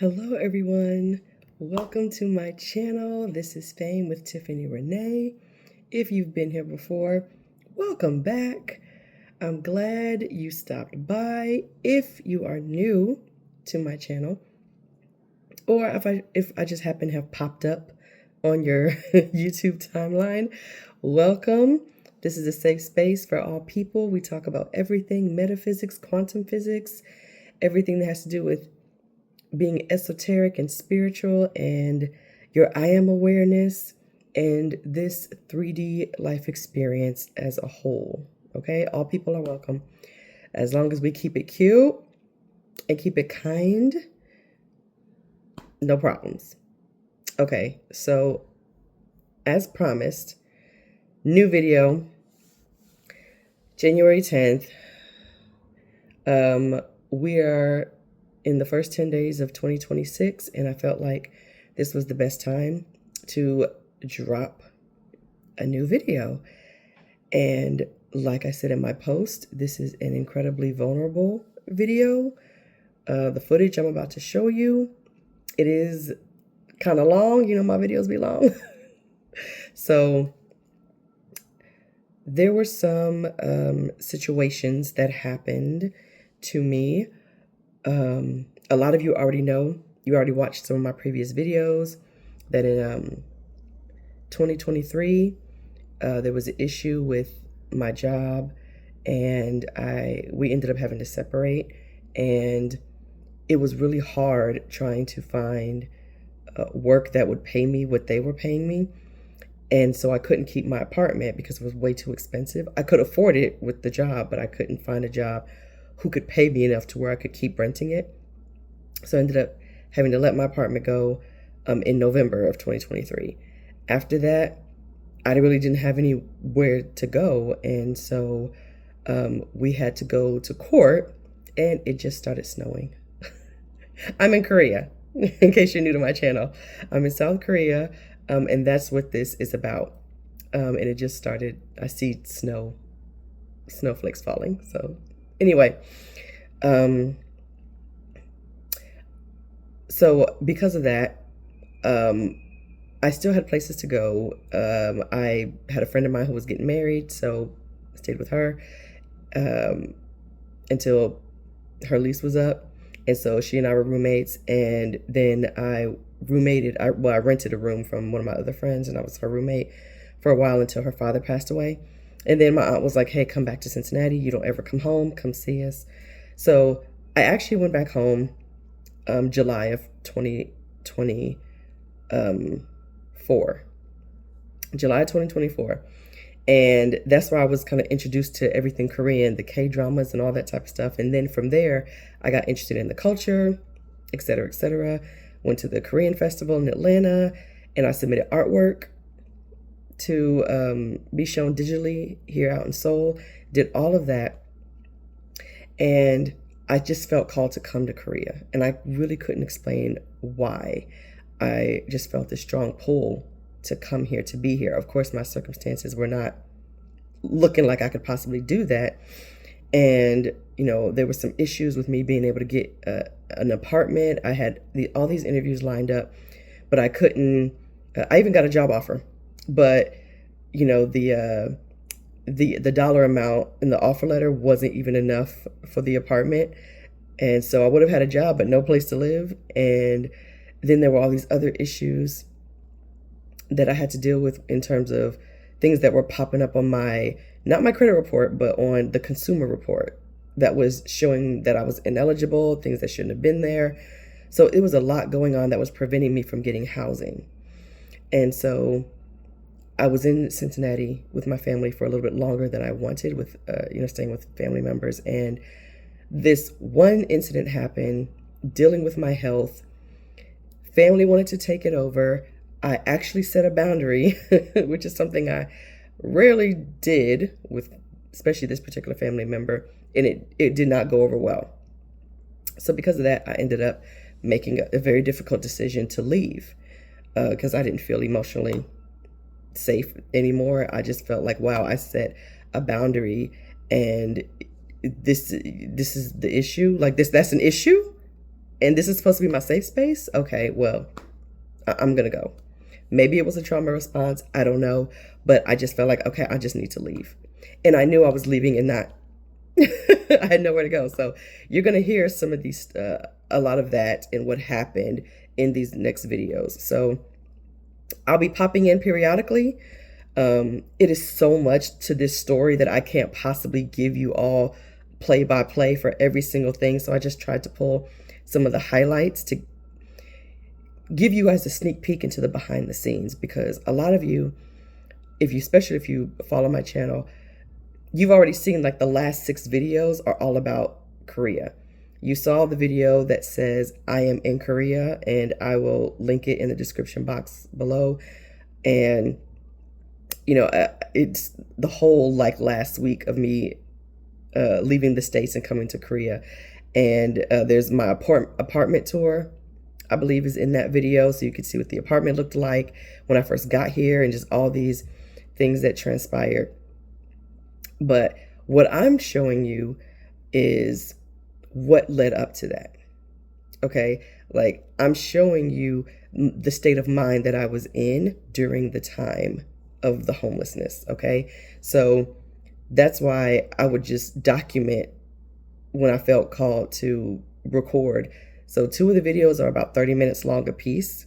Hello everyone, welcome to my channel. This is Fame with Tiffany Renee. If you've been here before, welcome back. I'm glad you stopped by. If you are new to my channel, or if I just happen to have popped up on your YouTube timeline, welcome. This is a safe space for all people. We talk about everything metaphysics, quantum physics, everything that has to do with being esoteric and spiritual, and your I am awareness, and this 3D life experience as a whole. Okay, all people are welcome, as long as we keep it cute and keep it kind. No problems. Okay, so as promised, new video, January 10th. We are in the first 10 days of 2026, and I felt like this was the best time to drop a new video. And like I said in my post, this is an incredibly vulnerable video. The footage I'm about to show you, it is kind of long. You know, my videos be long. So there were some situations that happened to me. A lot of you already know, you already watched some of my previous videos, that in 2023, there was an issue with my job, and we ended up having to separate, and it was really hard trying to find work that would pay me what they were paying me. And so I couldn't keep my apartment because it was way too expensive. I could afford it with the job, but I couldn't find a job who could pay me enough to where I could keep renting it. So I ended up having to let my apartment go in November of 2023. After that, I really didn't have anywhere to go. And so we had to go to court, and it just started snowing. I'm in Korea, in case you're new to my channel. I'm in South Korea, and that's what this is about. And it just started, I see snowflakes falling. So anyway, so because of that, I still had places to go. I had a friend of mine who was getting married, so I stayed with her until her lease was up. And so she and I were roommates, and then I rented a room from one of my other friends, and I was her roommate for a while until her father passed away. And then my aunt was like, hey, come back to Cincinnati. You don't ever come home. Come see us. So I actually went back home July of 2024. July of 2024. And that's where I was kind of introduced to everything Korean, the K-dramas and all that type of stuff. And then from there, I got interested in the culture, et cetera, et cetera. Went to the Korean festival in Atlanta, and I submitted artwork to be shown digitally here out in Seoul. Did all of that, and I just felt called to come to Korea, and I really couldn't explain why. I just felt this strong pull to come here, to be here. Of course, my circumstances were not looking like I could possibly do that, and you know, there were some issues with me being able to get an apartment. I had all these interviews lined up, but I couldn't. I even got a job offer, but you know, the dollar amount in the offer letter wasn't even enough for the apartment. And so I would have had a job, but no place to live. And then there were all these other issues that I had to deal with in terms of things that were popping up on not my credit report, but on the consumer report that was showing that I was ineligible, things that shouldn't have been there. So it was a lot going on that was preventing me from getting housing. And so I was in Cincinnati with my family for a little bit longer than I wanted, with staying with family members. And this one incident happened, dealing with my health. Family wanted to take it over. I actually set a boundary, which is something I rarely did with, especially this particular family member, and it did not go over well. So because of that, I ended up making a very difficult decision to leave because I didn't feel emotionally safe anymore. I just felt like, wow, I set a boundary, and this is the issue. Like that's an issue. And this is supposed to be my safe space. Okay, well, I'm gonna go. Maybe it was a trauma response. I don't know, but I just felt like, okay, I just need to leave. And I knew I was leaving and not I had nowhere to go. So you're going to hear some of these, a lot of that and what happened in these next videos. So I'll be popping in periodically. It is so much to this story that I can't possibly give you all play by play for every single thing. So I just tried to pull some of the highlights to give you guys a sneak peek into the behind the scenes, because a lot of you, especially if you follow my channel, you've already seen like the last 6 videos are all about Korea. You saw the video that says I am in Korea, and I will link it in the description box below. And it's the whole like last week of me leaving the States and coming to Korea. And there's my apartment tour, I believe, is in that video, so you can see what the apartment looked like when I first got here and just all these things that transpired. But what I'm showing you is what led up to that. Okay? Like, I'm showing you the state of mind that I was in during the time of the homelessness. Okay? So that's why I would just document when I felt called to record. So 2 of the videos are about 30 minutes long a piece.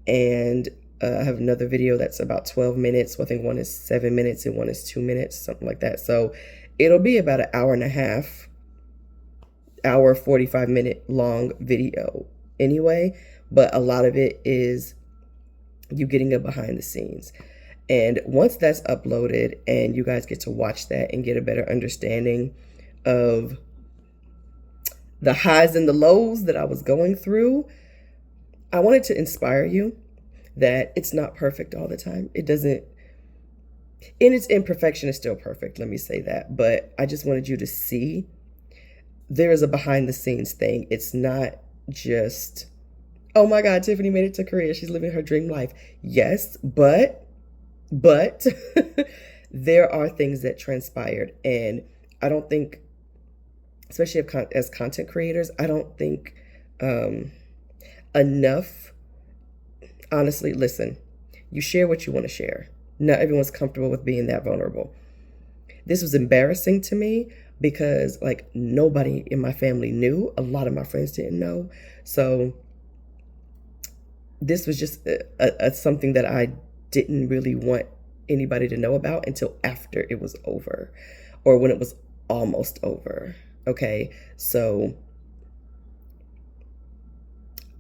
And I have another video that's about 12 minutes. I think one is 7 minutes and one is 2 minutes, something like that. So it'll be about an hour and a half, hour, 45-minute long video anyway. But a lot of it is you getting a behind the scenes. And once that's uploaded and you guys get to watch that and get a better understanding of the highs and the lows that I was going through, I wanted to inspire you that it's not perfect all the time. It doesn't, in its imperfection, is still perfect. Let me say that. But I just wanted you to see there is a behind the scenes thing. It's not just, oh my God, Tiffany made it to Korea. She's living her dream life. Yes, but there are things that transpired. And I don't think, especially as content creators, I don't think enough. Honestly, listen, you share what you want to share. Not everyone's comfortable with being that vulnerable. This was embarrassing to me because like nobody in my family knew. A lot of my friends didn't know. So this was just something that I didn't really want anybody to know about until after it was over, or when it was almost over. Okay, so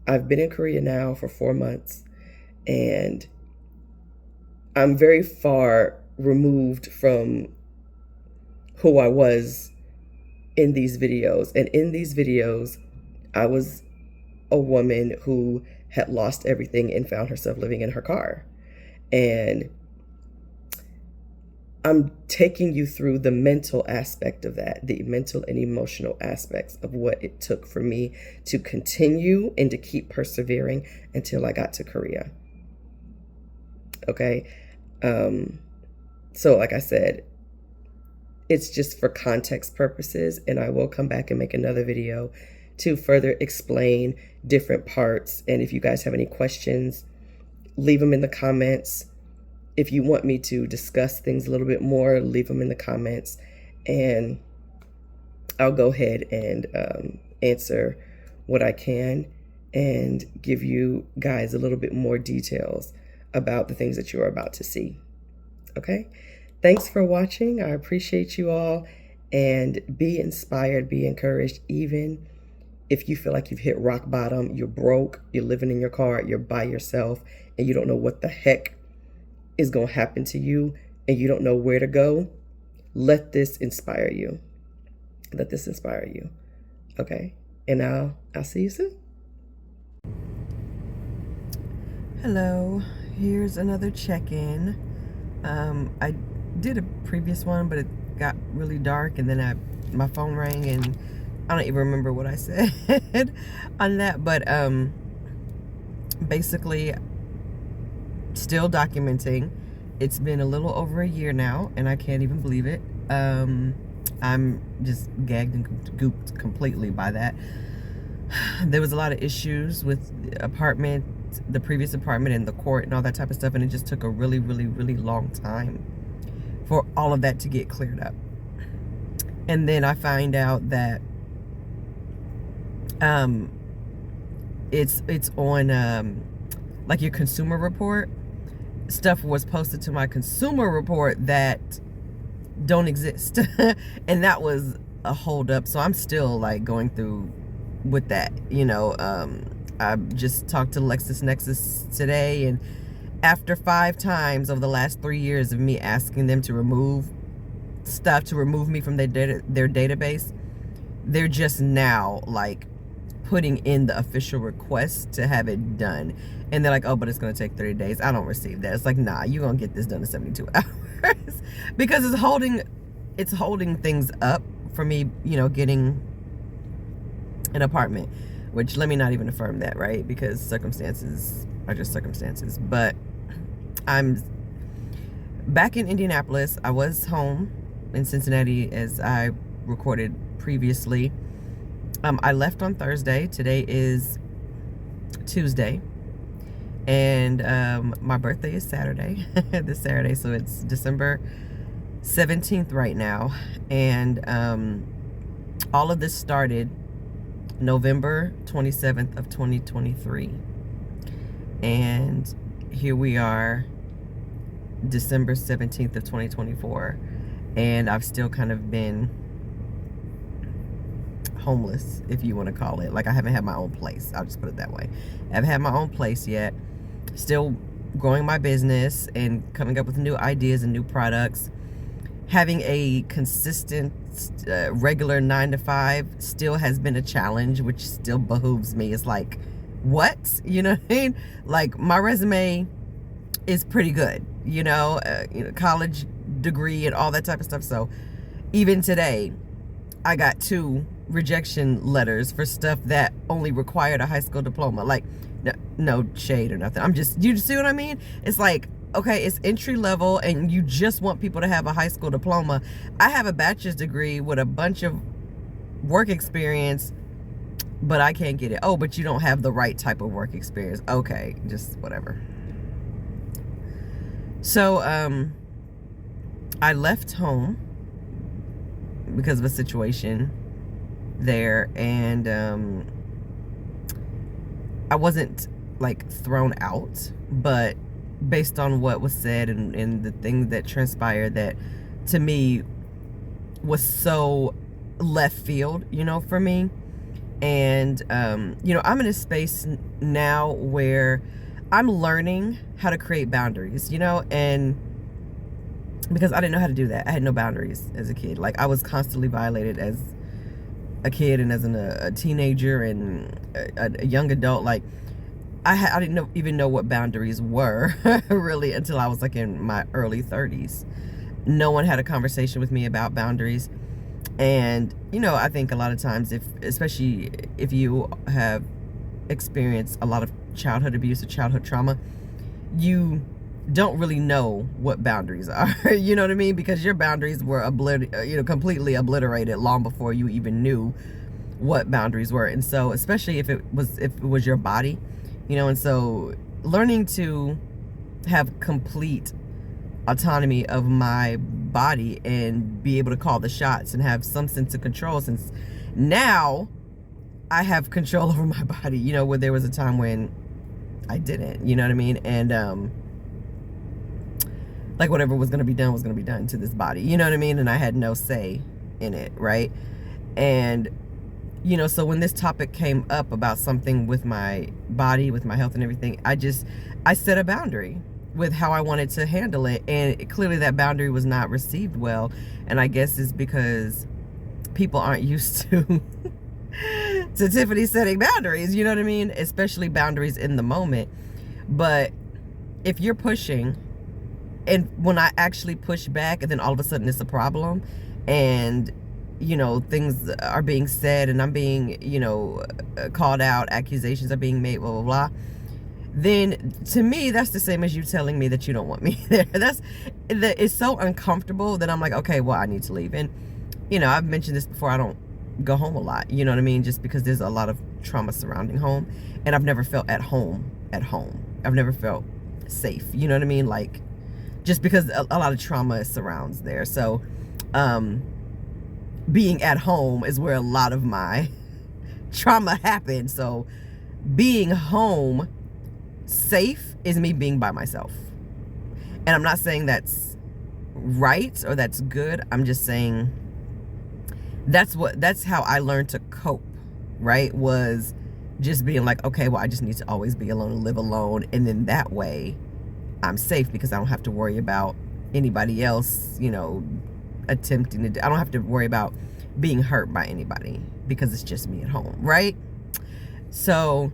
I've been in Korea now for 4 months. And I'm very far removed from who I was in these videos. And in these videos, I was a woman who had lost everything and found herself living in her car. And I'm taking you through the mental aspect of that, the mental and emotional aspects of what it took for me to continue and to keep persevering until I got to Korea. Okay. So like I said, it's just for context purposes, and I will come back and make another video to further explain different parts. And if you guys have any questions, leave them in the comments. If you want me to discuss things a little bit more, leave them in the comments, and I'll go ahead and answer what I can and give you guys a little bit more details about the things that you're about to see. Okay? Thanks for watching. I appreciate you all, and be inspired, be encouraged. Even if you feel like you've hit rock bottom, you're broke, you're living in your car, you're by yourself, and you don't know what the heck is going to happen to you, and you don't know where to go, let this inspire you. Let this inspire you. Okay? And I'll see you soon. Hello. Here's another check-in. I did a previous one, but it got really dark, and then my phone rang, and I don't even remember what I said on that. But basically, still documenting. It's been a little over a year now, and I can't even believe it. I'm just gagged and gooped completely by that. There was a lot of issues with the apartment, the previous apartment, and the court and all that type of stuff, and it just took a really, really, really long time for all of that to get cleared up. And then I find out that it's on like your consumer report. Stuff was posted to my consumer report that don't exist. And that was a hold up. So I'm still like going through with that, I just talked to LexisNexis today, and after 5 times over the last 3 years of me asking them to remove stuff, to remove me from their database, they're just now like putting in the official request to have it done. And they're like, oh, but it's going to take 30 days. I don't receive that. It's like, nah, you're going to get this done in 72 hours. Because it's holding things up for me, getting an apartment, which let me not even affirm that, right? Because circumstances are just circumstances. But I'm back in Indianapolis. I was home in Cincinnati as I recorded previously. I left on Thursday. Today is Tuesday. And my birthday is Saturday, this Saturday. So it's December 17th right now. And all of this started November 27th of 2023. And here we are, December 17th of 2024. And I've still kind of been homeless, if you want to call it. Like, I haven't had my own place. I'll just put it that way. I haven't had my own place yet. Still growing my business and coming up with new ideas and new products. Having a consistent, regular 9-to-5 still has been a challenge, which still behooves me. It's like, what? You know what I mean? Like, my resume is pretty good, college degree and all that type of stuff. So even today, I got 2 rejection letters for stuff that only required a high school diploma. Like, no shade or nothing. You see what I mean? It's like, okay, it's entry level and you just want people to have a high school diploma. I have a bachelor's degree with a bunch of work experience, but I can't get it. Oh, but you don't have the right type of work experience. Okay, just whatever. So, I left home because of a situation there, and I wasn't like thrown out, but based on what was said and the things that transpired, that to me was so left field, for me. And I'm in a space now where I'm learning how to create boundaries, and because I didn't know how to do that. I had no boundaries as a kid. Like, I was constantly violated as a kid and as a teenager and a young adult. Like, I didn't even know what boundaries were really until I was like in my early 30s. No one had a conversation with me about boundaries. And, I think a lot of times, especially if you have experienced a lot of childhood abuse or childhood trauma, you don't really know what boundaries are. You know what I mean? Because your boundaries were completely obliterated long before you even knew what boundaries were. And so, especially if it was your body, and so learning to have complete autonomy of my body and be able to call the shots and have some sense of control, since now I have control over my body, where there was a time when I didn't, you know what I mean? And like, whatever was going to be done to this body, you know what I mean? And I had no say in it, right? And so when this topic came up about something with my body, with my health and everything, I set a boundary with how I wanted to handle it. And clearly that boundary was not received well. And I guess it's because people aren't used to Tiffany setting boundaries, you know what I mean? Especially boundaries in the moment. But if you're pushing, and when I actually push back, and then all of a sudden it's a problem, and things are being said, and I'm being, called out, accusations are being made, blah, blah, blah, then to me, that's the same as you telling me that you don't want me there. It's so uncomfortable that I'm like, okay, well, I need to leave. And, I've mentioned this before. I don't go home a lot, you know what I mean? Just because there's a lot of trauma surrounding home, and I've never felt at home. I've never felt safe, you know what I mean? Like, just because a lot of trauma surrounds there. So being at home is where a lot of my trauma happened. So being home safe is me being by myself. And I'm not saying that's right or that's good. I'm just saying that's how I learned to cope, right? Was just being like, okay, well, I just need to always be alone and live alone. And then that way I'm safe, because I don't have to worry about anybody else, you know, attempting to, I don't have to worry about being hurt by anybody, because it's just me at home, right? So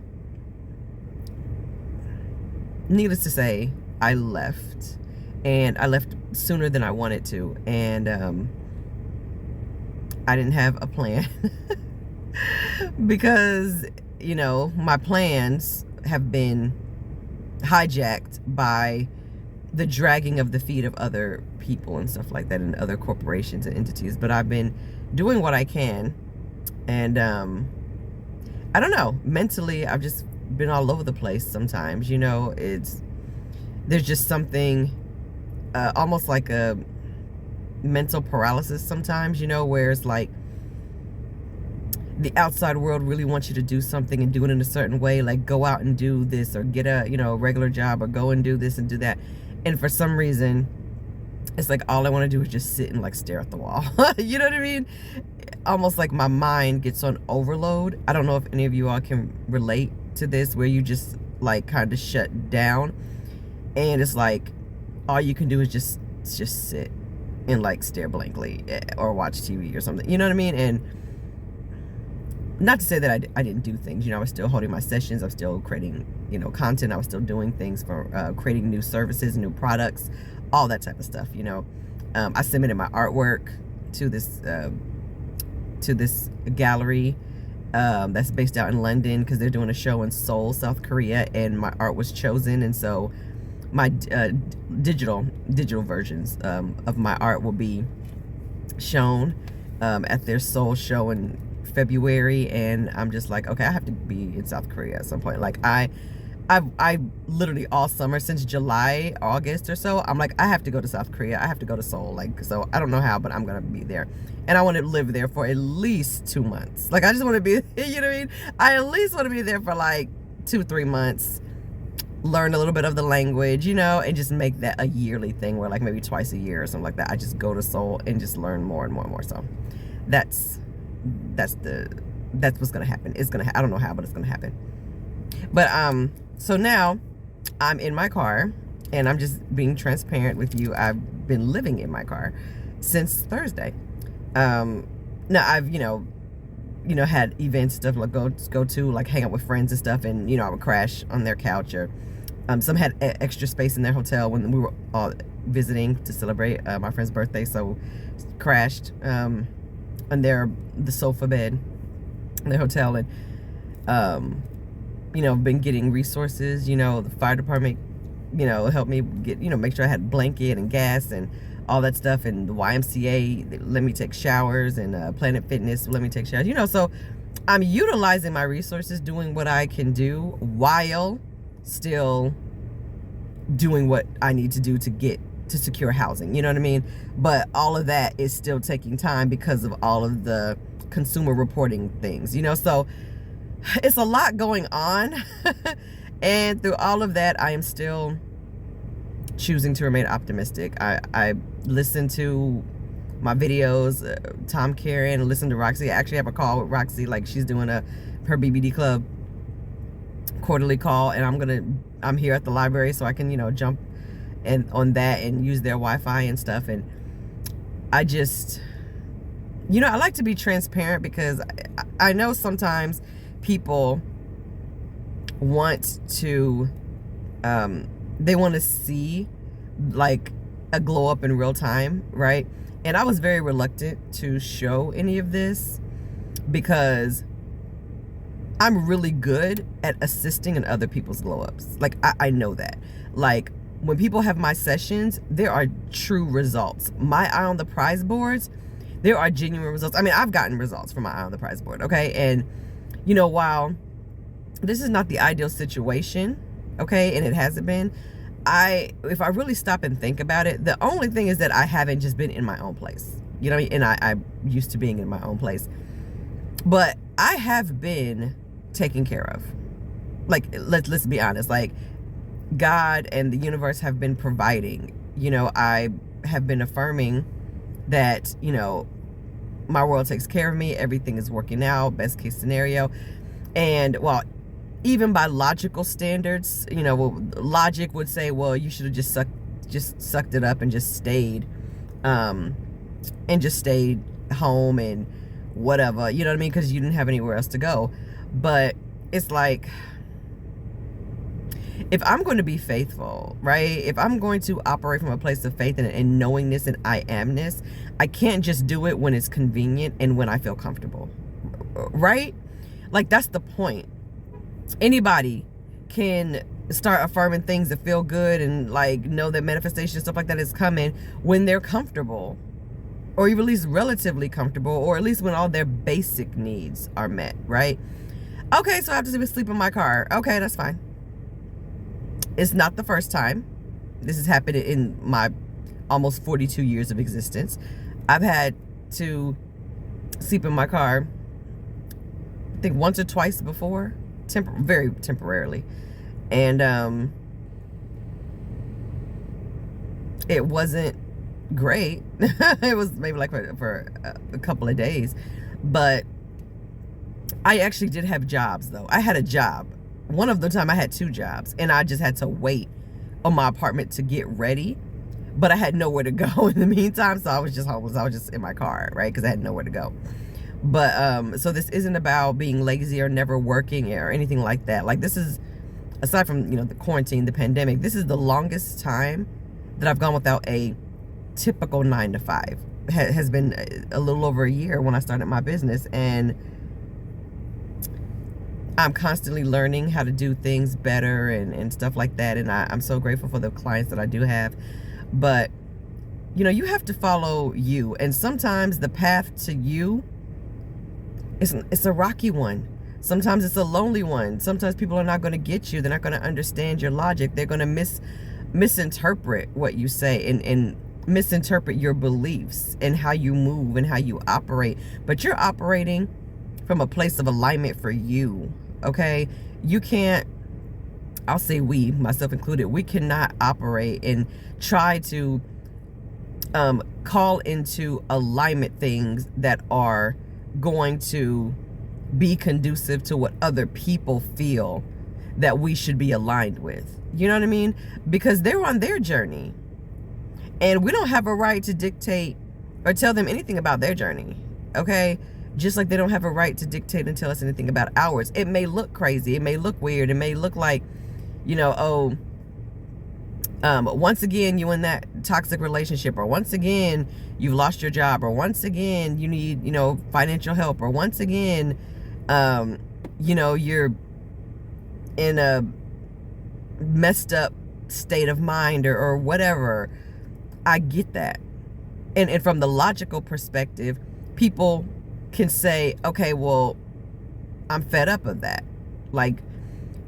needless to say, I left, and I left sooner than I wanted to. And I didn't have a plan because, you know, my plans have been hijacked by the dragging of the feet of other people and stuff like that, and other corporations and entities. But I've been doing what I can, and I don't know, mentally I've just been all over the place sometimes, you know. There's just something almost like a mental paralysis sometimes, you know, where it's like the outside world really wants you to do something and do it in a certain way, like go out and do this, or get a, you know, regular job, or go and do this and do that. And for some reason, it's like all I want to do is just sit and like stare at the wall. You know what I mean? Almost like my mind gets on overload. I don't know if any of you all can relate to this, where you just like kind of shut down, and it's like all you can do is just sit and like stare blankly, or watch TV or something, you know what I mean? And not to say that I didn't do things, you know. I was still holding my sessions, I was still creating, you know, content, I was still doing things for creating new services, new products, all that type of stuff, you know. I submitted my artwork to this gallery that's based out in London, because they're doing a show in Seoul, South Korea, and my art was chosen. And so my digital versions of my art will be shown at their Seoul show in February. And I'm just like, okay, I have to be in South Korea at some point. Like I literally all summer, since July, August or so, I'm like, I have to go to South Korea, I have to go to Seoul. Like, so I don't know how, but I'm gonna be there, and I want to live there for at least 2 months. Like, I just want to be, you know what I mean? I at least want to be there for like 2-3 months, learn a little bit of the language, you know, and just make that a yearly thing, where like maybe twice a year or something like that, I just go to Seoul and just learn more and more and more. So that's what's gonna happen. It's gonna I don't know how, but it's gonna happen. But so now I'm in my car, and I'm just being transparent with you. I've been living in my car since Thursday. Now I've, you know, had events, stuff like go to, like hang out with friends and stuff, and, you know, I would crash on their couch, or some had extra space in their hotel when we were all visiting to celebrate my friend's birthday, so crashed on the sofa bed in their hotel. And you know, been getting resources, you know, the fire department, you know, helped me get, you know, make sure I had blanket and gas and all that stuff, and the YMCA, they let me take showers, and Planet Fitness let me take showers, you know. So I'm utilizing my resources, doing what I can do, while still doing what I need to do to secure housing, you know what I mean? But all of that is still taking time because of all of the consumer reporting things, you know. So it's a lot going on. And through all of that, I am still choosing to remain optimistic. I listen to my videos, Tom Karen, listen to Roxy. I actually have a call with Roxy, like she's doing her BBD Club quarterly call, and I'm here at the library, so I can, you know, jump on that and use their Wi-Fi and stuff. And I just, you know, I like to be transparent, because I know sometimes people want to they want to see like a glow up in real time, right? And I was very reluctant to show any of this, because I'm really good at assisting in other people's glow ups. Like I know that, like when people have my sessions, there are true results. My eye on the prize boards, There are genuine results. I mean, I've gotten results from my eye on the prize board, okay? And, while this is not the ideal situation, okay, and it hasn't been, if I really stop and think about it, the only thing is that I haven't just been in my own place, and I'm used to being in my own place. But I have been taken care of. Like, let's be honest, like, God and the universe have been providing. I have been affirming that, my world takes care of me, everything is working out, best case scenario. And well, even by logical standards, logic would say, well, you should have just sucked it up and just stayed home and whatever, you know what I mean, because you didn't have anywhere else to go. But it's like, if I'm going to be faithful, right, if I'm going to operate from a place of faith and knowingness and I amness, I can't just do it when it's convenient and when I feel comfortable, right? Like, that's the point. Anybody can start affirming things that feel good and, like, know that manifestation and stuff like that is coming when they're comfortable, or even at least relatively comfortable, or at least when all their basic needs are met, right? Okay, so I have to sleep in my car. Okay, that's fine. It's not the first time this has happened in my almost 42 years of existence. I've had to sleep in my car, I think, once or twice before, very temporarily. And it wasn't great. It was maybe like for a couple of days. But I actually did have jobs, though. I had a job. One of the time I had two jobs, and I just had to wait on my apartment to get ready, but I had nowhere to go in the meantime, so I was just homeless. I was just in my car, right, because I had nowhere to go. But so this isn't about being lazy or never working or anything like that. Like, this is, aside from the quarantine, the pandemic, this is the longest time that I've gone without a typical 9 to 5. Has been a little over a year when I started my business, and I'm constantly learning how to do things better and stuff like that. And I'm so grateful for the clients that I do have. But, you have to follow you. And sometimes the path to you, it's a rocky one. Sometimes it's a lonely one. Sometimes people are not going to get you. They're not going to understand your logic. They're going to misinterpret what you say and misinterpret your beliefs and how you move and how you operate. But you're operating from a place of alignment for you, okay? You can't, I'll say we, myself included, we cannot operate and try to call into alignment things that are going to be conducive to what other people feel that we should be aligned with. You know what I mean? Because they're on their journey, and we don't have a right to dictate or tell them anything about their journey, okay? Just like they don't have a right to dictate and tell us anything about ours. It may look crazy. It may look weird. It may look like, once again, you in that toxic relationship, or once again, you've lost your job, or once again, you need, financial help, or once again, you're in a messed up state of mind, or whatever. I get that. And from the logical perspective, people can say, okay, well, I'm fed up of that. Like,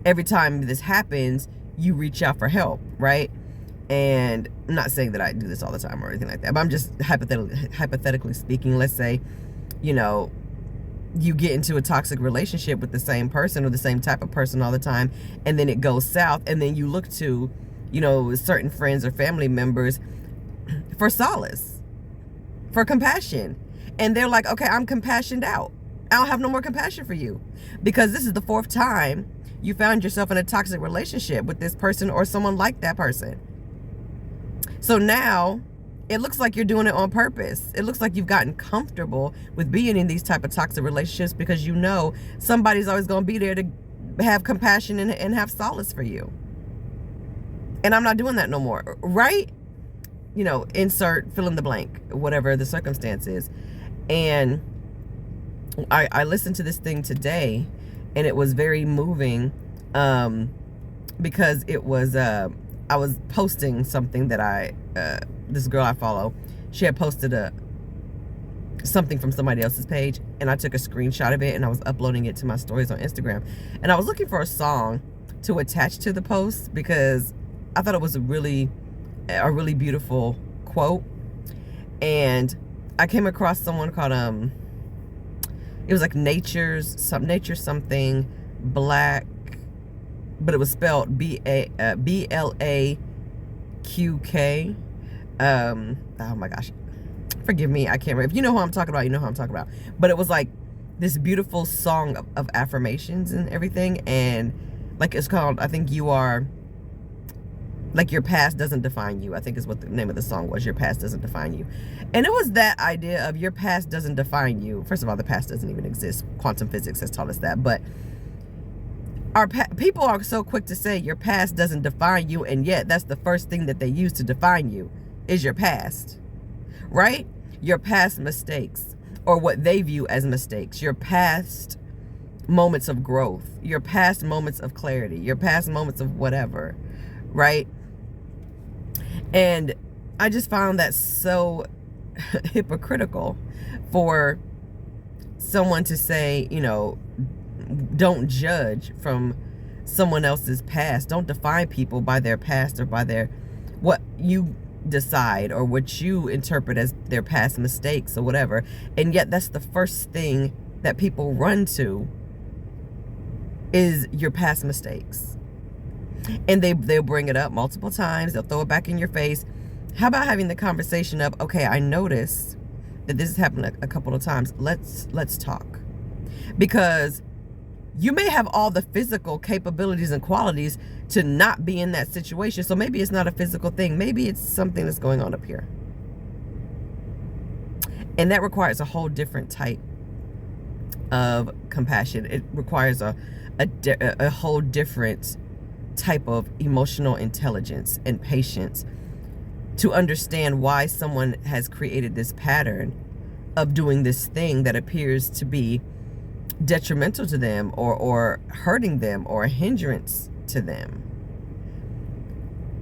every time this happens, you reach out for help, right? And I'm not saying that I do this all the time or anything like that, but I'm just hypothetically speaking. Let's say, you get into a toxic relationship with the same person or the same type of person all the time, and then it goes south, and then you look to, certain friends or family members for solace, for compassion. And they're like, okay, I'm compassioned out. I don't have no more compassion for you, because this is the 4th time you found yourself in a toxic relationship with this person or someone like that person. So now it looks like you're doing it on purpose. It looks like you've gotten comfortable with being in these type of toxic relationships because somebody's always going to be there to have compassion and have solace for you. And I'm not doing that no more, right? Insert fill in the blank, whatever the circumstance is. And I listened to this thing today, and it was very moving, because it was I was posting something that this girl I follow, she had posted a something from somebody else's page, and I took a screenshot of it and I was uploading it to my stories on Instagram. And I was looking for a song to attach to the post because I thought it was a really beautiful quote. And I came across someone called it was like nature something black, but it was spelled BLAQK. Oh my gosh, forgive me, I can't remember. If you know who I'm talking about, you know who I'm talking about. But it was like this beautiful song of affirmations and everything. And like, it's called, I think, You Are, like, Your Past Doesn't Define You, I think is what the name of the song was. Your past doesn't define you. And it was that idea of your past doesn't define you. First of all, the past doesn't even exist. Quantum physics has taught us that. But people are so quick to say your past doesn't define you, and yet that's the first thing that they use to define you is your past, right? Your past mistakes, or what they view as mistakes, your past moments of growth, your past moments of clarity, your past moments of whatever, right? And I just found that so hypocritical for someone to say, you know, don't judge from someone else's past. Don't define people by their past or by their, what you decide or what you interpret as their past mistakes or whatever. And yet that's the first thing that people run to is your past mistakes. And they'll bring it up multiple times. They'll throw it back in your face. How about having the conversation of, okay, I noticed that this has happened a couple of times. Let's talk. Because you may have all the physical capabilities and qualities to not be in that situation. So maybe it's not a physical thing. Maybe it's something that's going on up here. And that requires a whole different type of compassion. It requires a whole different type of emotional intelligence and patience to understand why someone has created this pattern of doing this thing that appears to be detrimental to them or hurting them or a hindrance to them.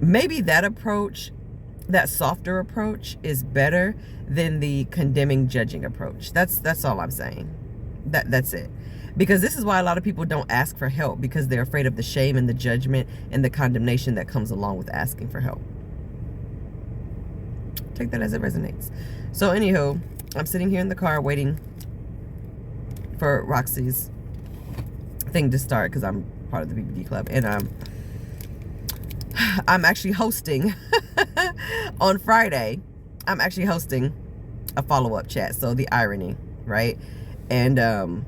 Maybe that approach, that softer approach, is better than the condemning, judging approach. That's all I'm saying. That's it. Because this is why a lot of people don't ask for help, because they're afraid of the shame and the judgment and the condemnation that comes along with asking for help. Take that as it resonates. So anywho, I'm sitting here in the car waiting for Roxy's thing to start because I'm part of the BBD club, and I'm actually hosting on Friday. I'm actually hosting a follow-up chat. So the irony, right? And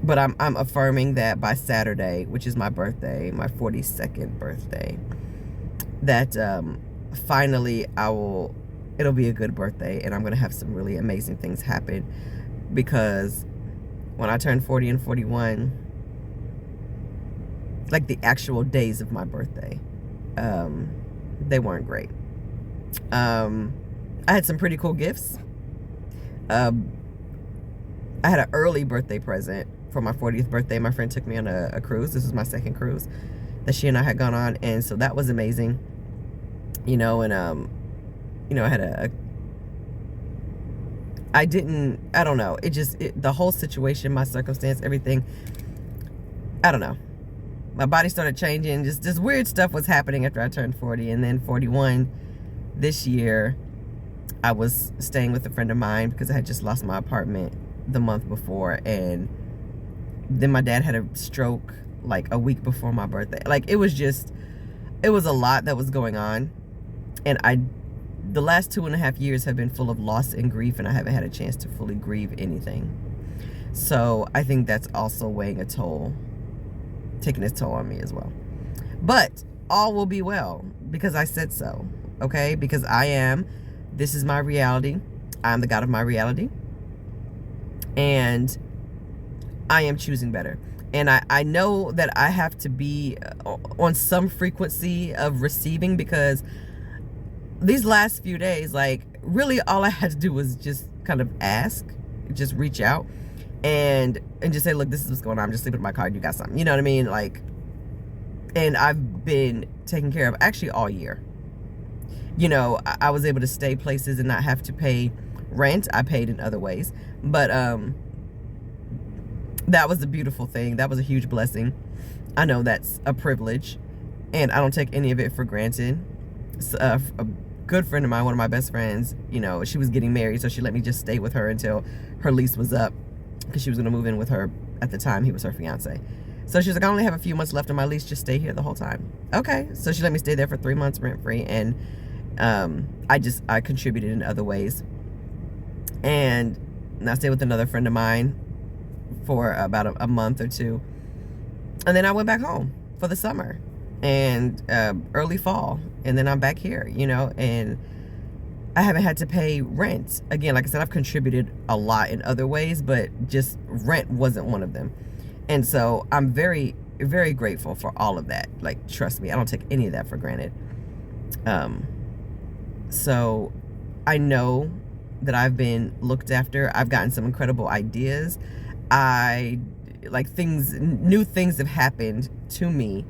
but I'm affirming that by Saturday, which is my birthday, my 42nd birthday, that finally it'll be a good birthday, and I'm gonna have some really amazing things happen. Because when I turned 40 and 41, like the actual days of my birthday, they weren't great. I had some pretty cool gifts. I had an early birthday present for my 40th birthday. My friend took me on a cruise. This was my second cruise that she and I had gone on, and so that was amazing. You know, and you know, I had I don't know. The whole situation, my circumstance, everything, I don't know. My body started changing. Just weird stuff was happening after I turned 40. And then 41 this year, I was staying with a friend of mine because I had just lost my apartment the month before. And then my dad had a stroke like a week before my birthday. Like, it was a lot that was going on. And the last 2.5 years have been full of loss and grief, and I haven't had a chance to fully grieve anything. So I think that's also weighing a toll, taking its toll on me as well. But all will be well because I said so, okay? Because this is my reality. I'm the God of my reality. And I am choosing better. And I know that I have to be on some frequency of receiving, because these last few days, like, really all I had to do was just kind of ask, just reach out and just say, look, this is what's going on. I'm just sleeping in my car. You got something, you know what I mean? Like, and I've been taken care of actually all year. You know, I was able to stay places and not have to pay rent. I paid in other ways. But that was a beautiful thing. That was a huge blessing. I know that's a privilege, and I don't take any of it for granted. A good friend of mine, one of my best friends, she was getting married, so she let me just stay with her until her lease was up, because she was going to move in with her. At the time, he was her fiance. So she was like, I only have a few months left on my lease, just stay here the whole time. Okay, so she let me stay there for 3 months rent free, and I contributed in other ways. And I stayed with another friend of mine for about a month or two, and then I went back home for the summer and early fall, and then I'm back here, and I haven't had to pay rent. Again, like I said, I've contributed a lot in other ways, but just rent wasn't one of them. And so I'm very, very grateful for all of that. Like, trust me, I don't take any of that for granted. So I know that I've been looked after. I've gotten some incredible ideas. New things have happened to me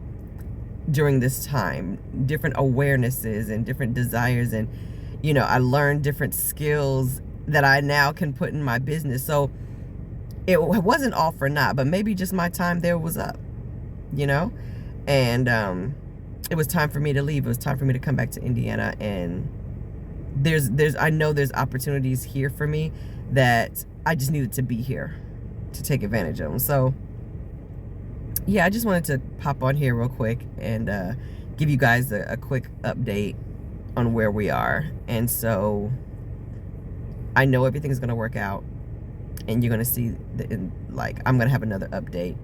during this time, different awarenesses and different desires, and I learned different skills that I now can put in my business. So it wasn't all for naught, but maybe just my time there was up, and it was time for me to leave. It was time for me to come back to Indiana, and I know there's opportunities here for me that I just needed to be here to take advantage of them. So yeah, I just wanted to pop on here real quick and give you guys a quick update on where we are. And so I know everything's going to work out, and you're going to see I'm going to have another update,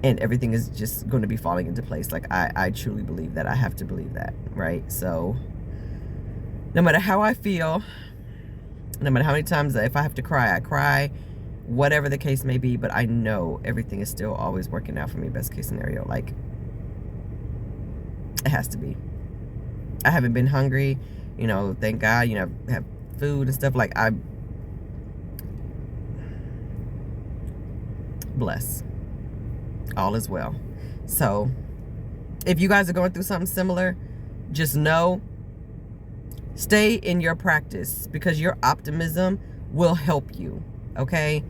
and everything is just going to be falling into place. Like, I truly believe that. I have to believe that, right? So no matter how I feel, no matter how many times, if I have to cry, I cry, whatever the case may be, but I know everything is still always working out for me, best case scenario. Like, it has to be. I haven't been hungry, thank God, have food and stuff. Like, I'm blessed. All is well. So if you guys are going through something similar, just know, stay in your practice, because your optimism will help you, okay?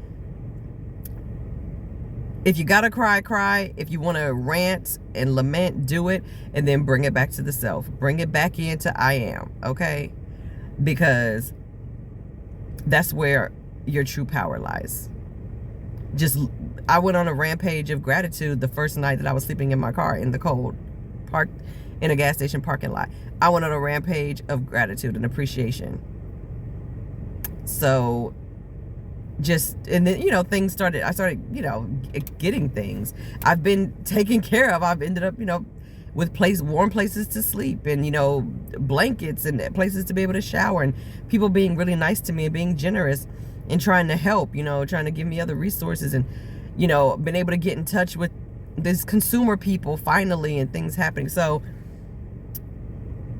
If you gotta cry, cry. If you want to rant and lament, do it, and then bring it back to the self. Bring it back into I am, okay? Because that's where your true power lies. I went on a rampage of gratitude the first night that I was sleeping in my car in the cold, parked in a gas station parking lot. I went on a rampage of gratitude and appreciation. So and then, things started, I started, getting things. I've been taken care of. I've ended up, with warm places to sleep, and, blankets and places to be able to shower, and people being really nice to me and being generous and trying to help, trying to give me other resources, and, been able to get in touch with these consumer people finally, and things happening. So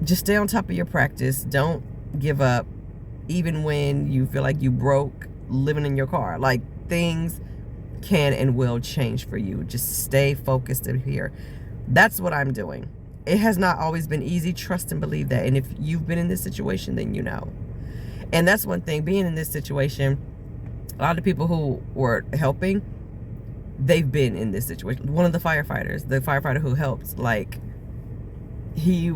just stay on top of your practice. Don't give up, even when you feel like you broke living in your car. Like, things can and will change for you. Just stay focused in here. That's what I'm doing. It has not always been easy. Trust and believe that. And if you've been in this situation, then you know. And that's one thing, being in this situation, a lot of people who were helping, they've been in this situation. One of the firefighter who helped, like, he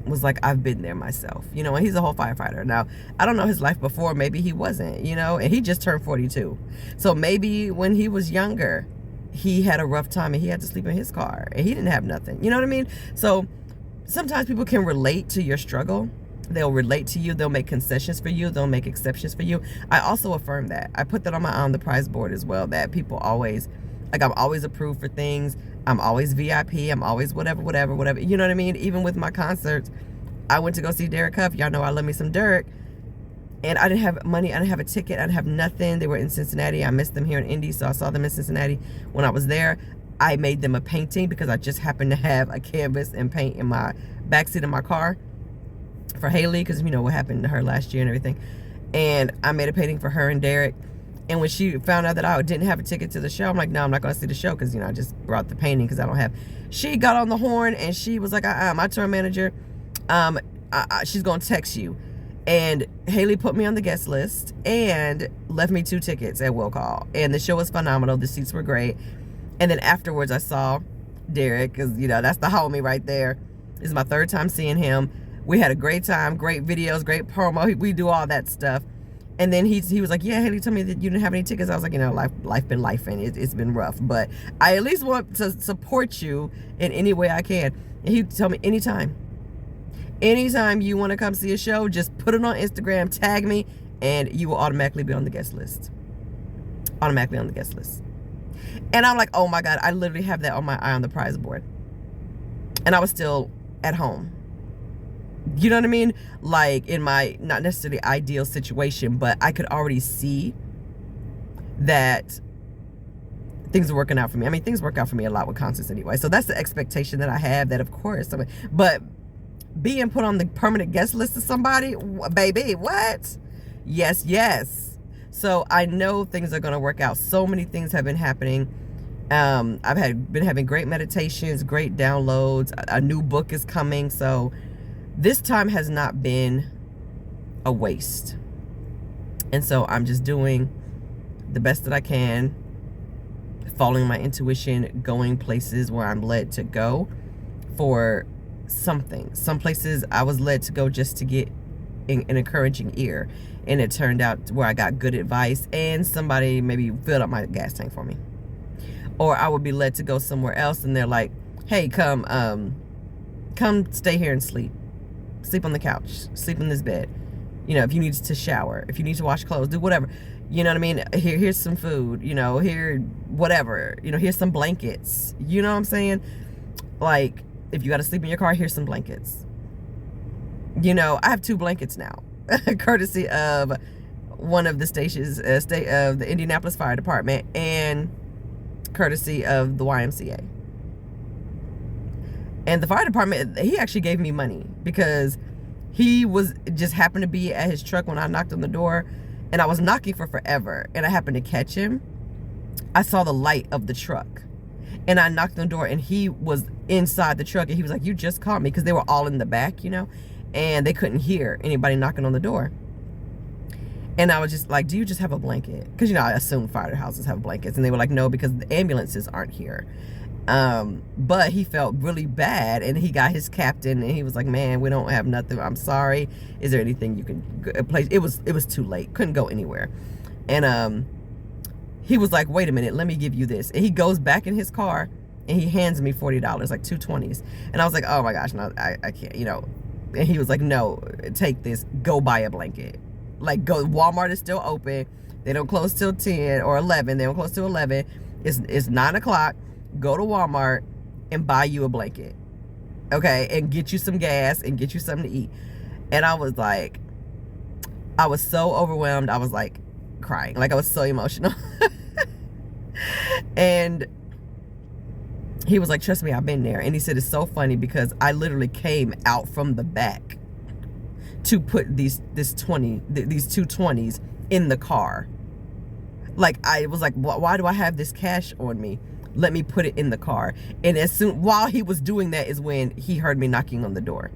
was like, I've been there myself, and he's a whole firefighter. Now, I don't know his life before. Maybe he wasn't, and he just turned 42. So maybe when he was younger, he had a rough time and he had to sleep in his car and he didn't have nothing. You know what I mean? So sometimes people can relate to your struggle. They'll relate to you. They'll make concessions for you. They'll make exceptions for you. I also affirm that. I put that on the prize board as well, that people always, like, I'm always approved for things. I'm always VIP. I'm always whatever. You know what I mean? Even with my concerts, I went to go see Derek Huff. Y'all know I love me some Derek. And I didn't have money. I didn't have a ticket. I didn't have nothing. They were in Cincinnati. I missed them here in Indy, so I saw them in Cincinnati when I was there. I made them a painting because I just happened to have a canvas and paint in my backseat of my car for Haley, because what happened to her last year and everything. And I made a painting for her and Derek. And when she found out that I didn't have a ticket to the show, I'm like, no, I'm not going to see the show, because, I just brought the painting because I don't have. She got on the horn and she was like, my tour manager, she's going to text you. And Haley put me on the guest list and left me 2 tickets at will call. And the show was phenomenal. The seats were great. And then afterwards I saw Derek, because, you know, that's the homie right there. This is my 3rd time seeing him. We had a great time, great videos, great promo. We do all that stuff. And then he was like, yeah, Haley told me that you didn't have any tickets. I was like, you know, life been life, and it's been rough. But I at least want to support you in any way I can. And he told me, anytime you want to come see a show, just put it on Instagram, tag me, and you will automatically be on the guest list. Automatically on the guest list. And I'm like, oh my God, I literally have that on my eye on the prize board. And I was still at home. You know what I mean? Like, in my not necessarily ideal situation, but I could already see that things are working out for me. I mean, things work out for me a lot with concerts anyway. So that's the expectation that I have, that of course. I mean, but being put on the permanent guest list of somebody, baby, what? Yes. So I know things are going to work out. So many things have been happening. I've been having great meditations, great downloads. A new book is coming. So this time has not been a waste. And so I'm just doing the best that I can, following my intuition, going places where I'm led to go for something. Some places I was led to go just to get an encouraging ear, and it turned out where I got good advice and somebody maybe filled up my gas tank for me. Or I would be led to go somewhere else and they're like, hey, come stay here and sleep on the couch, sleep in this bed, you know, if you need to shower, if you need to wash clothes, do whatever, you know what I mean? Here's some food, you know, here, whatever, you know, here's some blankets, you know what I'm saying? Like, if you got to sleep in your car, here's some blankets. You know, I have 2 blankets now, courtesy of one of the stations, state of the Indianapolis Fire Department, and courtesy of the YMCA. And the fire department, he actually gave me money because he was just happened to be at his truck when I knocked on the door, and I was knocking for forever, and I happened to catch him. I saw the light of the truck, and I knocked on the door, and he was inside the truck, and he was like, you just caught me, because they were all in the back, you know, and they couldn't hear anybody knocking on the door. And I was just like, do you just have a blanket? Because, you know, I assume firehouses have blankets. And they were like, no, because the ambulances aren't here. But he felt really bad, and he got his captain, and he was like, man, we don't have nothing. I'm sorry. Is there anything you can place? It was too late. Couldn't go anywhere. And he was like, wait a minute, let me give you this. And he goes back in his car, and he hands me $40, like 2 20s. And I was like, oh my gosh, no, I can't, you know. And he was like, no, take this, go buy a blanket. Like, go, Walmart is still open. They don't close till 10 or 11. They don't close till 11. It's 9 o'clock. Go to Walmart and buy you a blanket. Okay? And get you some gas and get you something to eat. And I was like, I was so overwhelmed. I was like crying. Like, I was so emotional. And he was like, trust me, I've been there. And he said, it's so funny because I literally came out from the back to put these 2 20s in the car. Like, I was like, why do I have this cash on me? Let me put it in the car. And while he was doing that is when he heard me knocking on the door.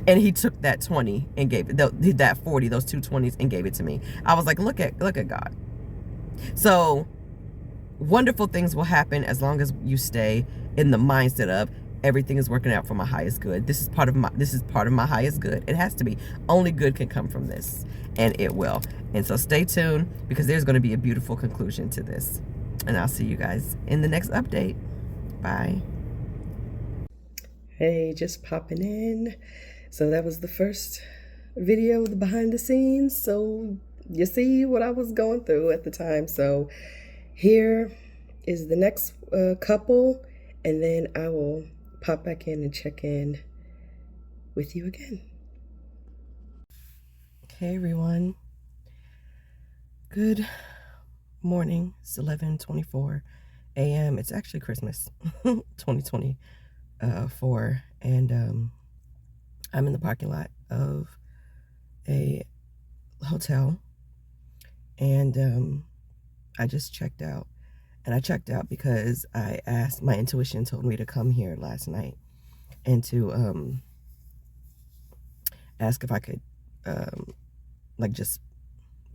And he took that 20 and gave it, that 40, those 2 20s, and gave it to me. I was like, look at God. So wonderful things will happen as long as you stay in the mindset of everything is working out for my highest good. This is part of my highest good. It has to be. Only good can come from this, and it will. And so stay tuned, because there's going to be a beautiful conclusion to this. And I'll see you guys in the next update. Bye. Hey, just popping in. So that was the first video, the behind the scenes. So you see what I was going through at the time. So here is the next couple, and then I will pop back in and check in with you again. Hey everyone. Good morning. It's 11:24 a.m. It's actually Christmas 2024, and I'm in the parking lot of a hotel, and I just checked out. And I checked out because I asked, my intuition told me to come here last night and to ask if I could like just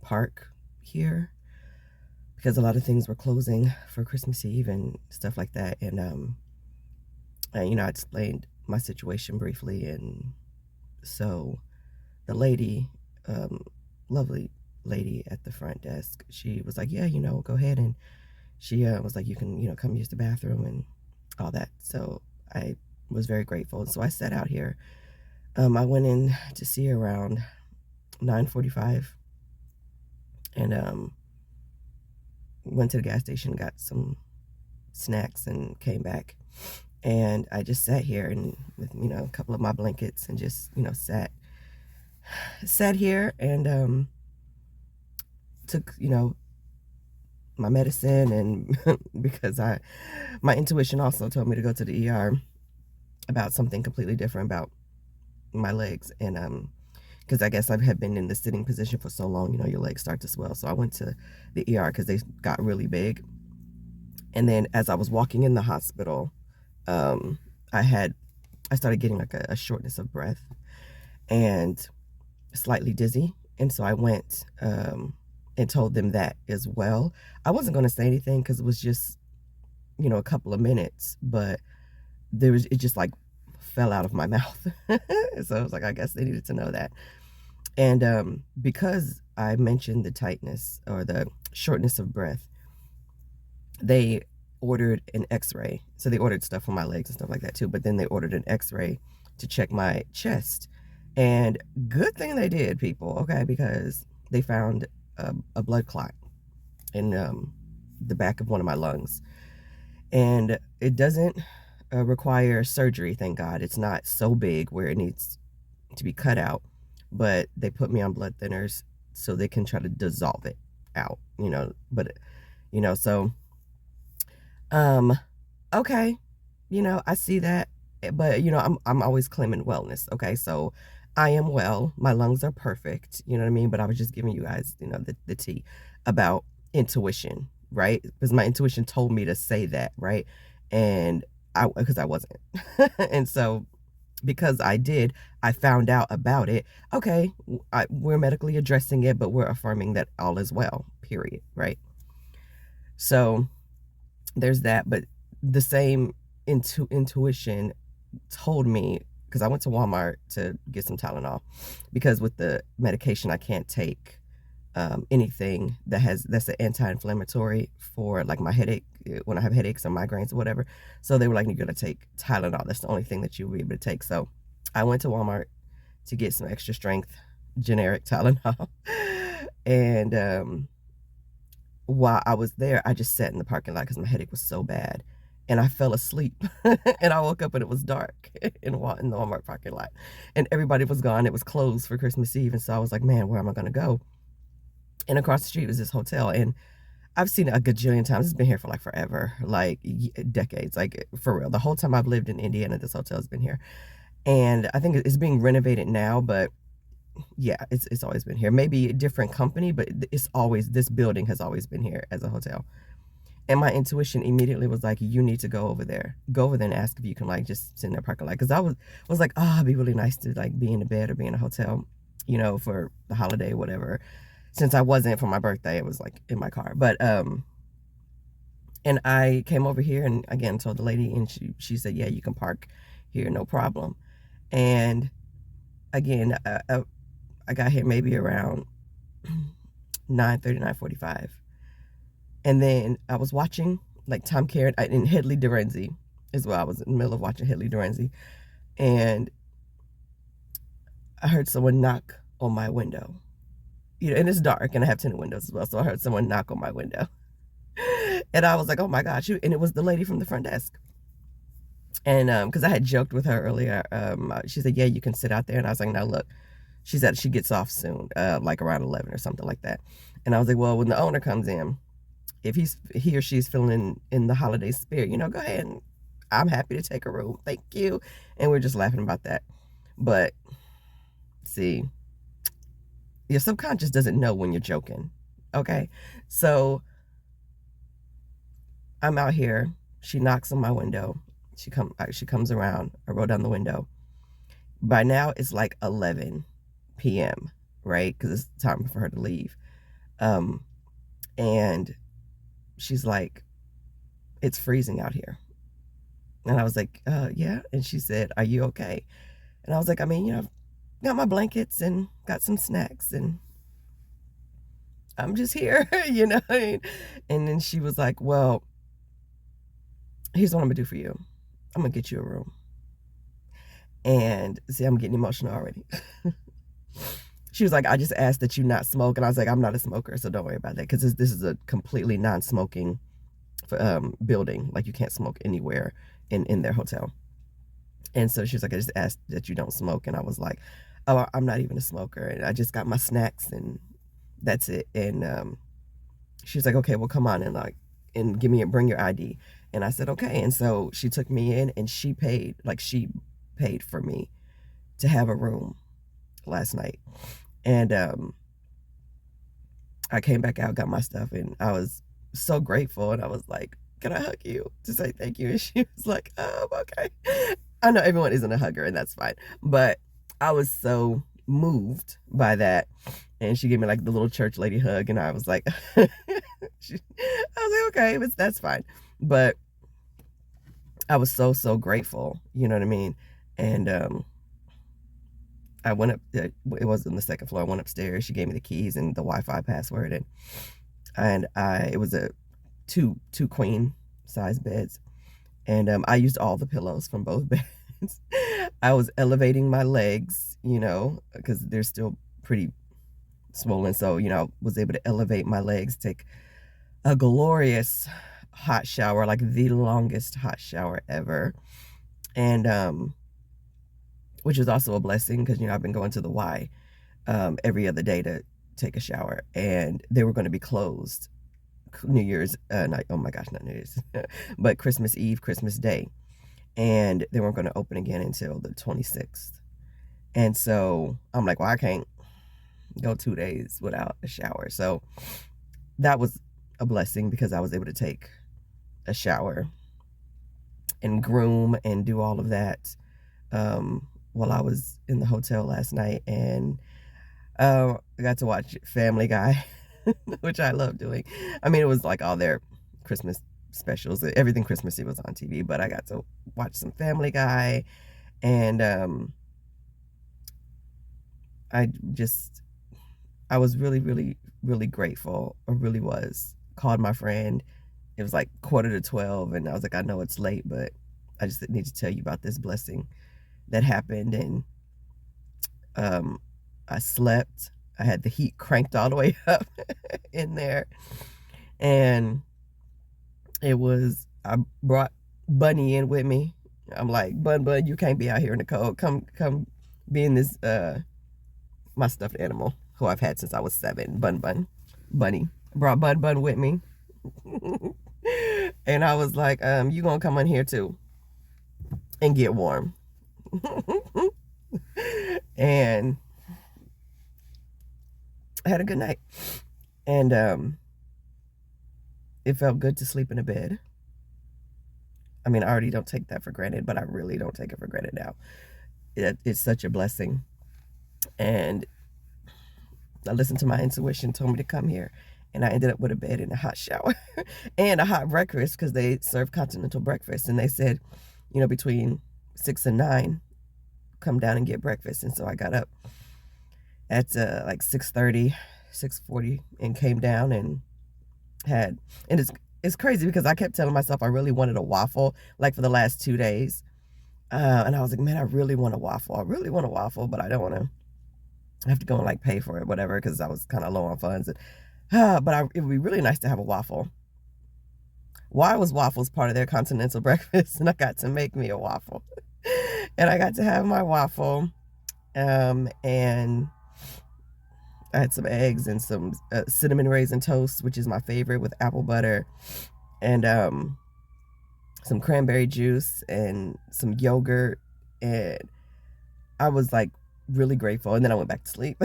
park here because a lot of things were closing for Christmas Eve and stuff like that. And I explained my situation briefly, and so the lady, um, lovely lady at the front desk, she was like, yeah, go ahead. And she was like, you can, come use the bathroom and all that. So I was very grateful. And so I sat out here. I went in to see her around 9:45 and went to the gas station, got some snacks and came back. And I just sat here and with, a couple of my blankets and just, sat here and took, my medicine and because my intuition also told me to go to the ER about something completely different about my legs. And because I guess I have been in the sitting position for so long, your legs start to swell. So I went to the ER because they got really big. And then as I was walking in the hospital, I started getting like a shortness of breath and slightly dizzy. And so I went and told them that as well. I wasn't going to say anything because it was just, a couple of minutes, but it just like fell out of my mouth. So I was like, I guess they needed to know that. And because I mentioned the tightness or the shortness of breath, they ordered an x-ray. So they ordered stuff for my legs and stuff like that too, but then they ordered an x-ray to check my chest. And good thing they did, people, okay, because they found a blood clot in the back of one of my lungs. And it doesn't require surgery, thank God. It's not so big where it needs to be cut out, but they put me on blood thinners so they can try to dissolve it out, but so okay, I see that, but I'm always claiming wellness. Okay, so I am well, my lungs are perfect, you know what I mean? But I was just giving you guys, the tea about intuition, right? Because my intuition told me to say that, right? And because I wasn't. And so because I did, I found out about it. Okay, we're medically addressing it, but we're affirming that all is well, period, right? So there's that, but the same intuition told me, because I went to Walmart to get some Tylenol, because with the medication I can't take anything that's an anti-inflammatory for like my headache when I have headaches or migraines or whatever. So they were like, you're gonna take Tylenol. That's the only thing that you'll be able to take. So I went to Walmart to get some extra strength generic Tylenol. And while I was there, I just sat in the parking lot because my headache was so bad. And I fell asleep. And I woke up and it was dark in the Walmart parking lot. And everybody was gone. It was closed for Christmas Eve. And so I was like, man, where am I going to go? And across the street was this hotel. And I've seen it a gajillion times. It's been here for like forever, like decades, like for real. The whole time I've lived in Indiana, this hotel has been here. And I think it's being renovated now, but yeah, it's always been here. Maybe a different company, but this building has always been here as a hotel. And my intuition immediately was like, you need to go over there and ask if you can like just sit in their parking lot. Because I was like, oh, it'd be really nice to like be in a bed or be in a hotel, for the holiday or whatever. Since I wasn't for my birthday, it was like in my car. But and I came over here and again told the lady, and she said, yeah, you can park here, no problem. And again, I got here maybe around 9:30, 9:45. And then I was watching like Tom Karen in Hedley Dorenzi as well. I was in the middle of watching Hedley Dorenzi. And I heard someone knock on my window. And it's dark and I have tinted windows as well. So I heard someone knock on my window. And I was like, oh my gosh. And it was the lady from the front desk. And because I had joked with her earlier, she said, yeah, you can sit out there. And I was like, now look, she said she gets off soon, like around 11 or something like that. And I was like, well, when the owner comes in, if he or she's feeling in the holiday spirit, go ahead, and I'm happy to take a room. Thank you. And we're just laughing about that. But see, your subconscious doesn't know when you're joking. Okay. So I'm out here. She knocks on my window. She comes around. I roll down the window. By now it's like 11 p.m. right? Because it's time for her to leave. And she's like, it's freezing out here. And I was like, yeah. And she said, are you okay? And I was like, I mean, I've got my blankets and got some snacks and I'm just here, And then she was like, well, here's what I'm gonna do for you. I'm gonna get you a room. And see, I'm getting emotional already. She was like, I just asked that you not smoke. And I was like, I'm not a smoker, so don't worry about that. Because this is a completely non-smoking building. Like, you can't smoke anywhere in their hotel. And so she was like, I just asked that you don't smoke. And I was like, oh, I'm not even a smoker. And I just got my snacks and that's it. And she was like, okay, well, come on and bring your ID. And I said, okay. And so she took me in and she paid for me to have a room last night. And I came back out, got my stuff, and I was so grateful. And I was like, can I hug you to say thank you? And she was like, oh, okay. I know everyone isn't a hugger, and that's fine. But I was so moved by that. And she gave me like the little church lady hug, and I was like, I was like, okay, that's fine. But I was so, so grateful, you know what I mean? And I went up, it was on the second floor. I went upstairs. She gave me the keys and the Wi-Fi password. And it was a two queen size beds. And I used all the pillows from both beds. I was elevating my legs, because they're still pretty swollen. So, I was able to elevate my legs, take a glorious hot shower, like the longest hot shower ever. And which is also a blessing because, I've been going to the Y every other day to take a shower. And they were going to be closed New Year's night. Oh my gosh, not New Year's, but Christmas Eve, Christmas Day. And they weren't going to open again until the 26th. And so I'm like, well, I can't go 2 days without a shower. So that was a blessing because I was able to take a shower and groom and do all of that while I was in the hotel last night. And I got to watch Family Guy, which I love doing. I mean, it was like all their Christmas specials. Everything Christmassy was on TV, but I got to watch some Family Guy. And I was really, really, really grateful. I really was. Called my friend. It was like 11:45, and I was like, I know it's late, but I just need to tell you about this blessing that happened. And I slept. I had the heat cranked all the way up in there. And I brought Bunny in with me. I'm like, Bun, you can't be out here in the cold. Come be in this, my stuffed animal who I've had since I was 7, Bunny. Brought Bun with me. And I was like, you gonna come in here too and get warm. And I had a good night. And it felt good to sleep in a bed. I mean, I already don't take that for granted, but I really don't take it for granted now. It's such a blessing. And I listened to my intuition, told me to come here. And I ended up with a bed and a hot shower and a hot breakfast because they serve continental breakfast. And they said, between 6 and 9, come down and get breakfast. And so I got up at like 6:30, 6:40 and came down and and it's crazy because I kept telling myself I really wanted a waffle like for the last 2 days. And I was like, man, I really want a waffle. I really want a waffle, but I don't want to have to go and like pay for it, whatever, because I was kind of low on funds. But it would be really nice to have a waffle. Why was waffles part of their continental breakfast? And I got to make me a waffle. And I got to have my waffle. And I had some eggs and some cinnamon raisin toast, which is my favorite, with apple butter. And some cranberry juice and some yogurt. And I was like really grateful. And then I went back to sleep.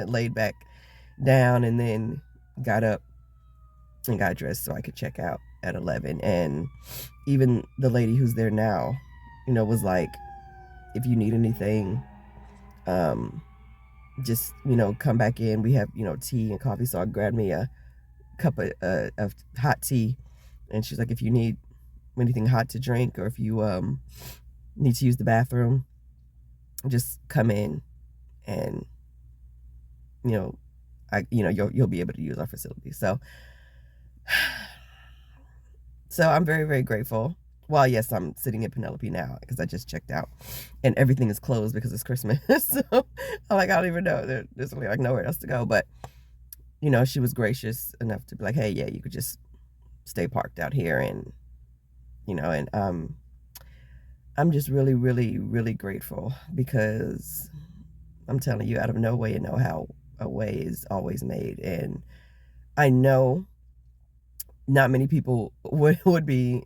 Laid back down and then got up and got dressed so I could check out at 11. And even the lady who's there now, was like, if you need anything, just, come back in. We have, tea and coffee. So I grabbed me a cup of hot tea. And she's like, if you need anything hot to drink, or if you need to use the bathroom, just come in, and you know you'll be able to use our facility. So I'm very, very grateful. Well, yes, I'm sitting in Penelope now because I just checked out, and everything is closed because it's Christmas. So I'm like, I don't even know, there's really like nowhere else to go. But she was gracious enough to be like, hey, yeah, you could just stay parked out here. And I'm just really, really, really grateful, because I'm telling you, out of no way, you know how a way is always made. And I know not many people would be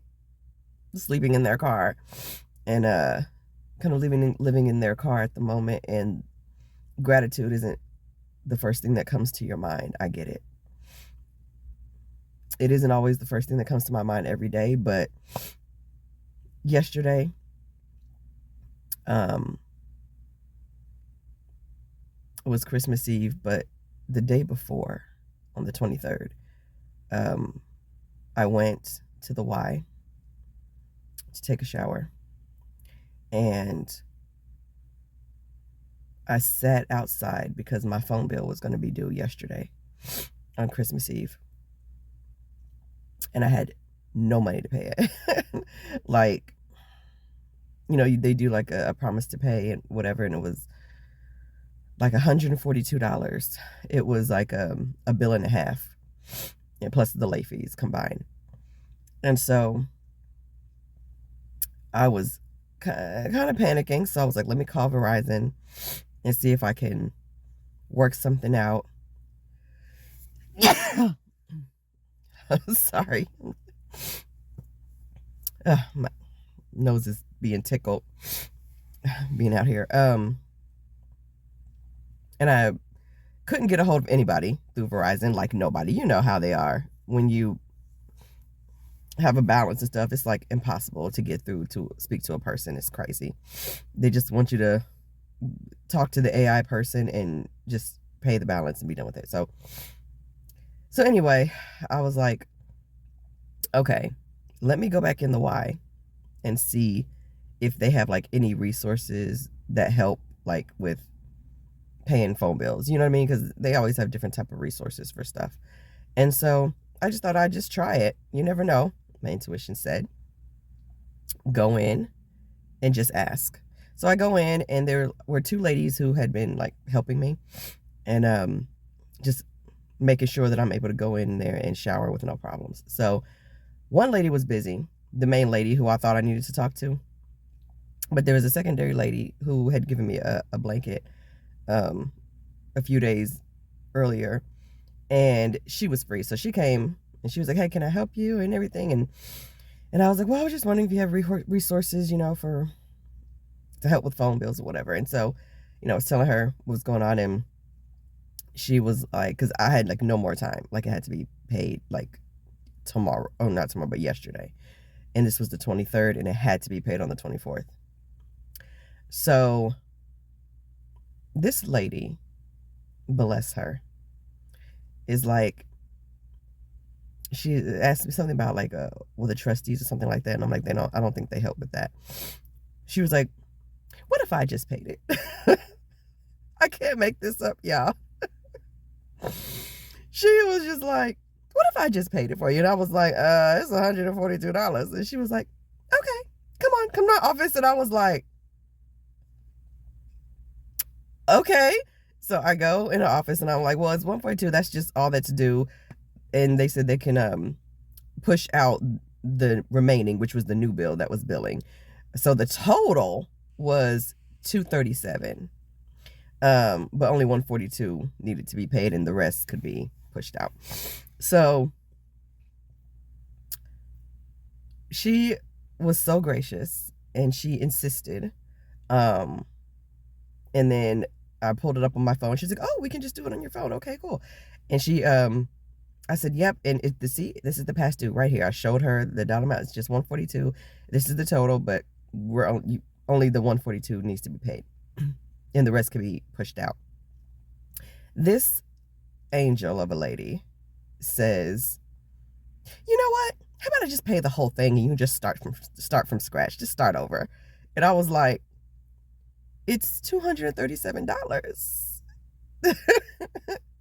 sleeping in their car, and kind of living in their car at the moment, and gratitude isn't the first thing that comes to your mind. I get it. It isn't always the first thing that comes to my mind every day, but yesterday, it was Christmas Eve, but the day before, on the 23rd, I went to the Y to take a shower, and I sat outside because my phone bill was going to be due yesterday on Christmas Eve, and I had no money to pay it. Like, they do like a promise to pay and whatever, and it was like $142. It was like a bill and a half, and plus the late fees combined. And so I was kind of panicking. So I was like, let me call Verizon and see if I can work something out. Sorry. My nose is being tickled being out here. And I couldn't get a hold of anybody through Verizon, like nobody. You know how they are. When you have a balance and stuff, it's like impossible to get through to speak to a person. It's crazy. They just want you to talk to the AI person and just pay the balance and be done with it. So anyway, I was like, okay, let me go back in the Y and see if they have like any resources that help like with paying phone bills. You know what I mean? Because they always have different type of resources for stuff. And so I just thought I'd just try it. You never know. My intuition said, go in and just ask. So I go in, and there were two ladies who had been like helping me, and just making sure that I'm able to go in there and shower with no problems. So one lady was busy, the main lady who I thought I needed to talk to, but there was a secondary lady who had given me a blanket a few days earlier, and she was free. So she came, and she was like, hey, can I help you and everything? And I was like, well, I was just wondering if you have resources, to help with phone bills or whatever. And so, I was telling her what was going on, and she was like, because I had like no more time. Like, it had to be paid like tomorrow. Oh, not tomorrow, but yesterday. And this was the 23rd, and it had to be paid on the 24th. So this lady, bless her, is like, she asked me something about like the trustees or something like that, and I'm like, I don't think they help with that. She was like, what if I just paid it? I can't make this up, y'all. She was just like, what if I just paid it for you? And I was like, it's $142. And she was like, okay, come to my office. And I was like, okay. So I go in the office, and I'm like, well, it's 142. That's just all that's due. And they said they can push out the remaining, which was the new bill that was billing. So the total was $237, but only $142 needed to be paid, and the rest could be pushed out. So she was so gracious, and she insisted. And then I pulled it up on my phone. She's like, oh, we can just do it on your phone. Okay, cool. And she I said, yep. And this is the past due right here. I showed her the dollar amount. It's just $142. This is the total, but only the $142 needs to be paid, and the rest can be pushed out. This angel of a lady says, you know what? How about I just pay the whole thing and you just start from scratch, just start over. And I was like, it's $237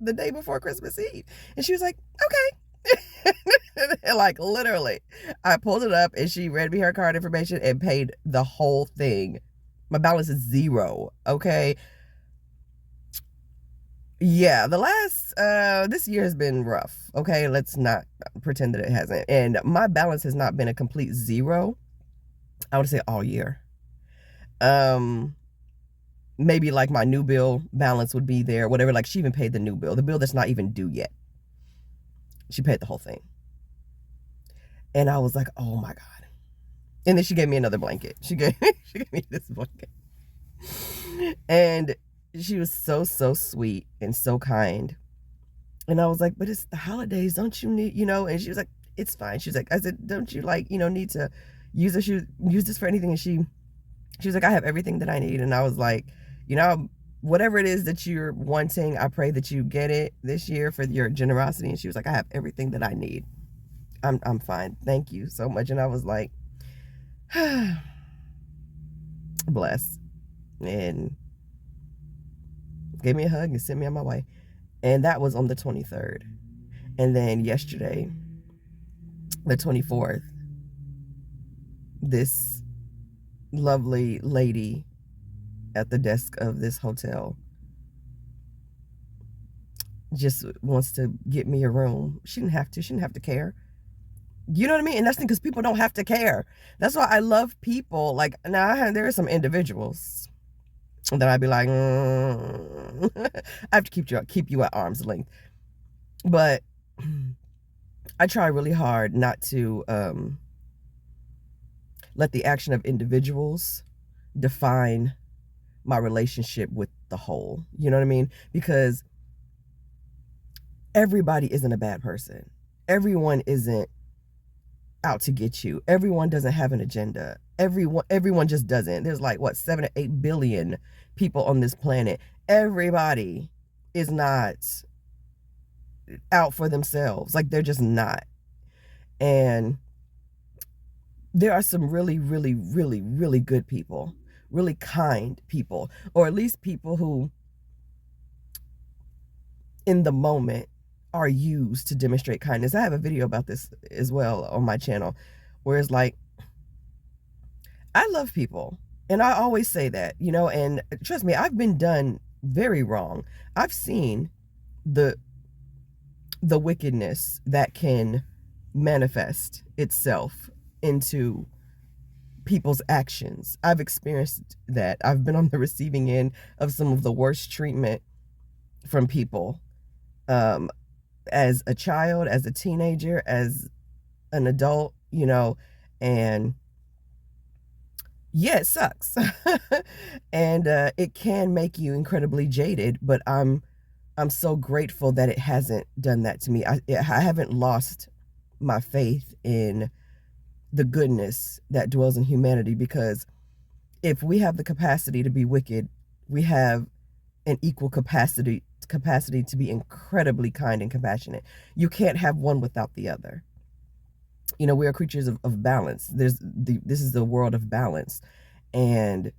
the day before Christmas Eve. And she was like, okay. And like literally, I pulled it up and she read me her card information and paid the whole thing. My balance is zero. Okay. Yeah, the last this year has been rough. Okay, let's not pretend that it hasn't. And my balance has not been a complete zero, I would say, all year. Maybe like my new bill balance would be there, whatever. Like she even paid the new bill, the bill that's not even due yet. She paid the whole thing. And I was like, oh my God. And then she gave me another blanket. She gave me this blanket. And she was so sweet and so kind. And I was like, but it's the holidays, don't you need, and she was like, it's fine. She was like, I said, don't you need to use this for anything? And she was like, I have everything that I need. And I was like, whatever it is that you're wanting, I pray that you get it this year for your generosity. And she was like, I have everything that I need. I'm fine. Thank you so much. And I was like, bless. And gave me a hug and sent me on my way. And that was on the 23rd. And then yesterday, the 24th, this lovely lady at the desk of this hotel just wants to get me a room. She didn't have to care. You know what I mean? And that's because people don't have to care. That's why I love people. Like, now there are some individuals that I'd be like, I have to keep you at arm's length. But I try really hard not to let the action of individuals define my relationship with the whole. You know what I mean? Because everybody isn't a bad person. Everyone isn't out to get you. Everyone doesn't have an agenda. Everyone just doesn't. There's like 7 or 8 billion people on this planet. Everybody is not out for themselves. Like, they're just not. And there are some really, really, really, really good people, really kind people, or at least people who in the moment are used to demonstrate kindness. I have a video about this as well on my channel, where it's like, I love people. And I always say that, and trust me, I've been done very wrong. I've seen the wickedness that can manifest itself into people's actions. I've experienced that. I've been on the receiving end of some of the worst treatment from people. As a child, as a teenager, as an adult, and yeah, it sucks. And it can make you incredibly jaded, but I'm so grateful that it hasn't done that to me. I haven't lost my faith in the goodness that dwells in humanity, because if we have the capacity to be wicked, we have an equal capacity to be incredibly kind and compassionate. You can't have one without the other. We are creatures of balance. This is the world of balance. And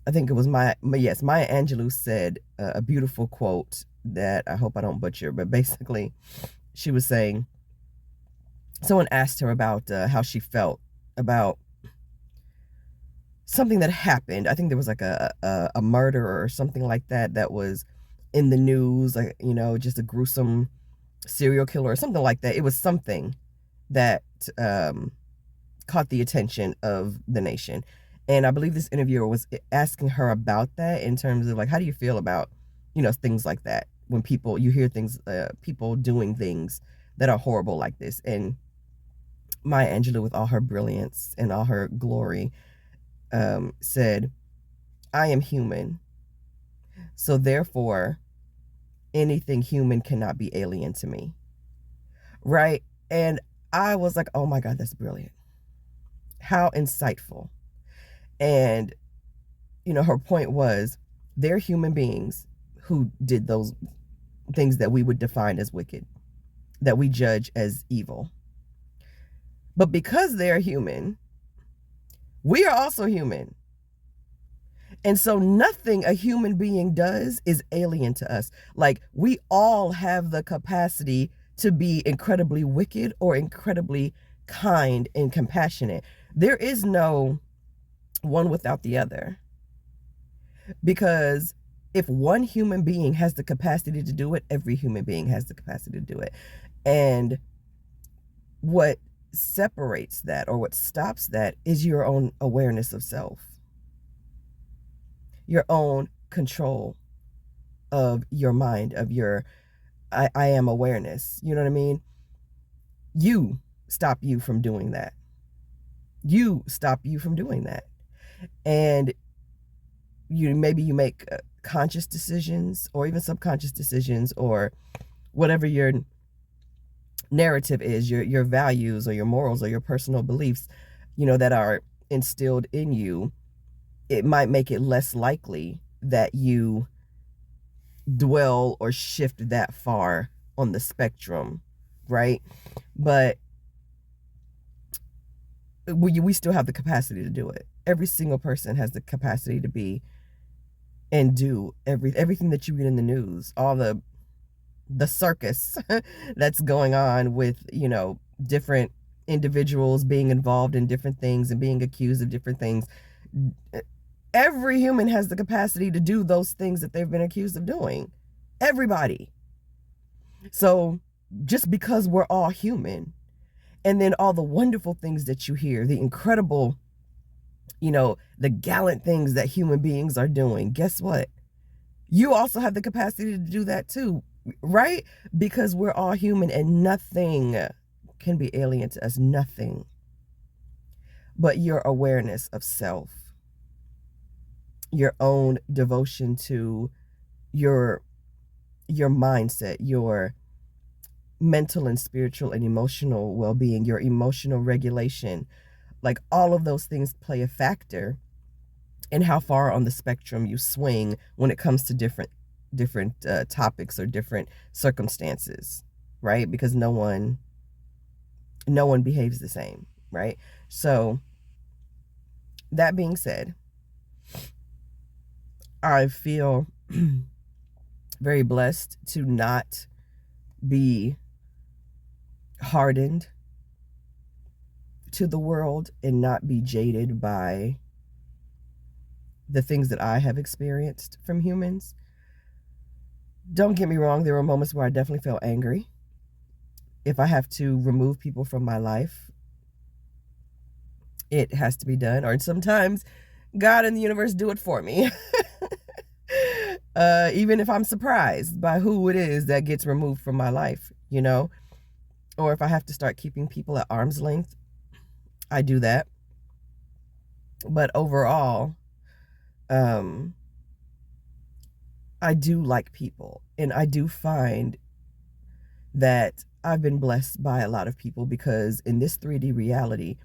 I think it was Maya Angelou said a beautiful quote that I hope I don't butcher, but basically she was saying, someone asked her about how she felt about something that happened. I think there was like a murder or something like that was in the news, like, just a gruesome serial killer or something like that. It was something that caught the attention of the nation. And I believe this interviewer was asking her about that, in terms of like, how do you feel about, things like that, when you hear things, people doing things that are horrible like this. And Maya Angelou, with all her brilliance and all her glory, said, I am human, so therefore anything human cannot be alien to me. Right? And I was like, oh my God, that's brilliant. How insightful. And her point was, they're human beings who did those things that we would define as wicked, that we judge as evil. But because they're human, we are also human. And so nothing a human being does is alien to us. Like, we all have the capacity to be incredibly wicked or incredibly kind and compassionate. There is no one without the other. Because if one human being has the capacity to do it, every human being has the capacity to do it. And what separates that, or what stops that, is your own awareness of self, your own control of your mind, of your I am awareness. You know what I mean? You stop you from doing that. You stop you from doing that. And maybe you make conscious decisions, or even subconscious decisions, or whatever your narrative is, your values or your morals or your personal beliefs, that are instilled in you. It might make it less likely that you dwell or shift that far on the spectrum, right? But we still have the capacity to do it. Every single person has the capacity to be and do everything that you read in the news, all the circus that's going on with, different individuals being involved in different things and being accused of different things. Every human has the capacity to do those things that they've been accused of doing. Everybody. So just because we're all human, and then all the wonderful things that you hear, the incredible, the gallant things that human beings are doing, guess what? You also have the capacity to do that too, right? Because we're all human, and nothing can be alien to us, nothing but your awareness of self, your own devotion to your mindset, your mental and spiritual and emotional well-being, your emotional regulation. Like, all of those things play a factor in how far on the spectrum you swing when it comes to different topics or different circumstances, right? Because no one behaves the same, right? So that being said, I feel very blessed to not be hardened to the world and not be jaded by the things that I have experienced from humans. Don't get me wrong, there were moments where I definitely felt angry. If I have to remove people from my life, it has to be done. Or sometimes God and the universe do it for me. Even if I'm surprised by who it is that gets removed from my life, or if I have to start keeping people at arm's length, I do that. But overall, I do like people, and I do find that I've been blessed by a lot of people, because in this 3D reality,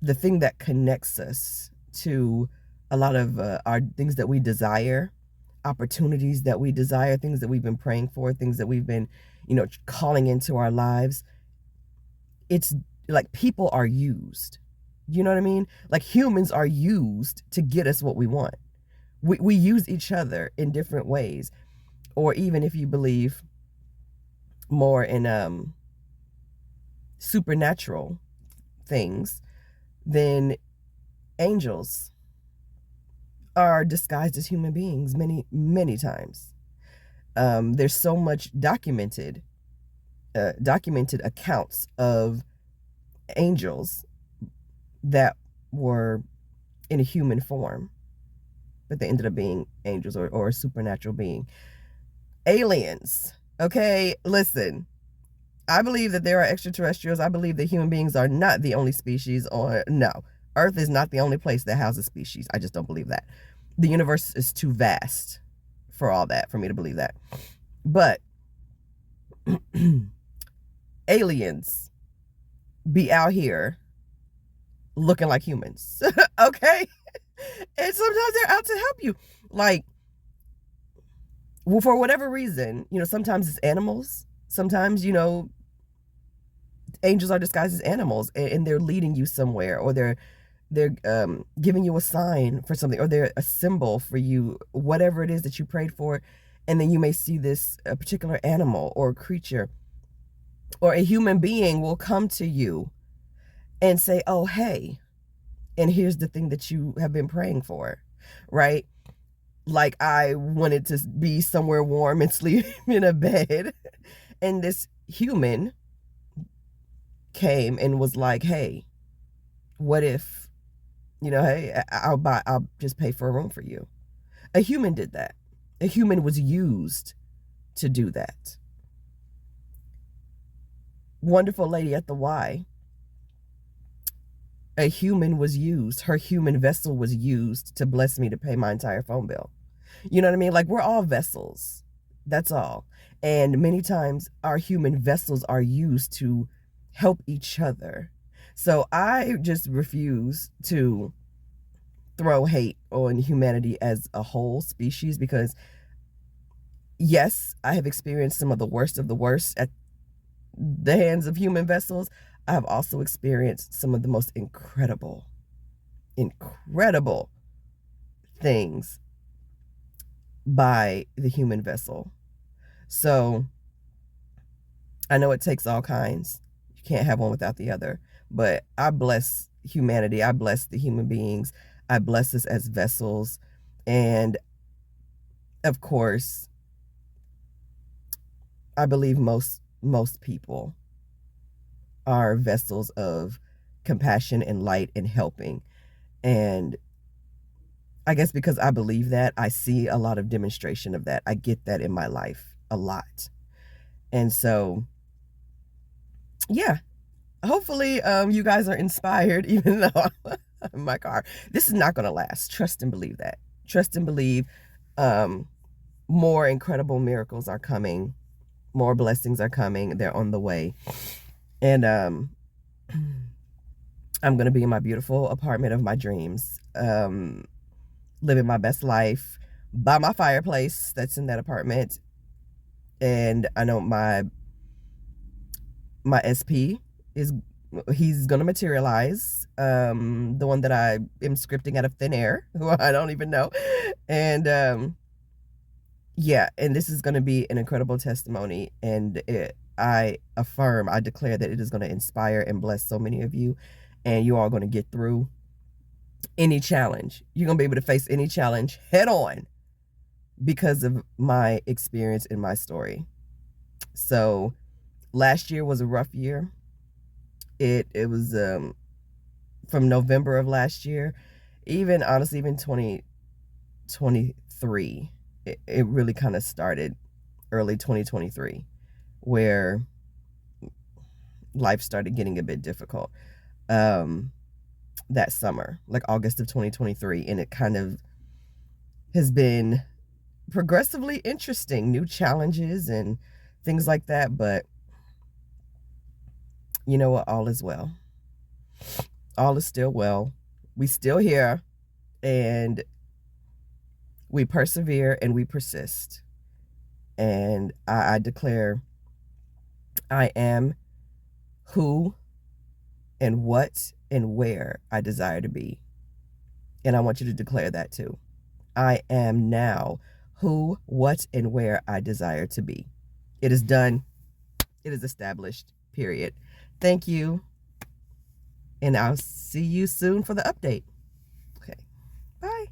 the thing that connects us to a lot of our things that we desire, opportunities that we desire, things that we've been praying for, things that we've been, calling into our lives, it's like people are used. You know what I mean? Like, humans are used to get us what we want. We use each other in different ways. Or even if you believe more in supernatural things, then angels are disguised as human beings many, many times. There's so much documented accounts of angels that were in a human form, but they ended up being angels or a supernatural being. Aliens. Okay, listen. I believe that there are extraterrestrials. I believe that human beings are not the only species no. Earth is not the only place that houses species. I just don't believe that. The universe is too vast for all that, for me to believe that. But aliens be out here looking like humans. Okay? And sometimes they're out to help you. Like, well, for whatever reason, sometimes it's animals. Sometimes, angels are disguised as animals, and they're leading you somewhere, or they're giving you a sign for something, or they're a symbol for you, whatever it is that you prayed for. And then you may see this a particular animal or creature or a human being will come to you and say, oh, hey, and here's the thing that you have been praying for, right? Like, I wanted to be somewhere warm and sleep in a bed, and this human came and was like, hey, what if, hey, I'll just pay for a room for you. A human did that. A human was used to do that. Wonderful lady at the Y, a human was used. Her human vessel was used to bless me to pay my entire phone bill. You know what I mean? Like, we're all vessels. That's all. And many times our human vessels are used to help each other. So I just refuse to throw hate on humanity as a whole species, because yes, I have experienced some of the worst at the hands of human vessels. I have also experienced some of the most incredible things by the human vessel. So I know it takes all kinds. You can't have one without the other. But I bless humanity. I bless the human beings. I bless us as vessels. And of course, I believe most people are vessels of compassion and light and helping. And I guess because I believe that, I see a lot of demonstration of that. I get that in my life a lot. And so, yeah, hopefully you guys are inspired, even though I'm in my car. This is not going to last. Trust and believe that. Trust and believe more incredible miracles are coming. More blessings are coming. They're on the way. And I'm going to be in my beautiful apartment of my dreams, living my best life by my fireplace that's in that apartment. And I know my SP he's going to materialize, the one that I am scripting out of thin air, who I don't even know. And yeah, and this is going to be an incredible testimony, and I declare that it is going to inspire and bless so many of you, and you are going to get through any challenge. You're going to be able to face any challenge head on because of my experience and my story. So last year was a rough year. It was from November of last year, even 2023, it really kind of started early 2023, where life started getting a bit difficult. That summer, like August of 2023, and it kind of has been progressively interesting, new challenges and things like that. But you know what? All is well. All is still well. We still here, and we persevere and we persist. And I declare I am who and what and where I desire to be. And I want you to declare that too. I am now who, what, and where I desire to be. It is done. It is established, period. Thank you. And I'll see you soon for the update. Okay. Bye.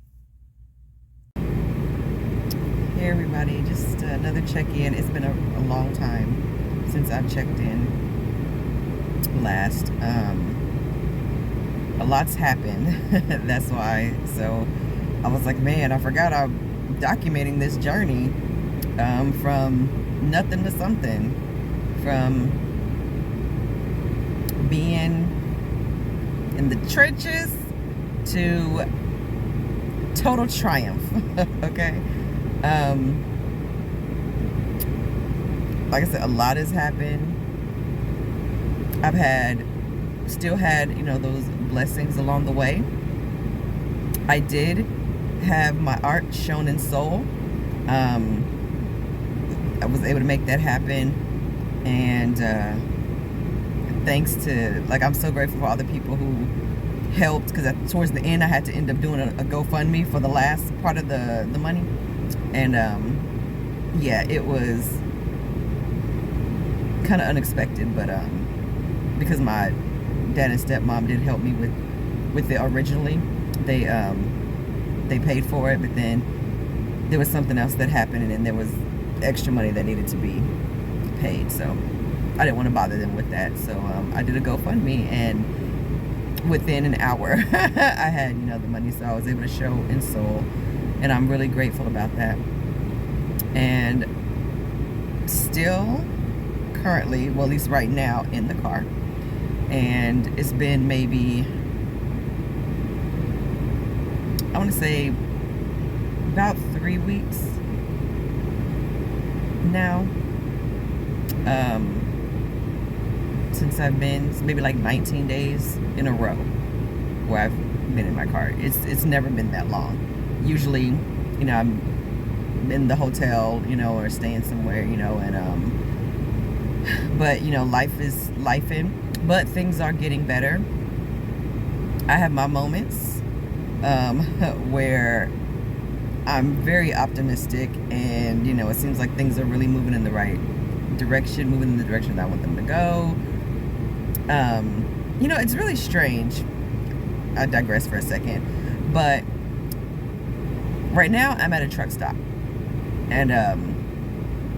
Hey, everybody. Just another check-in. It's been a long time since I've checked in last. A lot's happened. That's why. So I was like, man, I forgot I'm documenting this journey from nothing to something. From being in the trenches to total triumph. Okay. Like I said, a lot has happened. I've still had, those blessings along the way. I did have my art shown in Seoul. I was able to make that happen. And thanks to, like, I'm so grateful for all the people who helped, because towards the end I had to end up doing a GoFundMe for the last part of the money. And yeah, it was kind of unexpected, but because my dad and stepmom did help me with it originally, they paid for it, but then there was something else that happened, and then there was extra money that needed to be paid, so I didn't want to bother them with that. So I did a GoFundMe, and within an hour I had, you know, the money, so I was able to show in Seoul, and I'm really grateful about that. And still currently, well, at least right now, in the car, and it's been maybe, I want to say about 3 weeks now, since I've been, maybe like 19 days in a row where I've been in my car. It's never been that long. Usually, you know, I'm in the hotel, you know, or staying somewhere, you know, and but you know, life is lifing, but things are getting better. I have my moments where I'm very optimistic, and you know, it seems like things are really moving in the right direction, moving in the direction that I want them to go. You know, it's really strange. I digress for a second, but right now I'm at a truck stop, and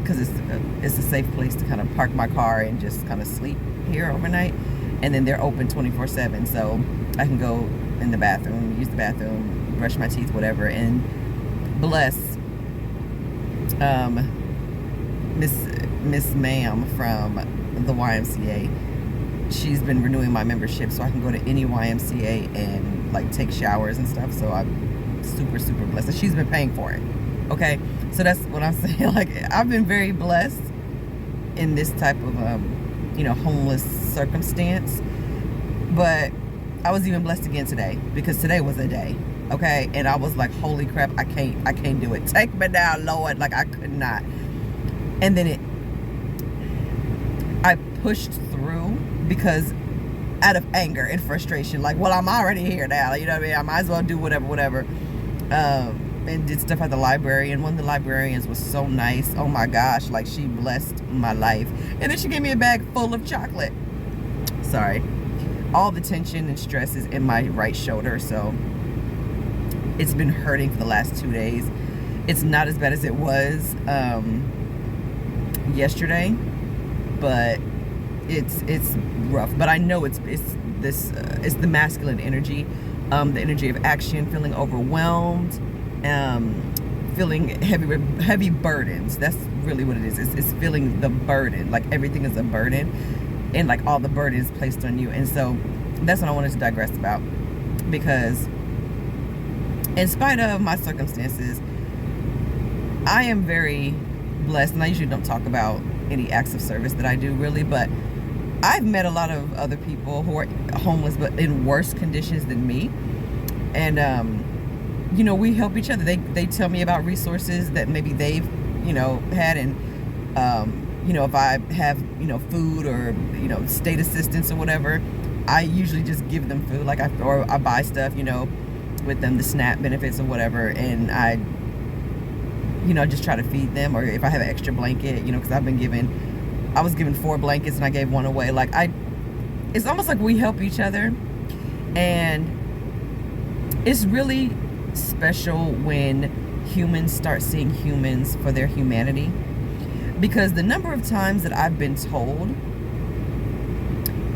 because it's a safe place to kind of park my car and just kind of sleep here overnight, and then they're open 24/7, so I can go in the bathroom, use the bathroom, brush my teeth, whatever. And bless Miss Ma'am from the YMCA. She's been renewing my membership, so I can go to any YMCA and like take showers and stuff. So I'm super, super blessed. And she's been paying for it. Okay, so that's what I'm saying. Like, I've been very blessed in this type of you know, homeless circumstance. But I was even blessed again today, because today was a day. Okay, and I was like, holy crap, I can't do it. Take me down, Lord. Like, I could not. And then I pushed through, because out of anger and frustration, like, well, I'm already here now, you know what I mean? I might as well do whatever. And did stuff at the library, and one of the librarians was so nice. Oh my gosh, like, she blessed my life. And then she gave me a bag full of chocolate. Sorry, all the tension and stress is in my right shoulder, so it's been hurting for the last 2 days. It's not as bad as it was yesterday, but it's rough. But I know it's the masculine energy, the energy of action, feeling overwhelmed, feeling heavy burdens. That's really what it is. It's feeling the burden, like everything is a burden, and like all the burden is placed on you. And so that's what I wanted to digress about, because in spite of my circumstances, I am very blessed. And I usually don't talk about any acts of service that I do, really, but I've met a lot of other people who are homeless but in worse conditions than me. And you know, we help each other. They tell me about resources that maybe they've, you know, had, and you know, if I have, you know, food or, you know, state assistance or whatever, I usually just give them food. Like, or I buy stuff, you know, with them, the SNAP benefits or whatever, and I, you know, just try to feed them. Or if I have an extra blanket, you know, because I was given 4 blankets and I gave 1 away. Like, it's almost like we help each other, and it's really special when humans start seeing humans for their humanity. Because the number of times that I've been told,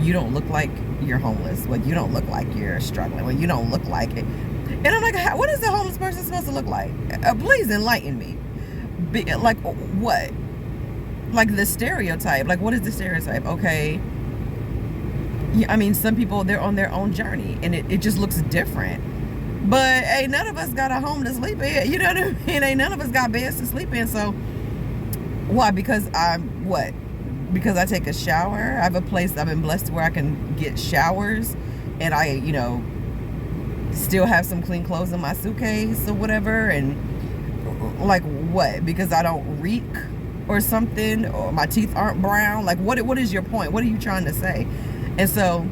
you don't look like you're homeless, well, you don't look like you're struggling, well, you don't look like it. And I'm like, what is a homeless person supposed to look like? Please enlighten me. Like, what? Like, the stereotype. Like, what is the stereotype? Okay. Yeah, I mean, some people, they're on their own journey, and it just looks different. But, hey, none of us got a home to sleep in. You know what I mean? Ain't none of us got beds to sleep in. So, why? Because because I take a shower. I have a place, I've been blessed where I can get showers, and I, you know, still have some clean clothes in my suitcase or whatever. And like, what? Because I don't reek or something, or my teeth aren't brown. Like, what is your point? What are you trying to say? And so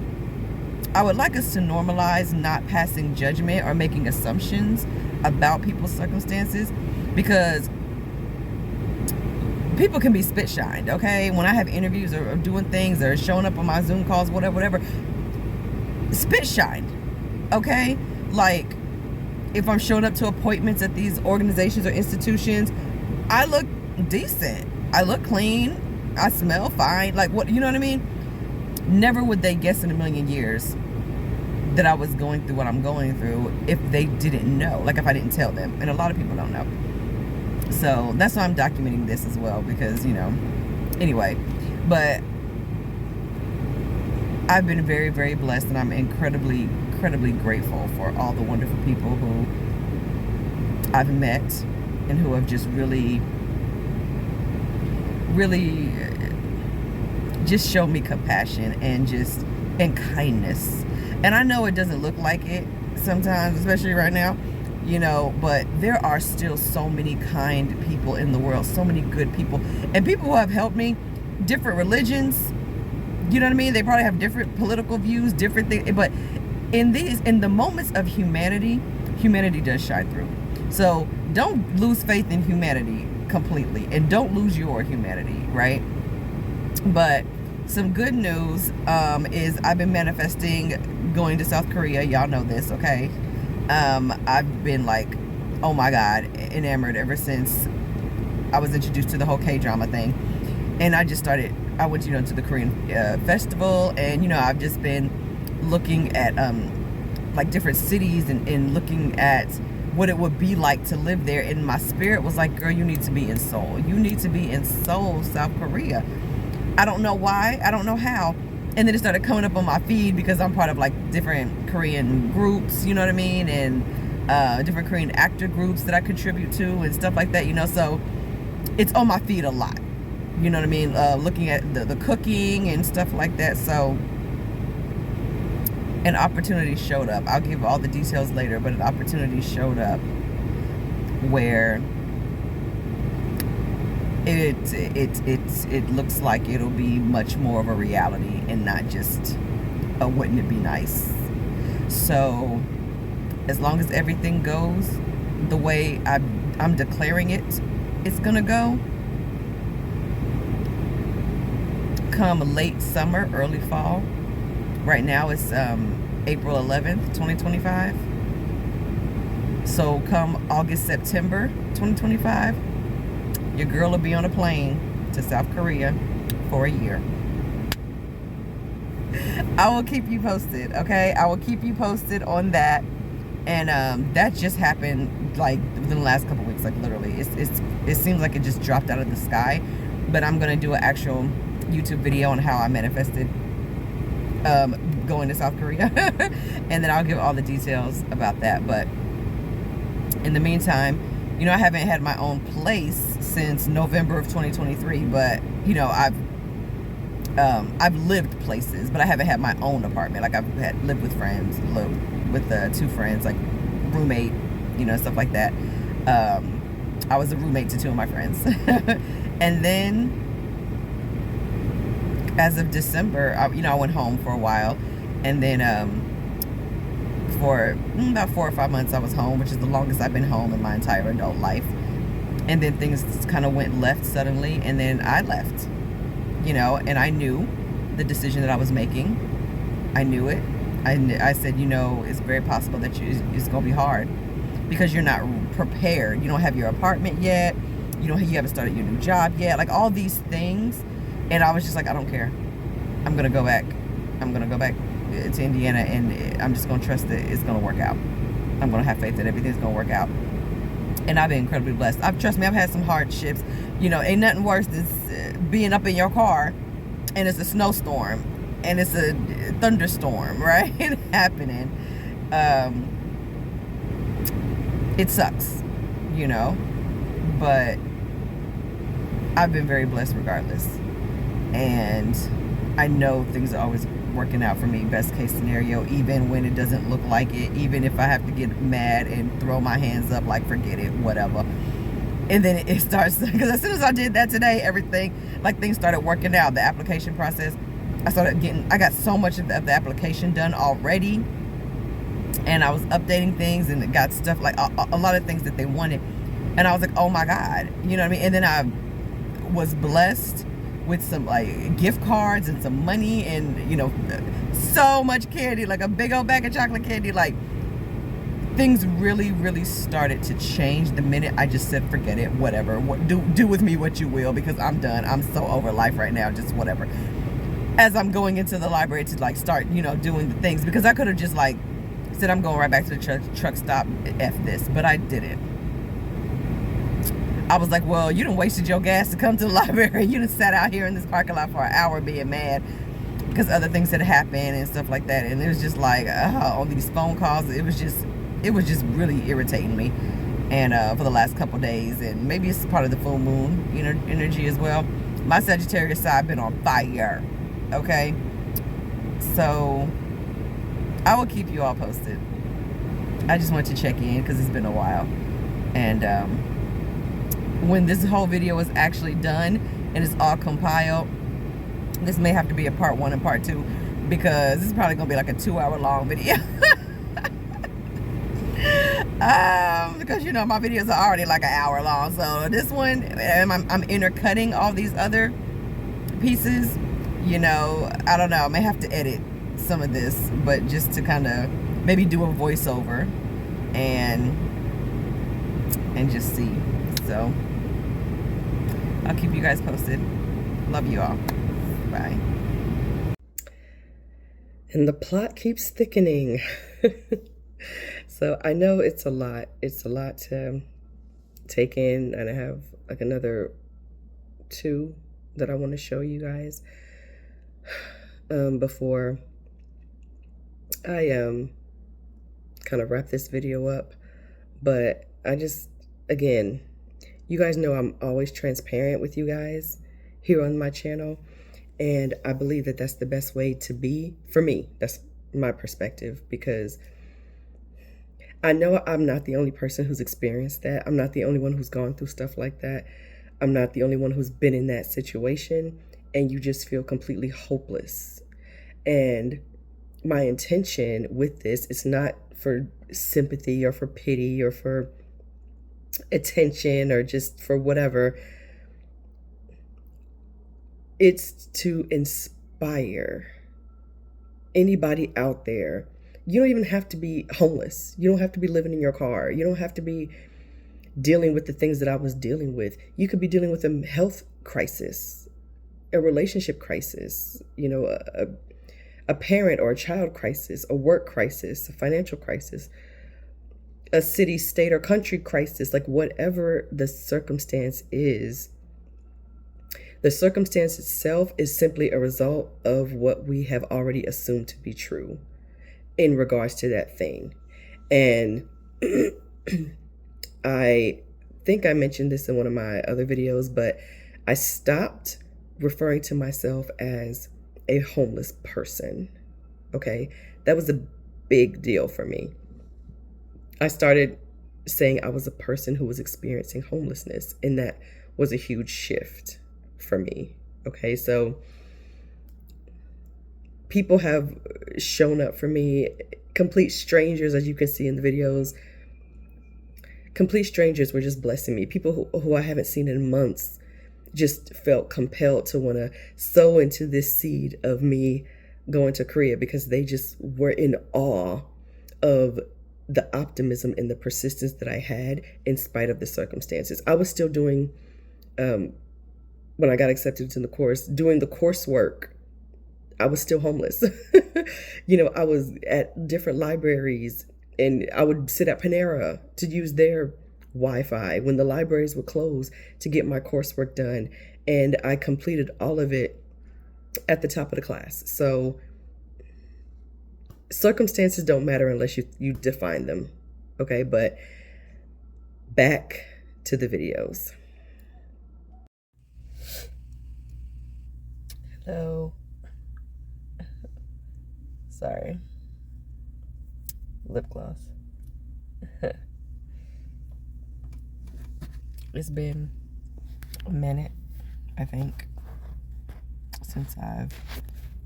I would like us to normalize not passing judgment or making assumptions about people's circumstances, because people can be spit shined, okay? When I have interviews or doing things or showing up on my Zoom calls, whatever, spit shined, okay? Like, if I'm showing up to appointments at these organizations or institutions, I look decent, I look clean, I smell fine, like, what, you know what I mean? Never would they guess in a million years that I was going through what I'm going through if they didn't know, like if I didn't tell them. And a lot of people don't know. So that's why I'm documenting this as well, because, you know, anyway. But I've been very, very blessed, and I'm incredibly grateful for all the wonderful people who I've met and who have just really just shown me compassion and kindness. And I know it doesn't look like it sometimes, especially right now, you know, but there are still so many kind people in the world, so many good people, and people who have helped me, different religions, you know what I mean? They probably have different political views, different things, but in the moments of humanity does shine through. So don't lose faith in humanity completely, and don't lose your humanity, right? But some good news is I've been manifesting going to South Korea. Y'all know this, okay? I've been like, oh my God, enamored ever since I was introduced to the whole K-drama thing. And I went, you know, to the Korean festival, and, you know, I've just been looking at like different cities and looking at what it would be like to live there. And my spirit was like, girl, you need to be in Seoul. You need to be in Seoul, South Korea. I don't know why, I don't know how. And then it started coming up on my feed because I'm part of like different Korean groups, you know what I mean? And different Korean actor groups that I contribute to and stuff like that, you know? So it's on my feed a lot, you know what I mean? Looking at the cooking and stuff like that. So an opportunity showed up. I'll give all the details later, but an opportunity showed up where it looks like it'll be much more of a reality and not just a wouldn't it be nice. So as long as everything goes the way I'm declaring it's gonna go, come late summer, early fall. Right now it's April 11th, 2025. So come August, September 2025, your girl will be on a plane to South Korea for a year. I will keep you posted, okay? I will keep you posted on that. And that just happened like within the last couple weeks, like literally. It seems like it just dropped out of the sky. But I'm gonna do an actual YouTube video on how I manifested going to South Korea. And then I'll give all the details about that. But in the meantime, you know, I haven't had my own place since November of 2023, but you know, I've lived places, but I haven't had my own apartment. Like I've lived with friends, lived with two friends, like roommate, you know, stuff like that. I was a roommate to two of my friends. And then as of December, you know, I went home for a while, and then for about 4 or 5 months I was home, which is the longest I've been home in my entire adult life. And then things kind of went left suddenly, and then I left, you know, and I knew the decision that I was making. I knew it. I said, you know, it's very possible that it's gonna be hard because you're not prepared. You don't have your apartment yet. You haven't started your new job yet. Like all these things. And I was just like, I don't care. I'm gonna go back. I'm gonna go back to Indiana, and I'm just gonna trust that it's gonna work out. I'm gonna have faith that everything's gonna work out. And I've been incredibly blessed. Trust me, I've had some hardships. You know, ain't nothing worse than being up in your car and it's a snowstorm and it's a thunderstorm, right? Happening. It sucks, you know, but I've been very blessed regardless. And I know things are always working out for me, best case scenario, even when it doesn't look like it, even if I have to get mad and throw my hands up like forget it, whatever. And then it starts, because as soon as I did that today, everything, like things started working out. The application process, I got so much of the application done already. And I was updating things and it got stuff like a lot of things that they wanted. And I was like, oh my God, you know what I mean? And then I was blessed with some like gift cards and some money and, you know, so much candy, like a big old bag of chocolate candy. Like, things really, really started to change the minute I just said, forget it, whatever. Do with me what you will, because I'm done. I'm so over life right now, just whatever. As I'm going into the library to like start, you know, doing the things, because I could have just like said, I'm going right back to the truck stop, F this, but I didn't. I was like, well, you done wasted your gas to come to the library. You done sat out here in this parking lot for an hour being mad because other things had happened and stuff like that. And it was just like, all these phone calls, it was just really irritating me. And for the last couple days, and maybe it's part of the full moon, you know, energy as well. My Sagittarius side been on fire. Okay, so I will keep you all posted. I just want to check in because it's been a while. And when this whole video is actually done and it's all compiled, this may have to be a part 1 and part 2, because this is probably gonna be like a 2-hour long video. Because you know my videos are already like an hour long, so this one, I'm intercutting all these other pieces. You know, I don't know, I may have to edit some of this, but just to kind of maybe do a voiceover and just see. So I'll keep you guys posted. Love you all. Bye. And the plot keeps thickening. So I know it's a lot. It's a lot to take in, and I have like another 2 that I want to show you guys before I kind of wrap this video up. But I just, again, you guys know I'm always transparent with you guys here on my channel, and I believe that that's the best way to be for me. That's my perspective, because I know I'm not the only person who's experienced that. I'm not the only one who's gone through stuff like that. I'm not the only one who's been in that situation, and you just feel completely hopeless. And my intention with this is not for sympathy or for pity or for attention or just for whatever. It's to inspire anybody out there. You don't even have to be homeless. You don't have to be living in your car. You don't have to be dealing with the things that I was dealing with. You could be dealing with a health crisis, a relationship crisis, you know, a parent or a child crisis, a work crisis, a financial crisis, a city, state, or country crisis. Like, whatever the circumstance is, the circumstance itself is simply a result of what we have already assumed to be true in regards to that thing. And I think I mentioned this in one of my other videos, but I stopped referring to myself as a homeless person. Okay, that was a big deal for me. I started saying I was a person who was experiencing homelessness, and that was a huge shift for me. Okay, so people have shown up for me, complete strangers, as you can see in the videos. Complete strangers were just blessing me. People who I haven't seen in months just felt compelled to want to sow into this seed of me going to Korea, because they just were in awe of the optimism and the persistence that I had in spite of the circumstances. I was still doing, when I got accepted into the course, doing the coursework. I was still homeless. You know, I was at different libraries, and I would sit at Panera to use their Wi-Fi when the libraries would close to get my coursework done. And I completed all of it at the top of the class. So circumstances don't matter unless you define them. Okay, but back to the videos. Hello. Sorry. Lip gloss. It's been a minute, I think, since I've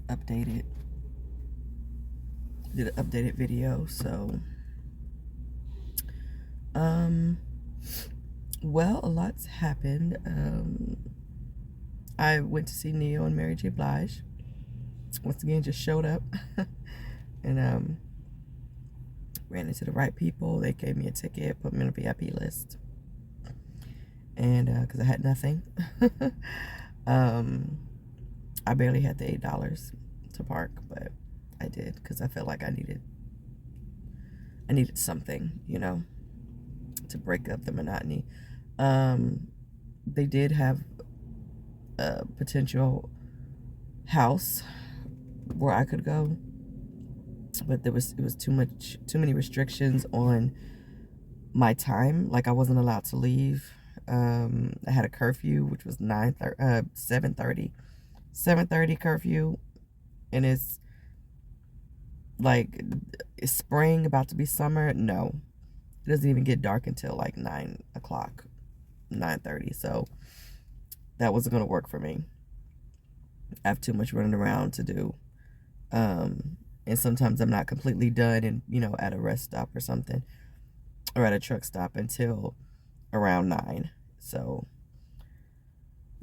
updated, did an updated video. So, well, a lot's happened. I went to see Neo and Mary J. Blige. Once again, just showed up and ran into the right people. They gave me a ticket, put me on a VIP list, and because I had nothing, I barely had the $8 to park, but I did because I felt like I needed something, to break up the monotony. They did have a potential house where I could go, but it was too many restrictions on my time. Like, I wasn't allowed to leave. I had a curfew, which was 7:30 curfew, and it's like, it's spring, about to be summer. No, it doesn't even get dark until like 9 o'clock, 9:30. So that wasn't going to work for me. I have too much running around to do. And sometimes I'm not completely done and, at a rest stop or something, or at a truck stop until around 9. So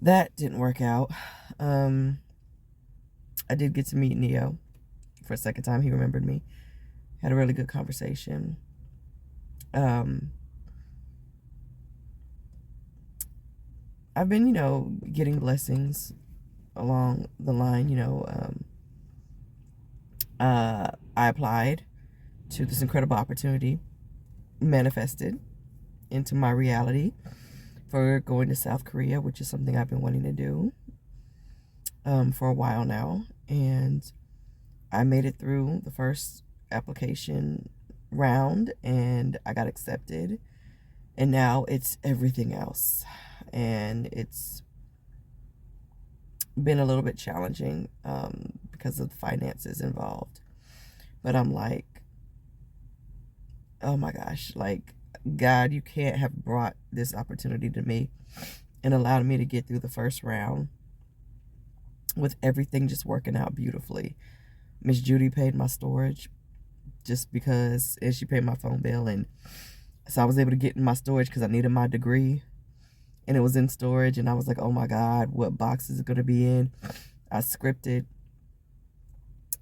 that didn't work out. I did get to meet Neo for a second time. He remembered me. Had a really good conversation. I've been, getting blessings along the line. I applied to this incredible opportunity, manifested into my reality for going to South Korea, which is something I've been wanting to do for a while now. And I made it through the first application round and I got accepted. And now it's everything else. And it's been a little bit challenging because of the finances involved. But I'm like, oh my gosh, like, God, you can't have brought this opportunity to me and allowed me to get through the first round with everything just working out beautifully. Miss Judy paid my storage just because, and she paid my phone bill. And so I was able to get in my storage because I needed my degree. And it was in storage. And I was like, oh my God, what box is it going to be in? I scripted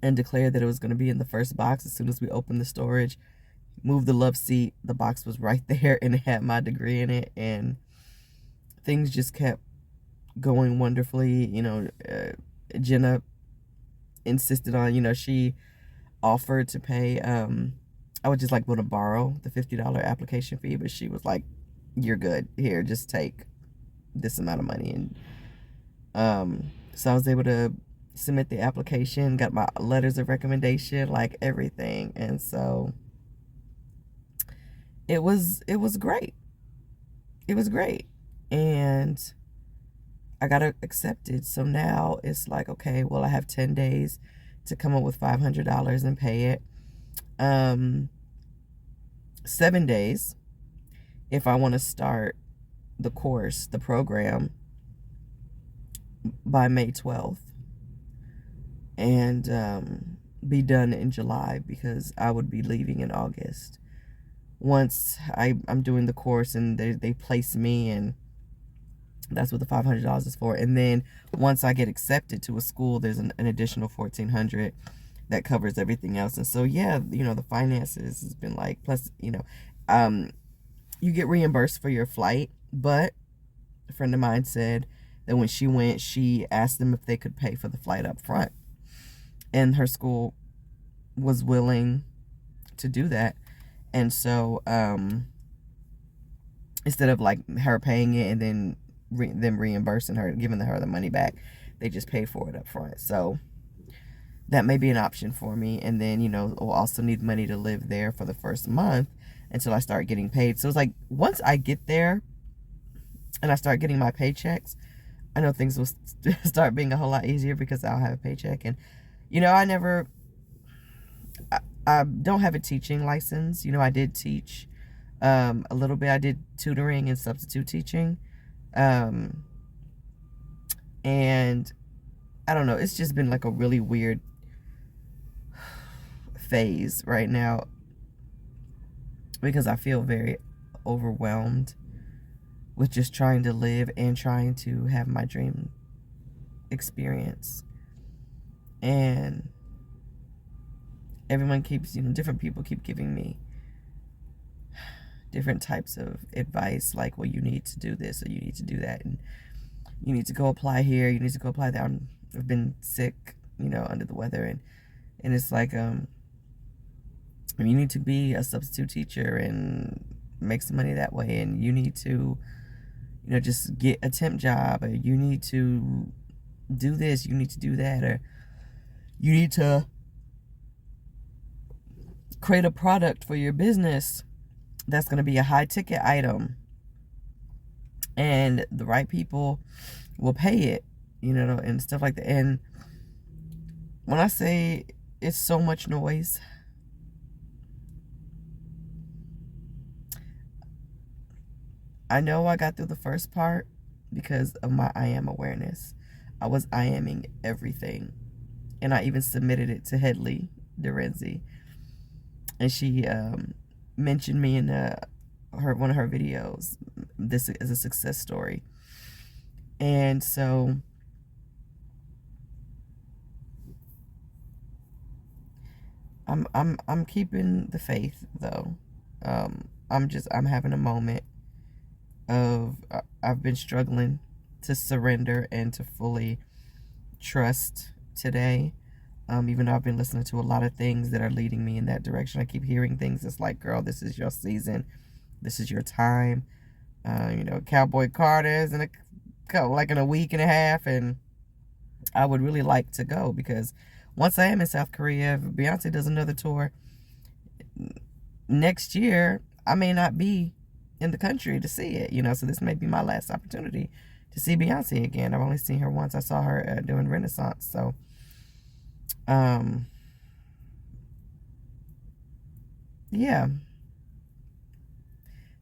and declared that it was going to be in the first box. As soon as we opened the storage, moved the love seat, the box was right there and it had my degree in it. And things just kept going wonderfully. Jenna insisted on, she offered to pay, I would just like want to borrow the $50 application fee, but she was like, you're good, here, just take this amount of money. And so I was able to submit the application, got my letters of recommendation, like everything. And so it was great. It was great. And I got accepted. So now it's like, okay, well, I have 10 days to come up with $500 and pay it. 7 days if I want to start the course, the program, by May 12th. And be done in July, because I would be leaving in August. Once I'm doing the course and they place me, and that's what the $500 is for. And then once I get accepted to a school, there's an additional $1,400 that covers everything else. And so, yeah, the finances has been like, plus, you get reimbursed for your flight. But a friend of mine said that when she went, she asked them if they could pay for the flight up front. And her school was willing to do that. And so, instead of like her paying it and then them reimbursing her, giving her the money back, they just paid for it up front. So that may be an option for me. And then, we'll also need money to live there for the first month until I start getting paid. So it's like, once I get there and I start getting my paychecks, I know things will start being a whole lot easier because I'll have a paycheck. And, I don't have a teaching license. I did teach A little bit I did tutoring and substitute teaching. Um, and I don't know, it's just been like a really weird phase right now because I feel very overwhelmed with just trying to live and trying to have my dream experience. And everyone keeps, different people keep giving me different types of advice, like, well, you need to do this or you need to do that, and you need to go apply here, you need to go apply there. I've been sick, under the weather, and it's like, you need to be a substitute teacher and make some money that way, and you need to, just get a temp job, or you need to do this, you need to do that, or you need to create a product for your business that's going to be a high ticket item, and the right people will pay it, and stuff like that. And when I say it's so much noise, I know I got through the first part because of my I am awareness. I was I aming everything. And I even submitted it to Hedley Dorenzi. And she mentioned me in one of her videos. This is a success story. And so I'm keeping the faith, though. I'm having a moment of I've been struggling to surrender and to fully trust today. Even though I've been listening to a lot of things that are leading me in that direction, I keep hearing things that's like, girl, this is your season, this is your time. Cowboy Carter's in a week and a half, and I would really like to go, because once I am in South Korea, if Beyonce does another tour next year, I may not be in the country to see it, so this may be my last opportunity to see Beyonce again. I've only seen her once. I saw her doing Renaissance. So yeah,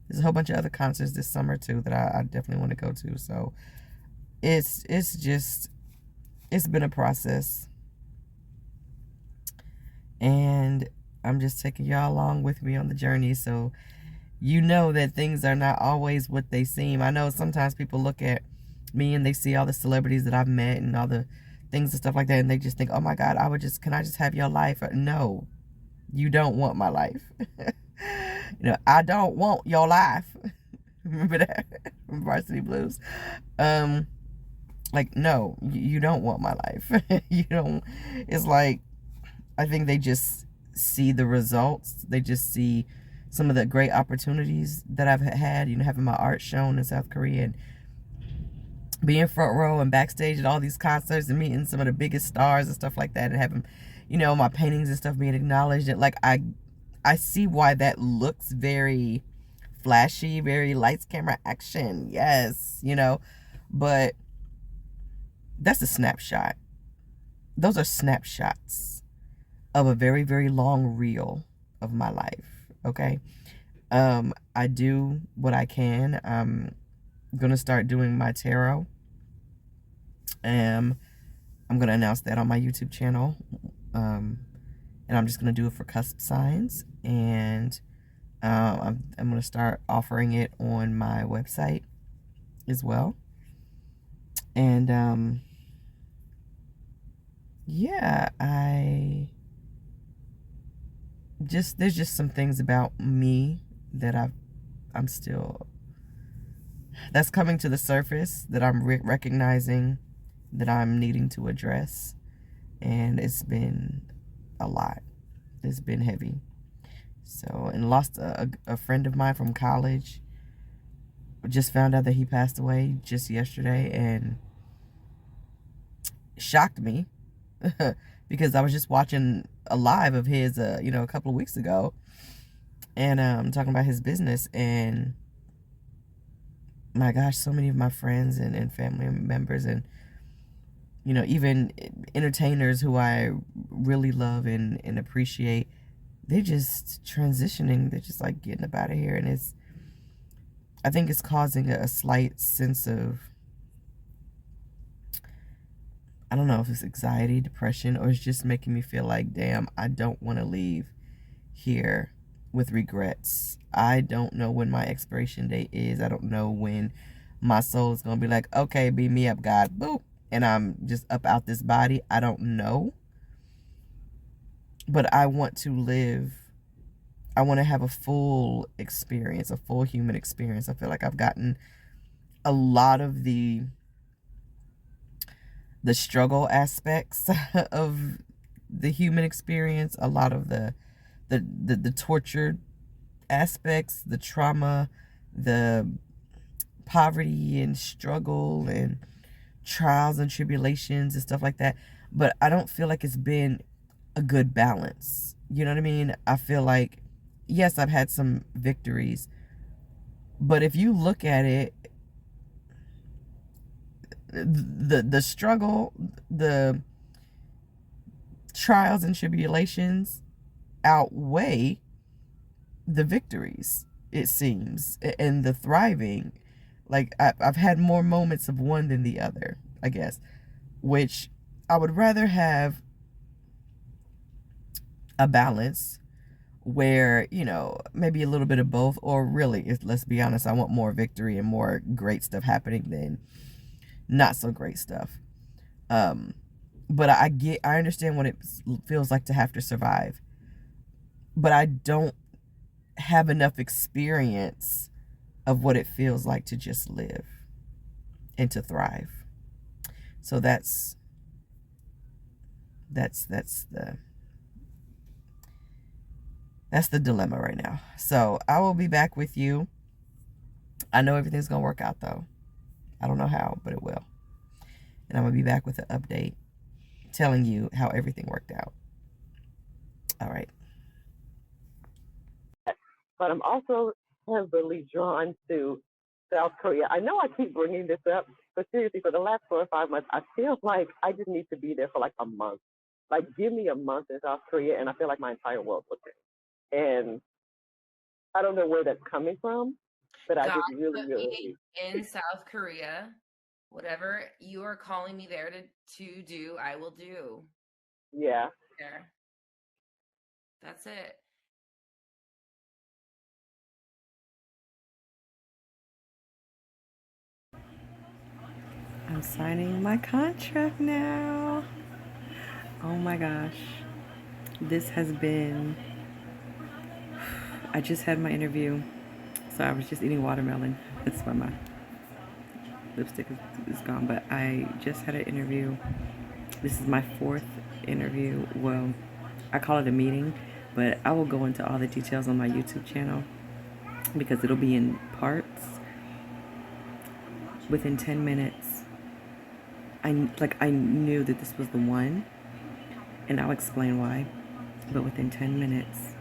there's a whole bunch of other concerts this summer too that I definitely want to go to. So it's been a process, and I'm just taking y'all along with me on the journey. So that things are not always what they seem. I know sometimes people look at me and they see all the celebrities that I've met and all the things and stuff like that, and they just think, oh my God, can I just have your life? No, you don't want my life. I don't want your life. Remember that from Varsity Blues? No, you don't want my life. You don't. It's like, I think they just see the results. They just see some of the great opportunities that I've had, having my art shown in South Korea, and being front row and backstage at all these concerts, and meeting some of the biggest stars and stuff like that, and having, my paintings and stuff being acknowledged. And like, I see why that looks very flashy, very lights, camera, action. Yes, but that's a snapshot. Those are snapshots of a very, very long reel of my life. Okay. I do what I can. I'm gonna start doing my tarot. I'm gonna announce that on my YouTube channel. And I'm just gonna do it for cusp signs, and I'm gonna start offering it on my website as well. And yeah, there's just some things about me that I'm still, that's coming to the surface, that I'm recognizing that I'm needing to address. And it's been a lot. It's been heavy. So, and lost a friend of mine from college. Just found out that he passed away just yesterday, and shocked me because I was just watching a live of his, a couple of weeks ago, and talking about his business, and my gosh, so many of my friends and family members, and even entertainers who I really love and appreciate, they're just transitioning. They're just like getting up out of here. And I think it's causing a slight sense of, I don't know if it's anxiety, depression, or it's just making me feel like, damn, I don't want to leave here with regrets. I don't know when my expiration date is. I don't know when my soul is going to be like, okay, beam me up, God, boop. And I'm just up out this body. I don't know. But I want to live. I want to have a full experience, a full human experience. I feel like I've gotten a lot of the struggle aspects of the human experience, a lot of the tortured aspects, the trauma, the poverty and struggle and trials and tribulations and stuff like that. But I don't feel like it's been a good balance. You know what I mean? I feel like, yes, I've had some victories, but if you look at it, the struggle, the trials and tribulations outweigh the victories, it seems, and the thriving. Like, I've had more moments of one than the other, I guess, which I would rather have a balance where, maybe a little bit of both, or really, let's be honest, I want more victory and more great stuff happening than not so great stuff. But I understand what it feels like to have to survive, but I don't have enough experience of what it feels like to just live and to thrive. So that's the dilemma right now. So I will be back with you. I know everything's gonna work out though. I don't know how, but it will. And I'm gonna be back with an update telling you how everything worked out. All right. But I'm also heavily drawn to South Korea. I know I keep bringing this up, but seriously, for the last 4 or 5 months, I feel like I just need to be there for like a month. Like, give me a month in South Korea, and I feel like my entire world will change. And I don't know where that's coming from, but I God just really, put me really, in South Korea. Whatever you are calling me there to do, I will do. yeah. There. That's it. I'm signing my contract now. Oh my gosh. This has been. I just had my interview, so I was just eating watermelon. That's why my lipstick is gone. But I just had an interview. This is my fourth interview. Well, I call it a meeting, but I will go into all the details on my YouTube channel because it'll be in parts. Within 10 minutes, I knew that this was the one, and I'll explain why. But within 10 minutes,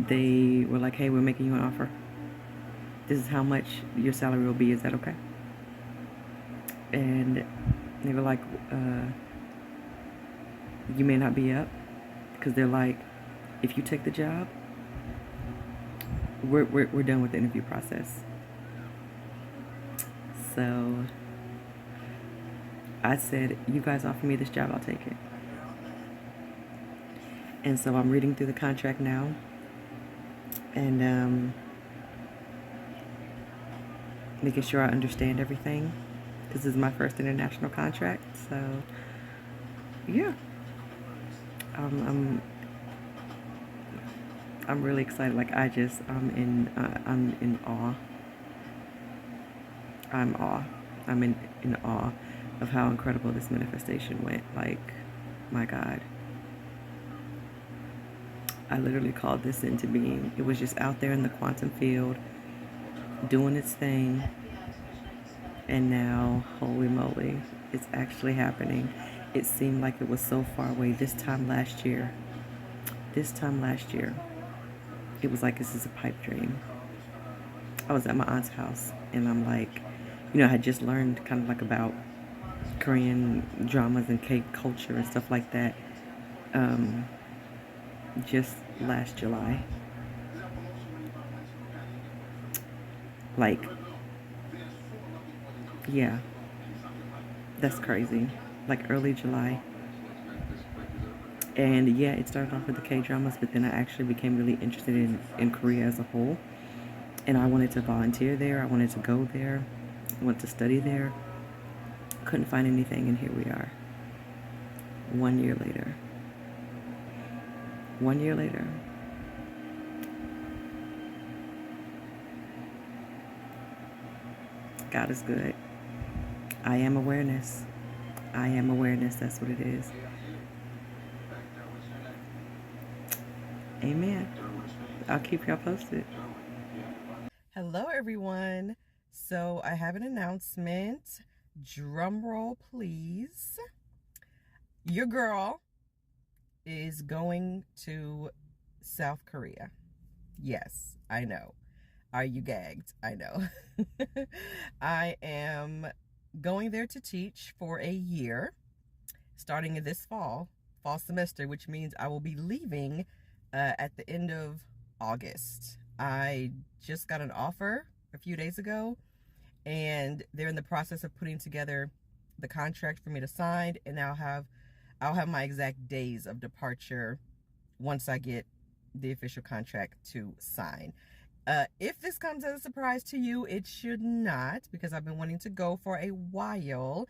they were like, "Hey, we're making you an offer. This is how much your salary will be. Is that okay?" And they were like, "You may not be up," because they're like, "If you take the job, we're done with the interview process." So I said, "You guys offer me this job, I'll take it." And so I'm reading through the contract now, and making sure I understand everything. This is my first international contract, so yeah, I'm I'm really excited. Like I'm in awe. I'm in awe of how incredible this manifestation went. Like, my God. I literally called this into being. It was just out there in the quantum field, doing its thing. And now, holy moly, it's actually happening. It seemed like it was so far away this time last year. It was like this is a pipe dream. I was at my aunt's house, and I'm like, I had just learned kind of like about Korean dramas and K culture and stuff like that. Um, just last July. Like, yeah, that's crazy. Like early July. And yeah, it started off with the K dramas, but then I actually became really interested in Korea as a whole. And I wanted to volunteer there. I wanted to go there. I wanted to study there. Couldn't find anything, and here we are. 1 year later. 1 year later. God is good. I am awareness. I am awareness. That's what it is. Amen. I'll keep y'all posted. Hello, everyone. So I have an announcement. Drum roll, please. Your girl is going to South Korea. Yes, I know. Are you gagged? I know. I am going there to teach for a year, starting in this fall semester, which means I will be leaving at the end of August. I just got an offer a few days ago, and they're in the process of putting together the contract for me to sign, and I'll have my exact days of departure once I get the official contract to sign. If this comes as a surprise to you, it should not, because I've been wanting to go for a while,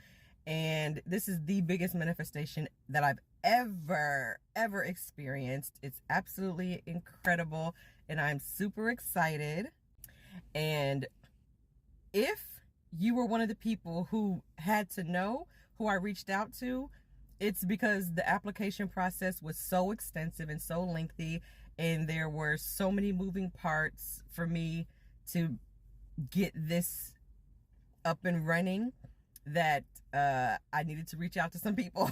and this is the biggest manifestation that I've ever experienced. It's absolutely incredible, and I'm super excited. And if you were one of the people who had to know who I reached out to, it's because the application process was so extensive and so lengthy, and there were so many moving parts for me to get this up and running that I needed to reach out to some people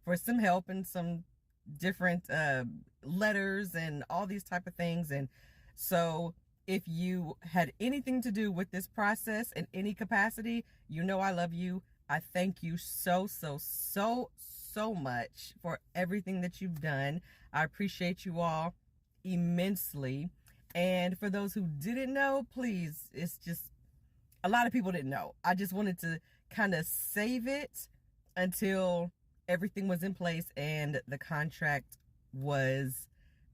for some help and some different letters and all these type of things. And so if you had anything to do with this process in any capacity, you know I love you. I thank you so much for everything that you've done. I appreciate you all immensely. And for those who didn't know, please, it's just, a lot of people didn't know. I just wanted to kind of save it until everything was in place and the contract was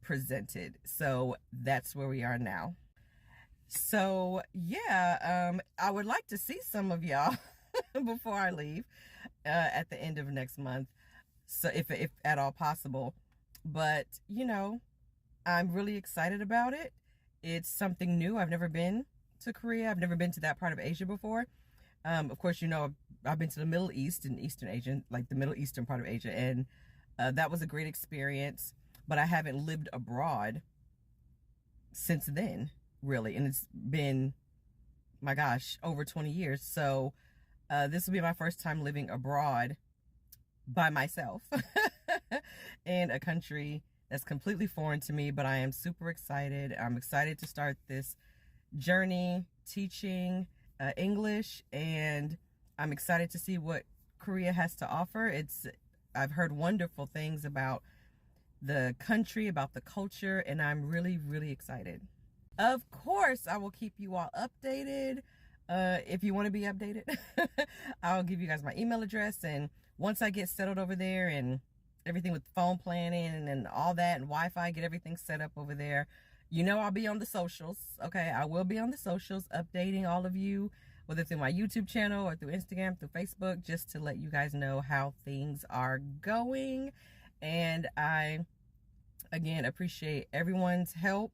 presented. So that's where we are now. So yeah, I would like to see some of y'all before I leave at the end of next month. So if at all possible. But you know, I'm really excited about it. It's something new. I've never been to Korea. I've never been to that part of Asia before. Of course, you know, I've been to the Middle East and Eastern Asia, like the Middle Eastern part of Asia, and that was a great experience. But I haven't lived abroad since then, really, and it's been, my gosh, over 20 years. So this will be my first time living abroad by myself in a country that's completely foreign to me, but I am super excited. I'm excited to start this journey teaching English, and I'm excited to see what Korea has to offer. I've heard wonderful things about the country, about the culture, and I'm really excited. Of course, I will keep you all updated. If you want to be updated, I'll give you guys my email address, and once I get settled over there and everything with phone planning and all that and Wi-Fi, get everything set up over there, you know I'll be on the socials. Okay, I will be on the socials updating all of you, whether through my YouTube channel or through Instagram, through Facebook, just to let you guys know how things are going. And I, again, appreciate everyone's help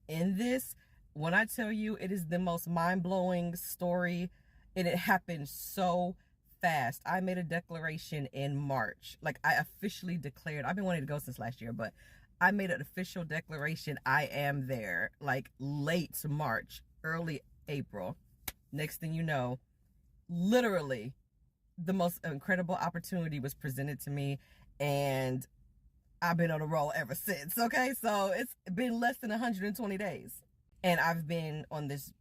in this. When I tell you, it is the most mind-blowing story, and it happened so fast. I made a declaration in March. Like, I officially declared, I've been wanting to go since last year, but I made an official declaration. I am there, like late March, early April. Next thing you know, literally the most incredible opportunity was presented to me, and I've been on a roll ever since. Okay, so it's been less than 120 days, and I've been on this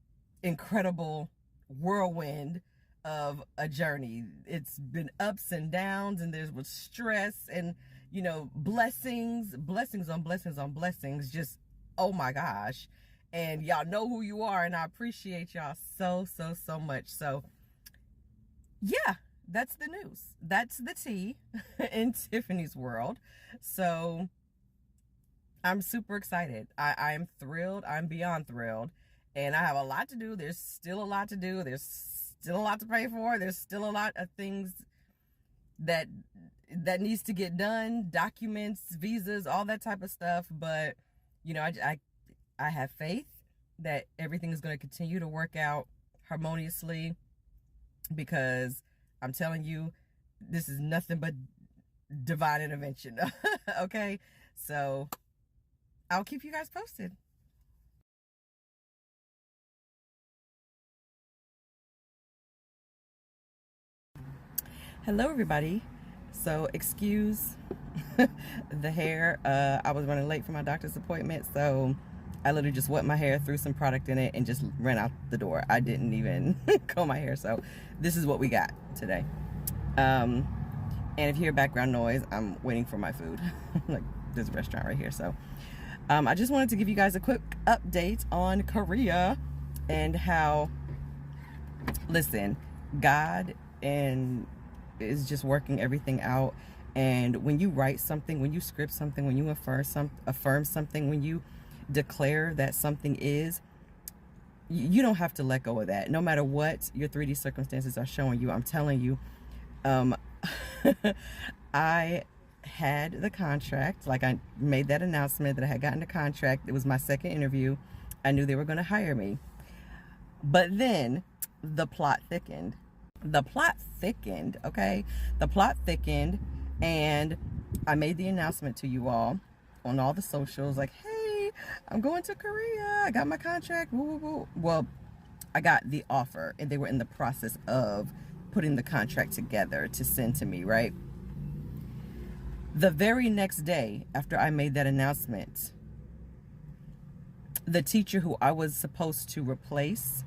incredible whirlwind of a journey. It's been ups and downs, and there was stress, and you know, blessings on blessings on blessings. Just, oh my gosh. And y'all know who you are, and I appreciate y'all so much. So yeah, that's the news. That's the tea in Tiffany's world. So I'm super excited. I'm thrilled. I'm beyond thrilled. And I have a lot to do. There's still a lot to do. There's still a lot to pay for. There's still a lot of things that needs to get done, documents, visas, all that type of stuff. But you know, I have faith that everything is going to continue to work out harmoniously, because I'm telling you, this is nothing but divine intervention. Okay, so I'll keep you guys posted. Hello everybody. So excuse the hair. I was running late for my doctor's appointment, so I literally just wet my hair, threw some product in it, and just ran out the door. I didn't even comb my hair, so this is what we got today. And if you hear background noise, I'm waiting for my food. Like, there's a restaurant right here. So I just wanted to give you guys a quick update on Korea and how, listen, God is just working everything out. And when you write something, when you script something, when you affirm something, when you declare that something is, you don't have to let go of that. No matter what your 3D circumstances are showing you, I'm telling you, I had the contract. Like, I made that announcement that I had gotten the contract. It was my second interview. I knew they were going to hire me. But then the plot thickened. Okay? The plot thickened, and I made the announcement to you all on all the socials, like, hey, I'm going to Korea. I got my contract. Woo, woo, woo. Well, I got the offer, and they were in the process of putting the contract together to send to me, right? The very next day after I made that announcement, the teacher who I was supposed to replace,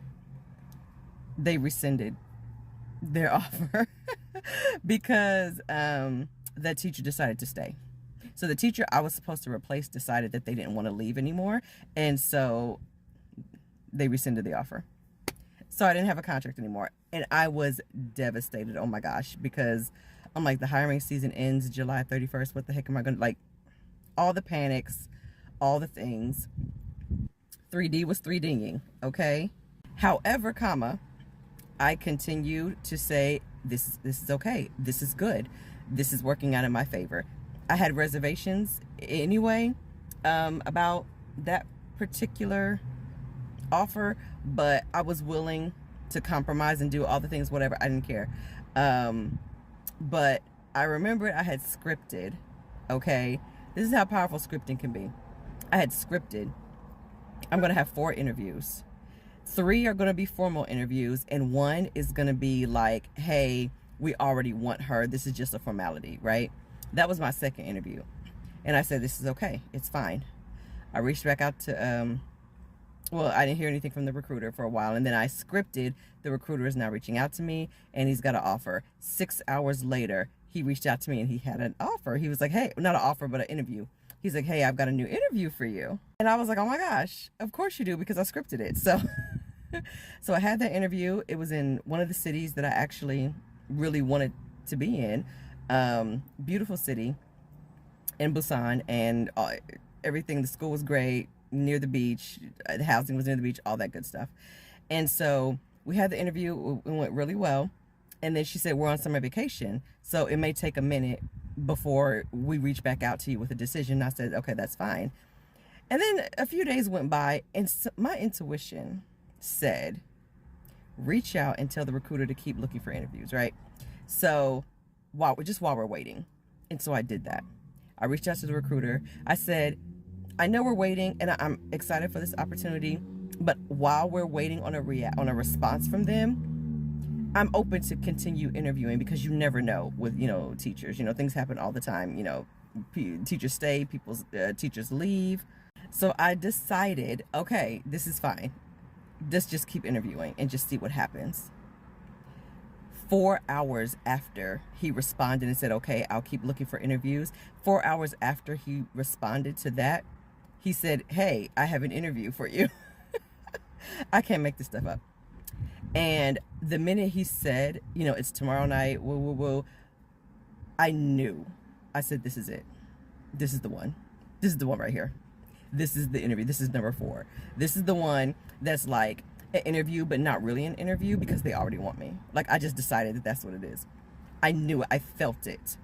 they rescinded their offer because that teacher decided to stay. So the teacher I was supposed to replace decided that they didn't want to leave anymore, and so they rescinded the offer. So I didn't have a contract anymore, and I was devastated. Oh my gosh, because I'm like, the hiring season ends July 31st. What the heck am I going to, like, all the panics, all the things. 3D was 3D'ing, okay? However, I continued to say, this is okay. This is good. This is working out in my favor. I had reservations anyway about that particular offer, but I was willing to compromise and do all the things, whatever. I didn't care. But I remembered I had scripted, okay? This is how powerful scripting can be. I had scripted, I'm going to have 4 interviews. 3 are going to be formal interviews, and 1 is going to be like, hey, we already want her. This is just a formality, right? That was my second interview. And I said, this is okay. It's fine. I reached back out to, well, I didn't hear anything from the recruiter for a while. And then I scripted, the recruiter is now reaching out to me, and he's got an offer. 6 hours later, he reached out to me, and he had an offer. He was like, hey, not an offer, but an interview. He's like, hey, I've got a new interview for you. And I was like, oh my gosh, of course you do, because I scripted it. So, so I had that interview. It was in one of the cities that I actually really wanted to be in. Beautiful city in Busan, and everything, the school was great, near the beach, the housing was near the beach, all that good stuff. And so we had the interview, it went really well. And then she said, we're on summer vacation, so it may take a minute before we reach back out to you with a decision. I said, okay, that's fine. And then a few days went by, and my intuition said, reach out and tell the recruiter to keep looking for interviews, right? So while we're waiting. And so I did that. I reached out to the recruiter. I said, I know we're waiting, and I'm excited for this opportunity, but while we're waiting on a response from them, I'm open to continue interviewing, because you never know with, teachers, things happen all the time. Teachers stay, teachers leave. So I decided, okay, this is fine. Let's just keep interviewing and just see what happens. 4 hours after he responded and said, okay, I'll keep looking for interviews, 4 hours after he responded to that, he said, hey, I have an interview for you. I can't make this stuff up. And the minute he said, you know, it's tomorrow night, woo, woo, woo, I knew. I said, this is it. This is the one. This is the one right here. This is the interview. This is number 4. This is the one that's like an interview, but not really an interview because they already want me. Like, I just decided that that's what it is. I knew it. I felt it.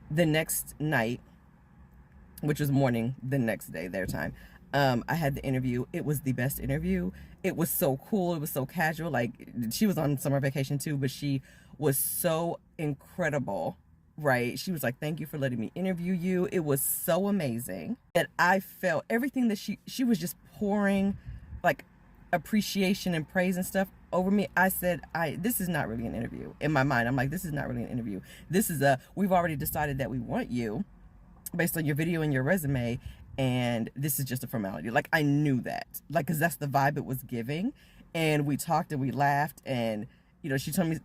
The next night, which was morning the next day, their time, I had the interview. It was the best interview. It was so cool. It was so casual. Like, she was on summer vacation too, but she was so incredible, right? She was like, thank you for letting me interview you. It was so amazing that I felt everything that she was just pouring, like, appreciation and praise and stuff over me. I said, this is not really an interview. In my mind, I'm like, this is not really an interview. This is we've already decided that we want you based on your video and your resume, and this is just a formality. Like, I knew that, like, because that's the vibe it was giving. And we talked and we laughed, and you know, she told me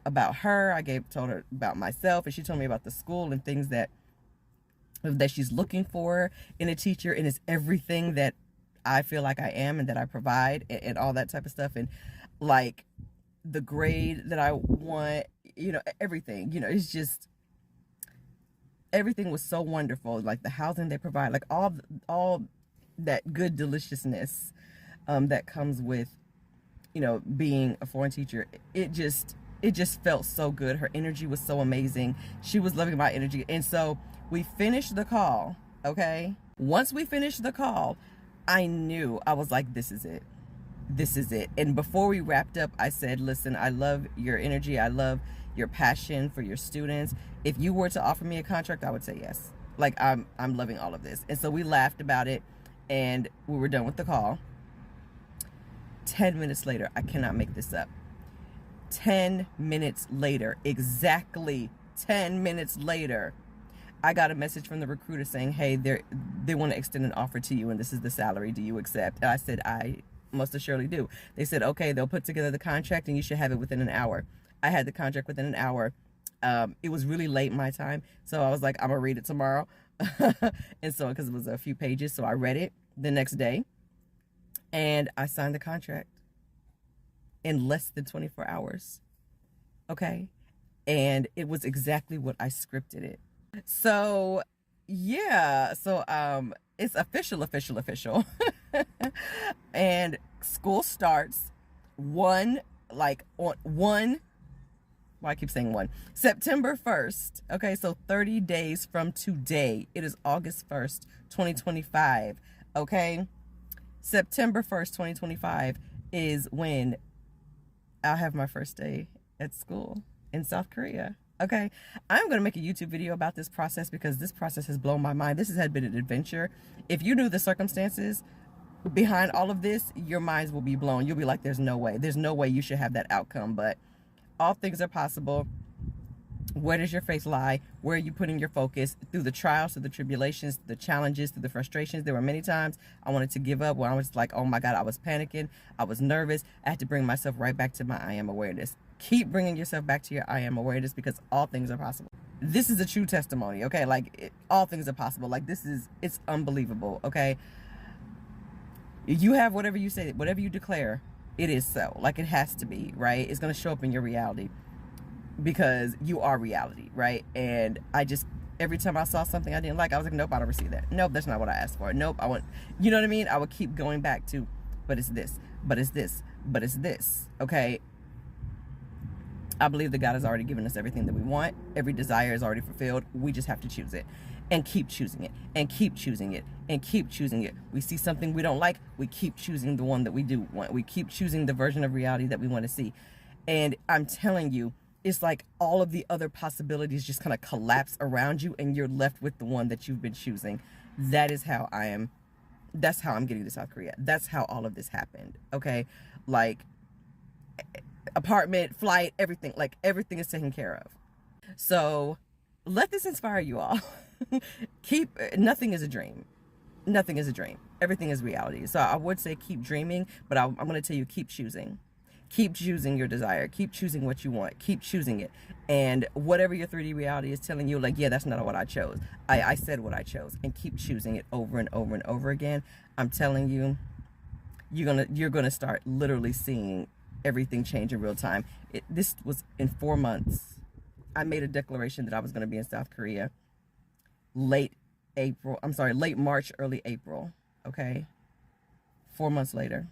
about her, told her about myself, and she told me about the school and things that she's looking for in a teacher, and it's everything that I feel like I am and that I provide, and all that type of stuff. And like the grade that I want, you know, everything, you know, it's just, everything was so wonderful. Like the housing they provide, like all that good deliciousness that comes with, you know, being a foreign teacher. It just felt so good. Her energy was so amazing. She was loving my energy. And so we finished the call, okay? Once we finished the call, I knew. I was like, this is it. This is it. And before we wrapped up, I said, listen, I love your energy. I love your passion for your students. If you were to offer me a contract, I would say yes. Like, I'm loving all of this. And so we laughed about it, and we were done with the call. 10 minutes later, I cannot make this up. 10 minutes later, exactly 10 minutes later, I got a message from the recruiter saying, hey, they want to extend an offer to you, and this is the salary. Do you accept? And I said, I most assuredly do. They said, okay, they'll put together the contract and you should have it within an hour. I had the contract within an hour. It was really late my time, so I was like, I'm gonna read it tomorrow. And so, because it was a few pages, so I read it the next day, and I signed the contract in less than 24 hours. Okay, and it was exactly what I scripted it. So yeah, so it's official. And school starts I keep saying September 1st. Okay, so 30 days from today. It is August 1st, 2025. Okay, September 1st, 2025 is when I'll have my first day at school in South Korea. Okay, I'm going to make a YouTube video about this process because this process has blown my mind. This has been an adventure. If you knew the circumstances behind all of this, your minds will be blown. You'll be like, there's no way you should have that outcome. But all things are possible. Where does your faith lie? Where are you putting your focus? Through the trials, through the tribulations, the challenges, through the frustrations. There were many times I wanted to give up, where I was like, oh my God, I was panicking. I was nervous. I had to bring myself right back to my I am awareness. Keep bringing yourself back to your I am awareness, because all things are possible. This is a true testimony, okay? Like, all things are possible. Like, it's unbelievable, okay? You have whatever you say, whatever you declare, it is so. Like, it has to be, right? It's going to show up in your reality, because you are reality, right? And every time I saw something I didn't like, I was like, nope, I don't receive that. Nope, that's not what I asked for. Nope, you know what I mean? I would keep going back to, but it's this, but it's this, but it's this, okay? I believe that God has already given us everything that we want. Every desire is already fulfilled. We just have to choose it, and keep choosing it, and keep choosing it, and keep choosing it. We see something we don't like, we keep choosing the one that we do want. We keep choosing the version of reality that we want to see. And I'm telling you, it's like all of the other possibilities just kind of collapse around you, and you're left with the one that you've been choosing. That is how I am. That's how I'm getting to South Korea. That's how all of this happened. Okay. Like, apartment, flight, everything, like, everything is taken care of. So let this inspire you all. Nothing is a dream. Nothing is a dream. Everything is reality. So I would say keep dreaming, but I'm going to tell you, keep choosing. Keep choosing your desire. Keep choosing what you want. Keep choosing it. And whatever your 3D reality is telling you, like, yeah, that's not what I chose. I said what I chose. And keep choosing it over and over and over again. I'm telling you, you're gonna start literally seeing everything change in real time. This was in 4 months. I made a declaration that I was going to be in South Korea late March, early April. Okay. 4 months later,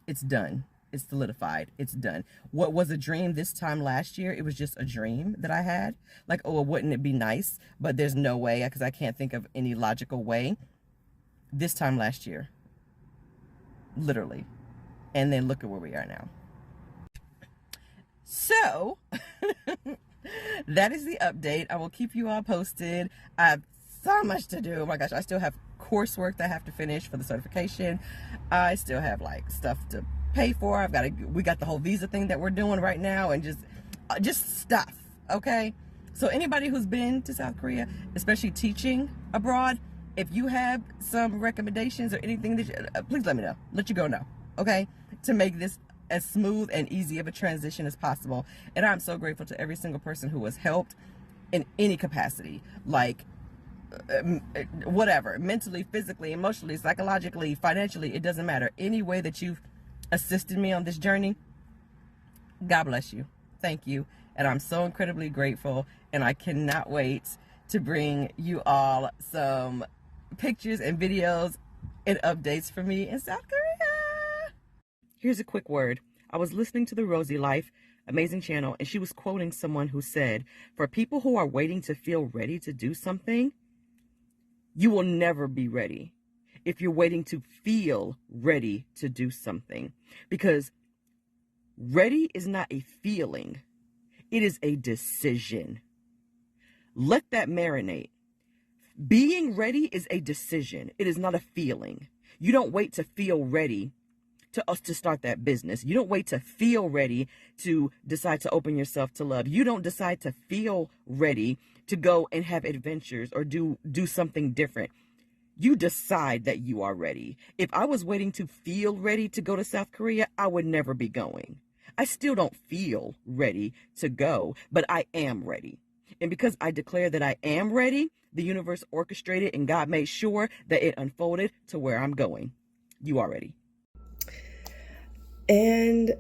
it's done. It's solidified. It's done. What was a dream this time last year, it was just a dream that I had. Like, oh, wouldn't it be nice? But there's no way, because I can't think of any logical way. This time last year, literally. And then look at where we are now. So, that is the update. I will keep you all posted. I have so much to do. Oh my gosh, I still have coursework that I have to finish for the certification. I still have like stuff to pay for. We got the whole visa thing that we're doing right now, and just stuff. Okay. So anybody who's been to South Korea, especially teaching abroad, if you have some recommendations or anything that please let me know. Let you go know. Okay. To make this as smooth and easy of a transition as possible. And I'm so grateful to every single person who has helped in any capacity, like whatever, mentally, physically, emotionally, psychologically, financially, it doesn't matter. Any way that you've assisted me on this journey, God bless you. Thank you. And I'm so incredibly grateful. And I cannot wait to bring you all some pictures and videos and updates for me in South Korea. Here's a quick word. I was listening to the Rosie Life amazing channel, and she was quoting someone who said, for people who are waiting to feel ready to do something, you will never be ready if you're waiting to feel ready to do something. Because ready is not a feeling. It is a decision. Let that marinate. Being ready is a decision. It is not a feeling. You don't wait to feel ready to start that business. You don't wait to feel ready to decide to open yourself to love. You don't decide to feel ready to go and have adventures or do something different. You decide that you are ready. If I was waiting to feel ready to go to South Korea, I would never be going. I still don't feel ready to go, but I am ready. And because I declare that I am ready, the universe orchestrated and God made sure that it unfolded to where I'm going. You are ready. And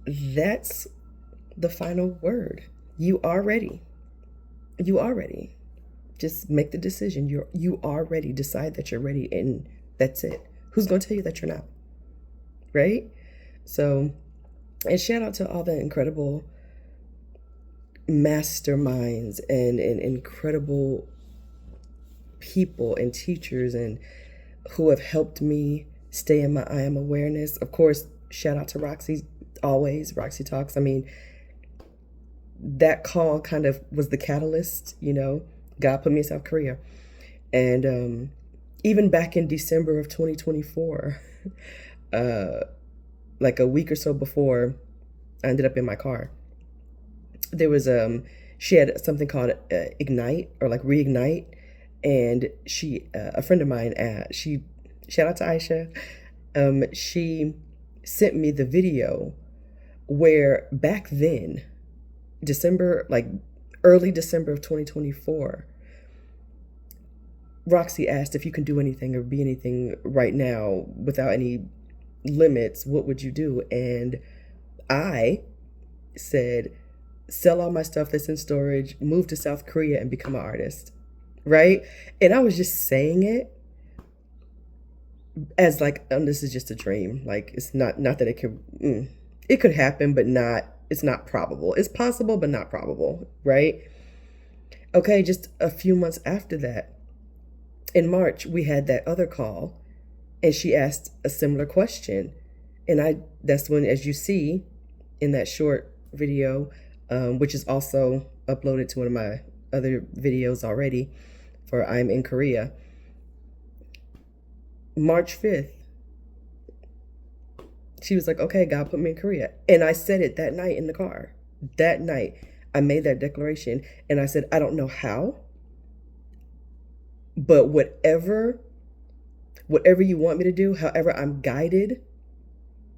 that's the final word. You are ready. You are ready. Just make the decision. You are ready. Decide that you're ready, and that's it. Who's going to tell you that you're not? Right? So, and shout out to all the incredible masterminds and incredible people and teachers and who have helped me stay in my I am awareness. Of course, shout out to Roxy, always. Roxy Talks. I mean, that call kind of was the catalyst, God put me in South Korea. And even back in December of 2024, like a week or so before I ended up in my car, there was, she had something called Ignite or like Reignite. And she, a friend of mine, shout out to Aisha, she sent me the video where back then, early December of 2024, Roxy asked if you can do anything or be anything right now without any limits, what would you do? And I said, sell all my stuff that's in storage, move to South Korea and become an artist. Right? And I was just saying it as like, this is just a dream. Like, it's not that it could happen, but it's not probable. It's possible, but not probable. Right? Okay. Just a few months after that, in March, we had that other call and she asked a similar question. And that's when, as you see in that short video, which is also uploaded to one of my other videos already for I'm in Korea, March 5th, she was like, okay, God put me in Korea. And I said it that night in the car. That night, I made that declaration. And I said, I don't know how, but whatever you want me to do, however I'm guided,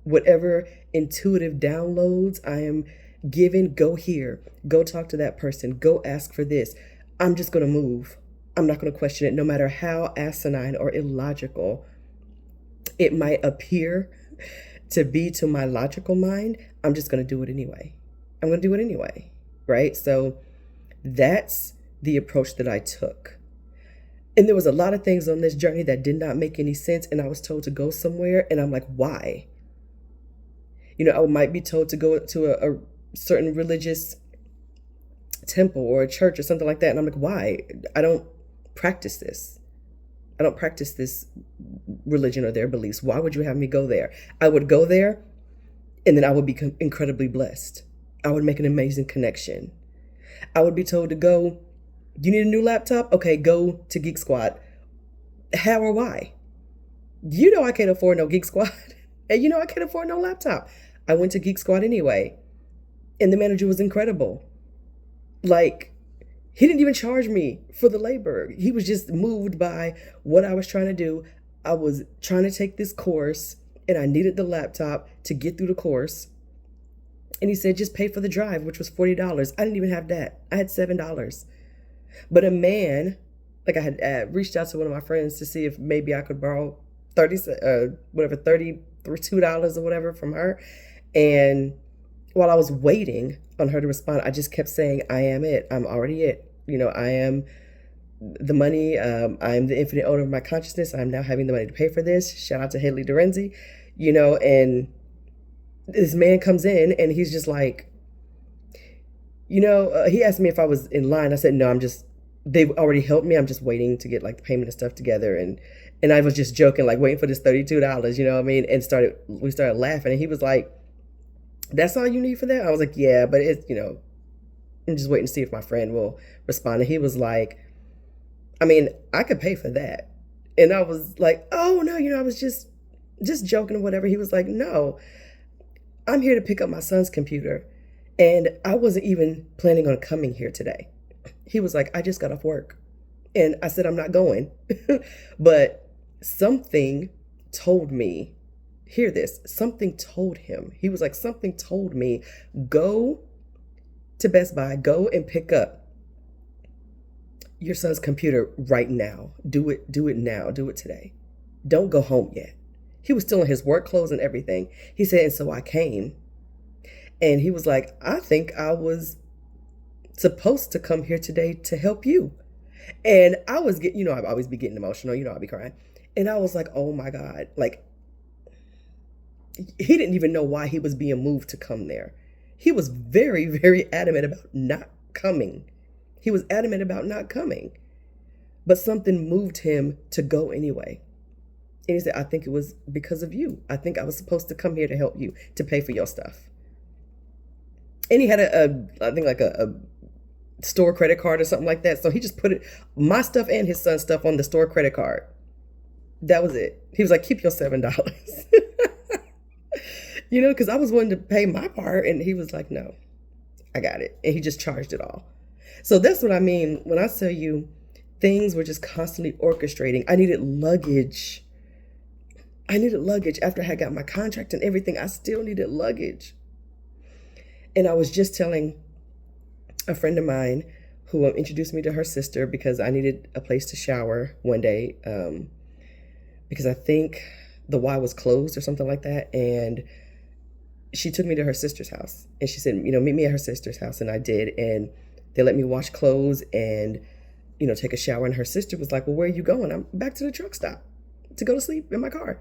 Whatever intuitive downloads I am given, go here, go talk to that person, go ask for this. I'm just going to move. I'm not going to question it, no matter how asinine or illogical it might appear to be to my logical mind. I'm just going to do it anyway. I'm going to do it anyway. Right? So that's the approach that I took. And there was a lot of things on this journey that did not make any sense. And I was told to go somewhere. And I'm like, why? I might be told to go to a certain religious temple or a church or something like that. And I'm like, why? I don't practice this. I don't practice this religion or their beliefs. Why would you have me go there? I would go there and then I would be incredibly blessed. I would make an amazing connection. I would be told to go, you need a new laptop? Okay, go to Geek Squad. How or why? I can't afford no Geek Squad. And I can't afford no laptop. I went to Geek Squad anyway. And the manager was incredible. Like, he didn't even charge me for the labor. He was just moved by what I was trying to do. I was trying to take this course and I needed the laptop to get through the course. And he said, just pay for the drive, which was $40. I didn't even have that. I had $7. But a man, like I had reached out to one of my friends to see if maybe I could borrow $32 or whatever from her. And while I was waiting on her to respond, I just kept saying, I am it. I'm already it. I am the money. I'm the infinite owner of my consciousness. I'm now having the money to pay for this. Shout out to Haley Dorenzi, and this man comes in and he's just like, he asked me if I was in line. I said, no, they've already helped me. I'm just waiting to get like the payment and stuff together. And I was just joking, like waiting for this $32, you know what I mean? And we started laughing and he was like, that's all you need for that? I was like, yeah, but it's, I'm just waiting to see if my friend will respond. And he was like, I mean, I could pay for that. And I was like, oh no, I was just joking or whatever. He was like, no, I'm here to pick up my son's computer. And I wasn't even planning on coming here today. He was like, I just got off work. And I said, I'm not going. But something told me, hear this, something told him. He was like, something told me, go to Best Buy, go and pick up your son's computer right now. Do it now. Do it today. Don't go home yet. He was still in his work clothes and everything. He said, and so I came. And he was like, I think I was supposed to come here today to help you. And I was getting, I'd always be getting emotional, I'd be crying. And I was like, oh my God. Like, he didn't even know why he was being moved to come there. He was very, very adamant about not coming. He was adamant about not coming. But something moved him to go anyway. And he said, I think it was because of you. I think I was supposed to come here to help you, to pay for your stuff. And he had I think like a store credit card or something like that. So he just put my stuff and his son's stuff on the store credit card. That was it. He was like, keep your $7. Because I was wanting to pay my part. And he was like, no, I got it. And he just charged it all. So that's what I mean when I tell you things were just constantly orchestrating. I needed luggage. After I had got my contract and everything. I still needed luggage. And I was just telling a friend of mine who introduced me to her sister because I needed a place to shower one day because I think the Y was closed or something like that. And she took me to her sister's house. And she said, meet me at her sister's house. And I did. And they let me wash clothes and, take a shower. And her sister was like, well, where are you going? I'm back to the truck stop to go to sleep in my car.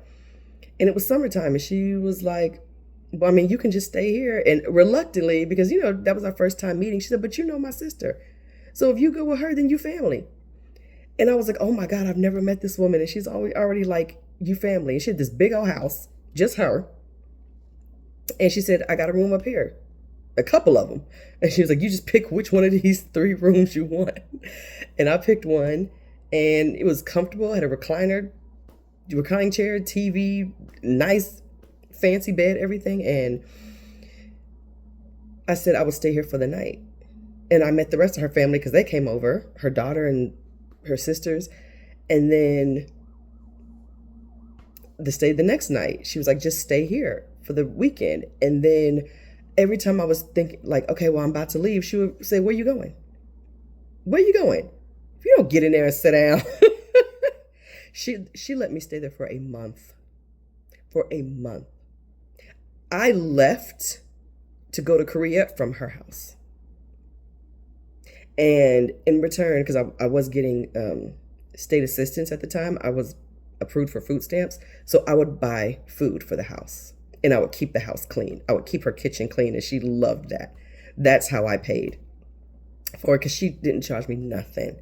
And it was summertime. And she was like, well, I mean, you can just stay here. And reluctantly, because, that was our first time meeting, she said, but my sister. So if you go with her, then you family. And I was like, oh my God, I've never met this woman. And she's already like, you family. And she had this big old house, just her. And she said, I got a room up here, a couple of them. And she was like, you just pick which one of these 3 rooms you want. And I picked one and it was comfortable. I had a reclining chair, TV, nice fancy bed, everything. And I said I would stay here for the night. And I met the rest of her family because they came over, her daughter and her sisters. And then the next night, she was like, just stay here for the weekend. And then every time I was thinking, like, okay, well, I'm about to leave, she would say, where you going? Where you going? If you don't get in there and sit down. She let me stay there for a month. For a month. I left to go to Korea from her house. And in return, because I was getting state assistance at the time, I was approved for food stamps. So I would buy food for the house and I would keep the house clean. I would keep her kitchen clean and she loved that. That's how I paid for it because she didn't charge me nothing.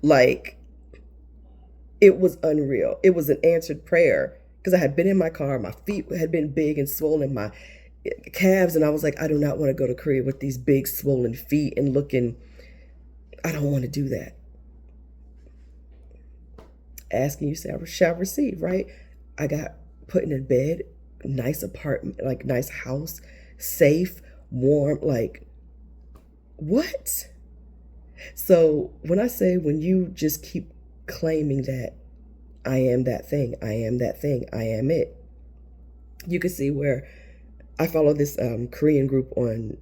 Like, it was unreal. It was an answered prayer because I had been in my car. My feet had been big and swollen, my calves. And I was like, I do not want to go to Korea with these big swollen feet and looking. I don't want to do that. Asking you shall receive, right? I got put in a bed, nice apartment, like nice house, safe, warm, like what? So when I say, when you just keep claiming that I am that thing, I am that thing, I am it, you can see where I follow this Korean group on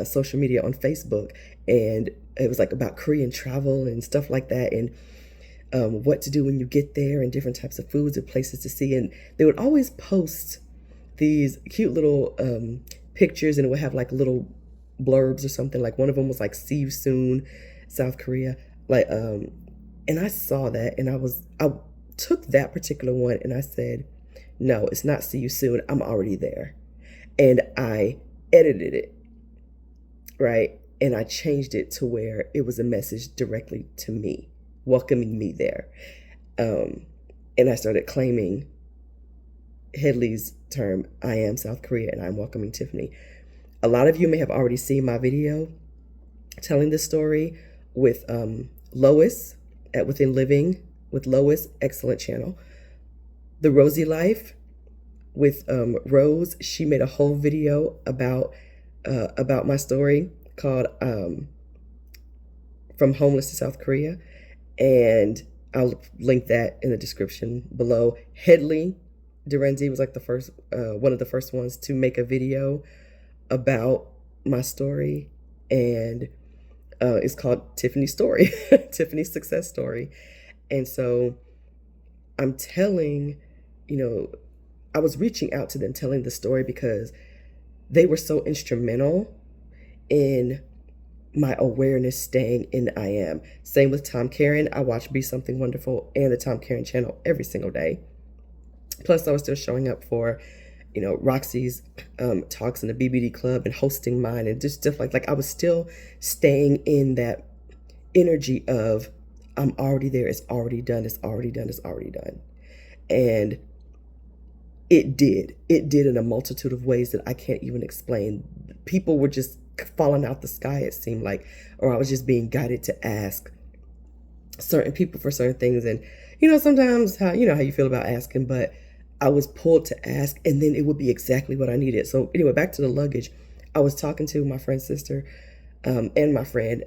social media on Facebook, and it was like about Korean travel and stuff like that, and what to do when you get there, and different types of foods and places to see. And they would always post these cute little pictures, and it would have like little blurbs or something. Like one of them was like, see you soon, South Korea. Like and I saw that, and I took that particular one and I said, no, it's not see you soon, I'm already there. And I edited it, right? And I changed it to where it was a message directly to me, welcoming me there. And I started claiming Headley's term, I am South Korea and I'm welcoming Tiffany. A lot of you may have already seen my video telling this story with Lois at Within Living with Lois, excellent channel. The Rosie Life with Rose, she made a whole video about my story called From Homeless to South Korea, and I'll link that in the description below. Headley Durenzi was like the first one of the first ones to make a video about my story, and it's called Tiffany's Story, Tiffany's Success Story. And so I'm telling, I was reaching out to them, telling the story because they were so instrumental in my awareness staying in I am. Same with Tom Karen. I watch Be Something Wonderful and the Tom Karen channel every single day. Plus, I was still showing up for, Roxy's talks in the BBD club and hosting mine and just stuff like I was still staying in that energy of I'm already there. It's already done. It's already done. It's already done. And it did in a multitude of ways that I can't even explain. People were just falling out the sky, it seemed like, or I was just being guided to ask certain people for certain things. And, sometimes how you feel about asking, but I was pulled to ask, and then it would be exactly what I needed. So anyway, back to the luggage. I was talking to my friend's sister and my friend.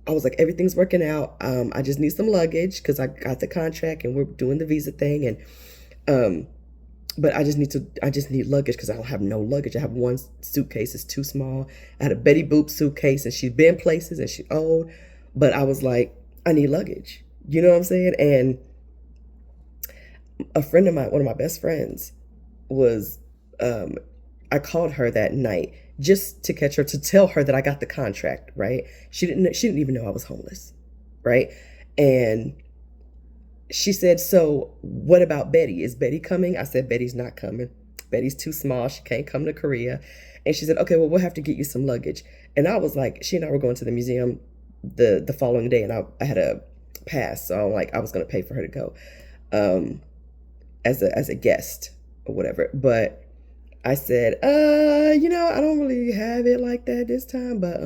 I was like, everything's working out. I just need some luggage because I got the contract and we're doing the visa thing. And, but I just need luggage because I don't have no luggage. I have one suitcase. It's too small. I had a Betty Boop suitcase and she's been places and she's old, but I was like, I need luggage. You know what I'm saying? And a friend of mine, one of my best friends was, I called her that night just to catch her, to tell her that I got the contract, right? She didn't even know I was homeless, right? And she said, so what about Betty? Is Betty coming? I said, Betty's not coming. Betty's too small. She can't come to Korea. And she said, okay, well, we'll have to get you some luggage. And I was like, she and I were going to the museum the following day, and I had a pass. So I was going to pay for her to go as a guest or whatever. But I said, I don't really have it like that this time, but,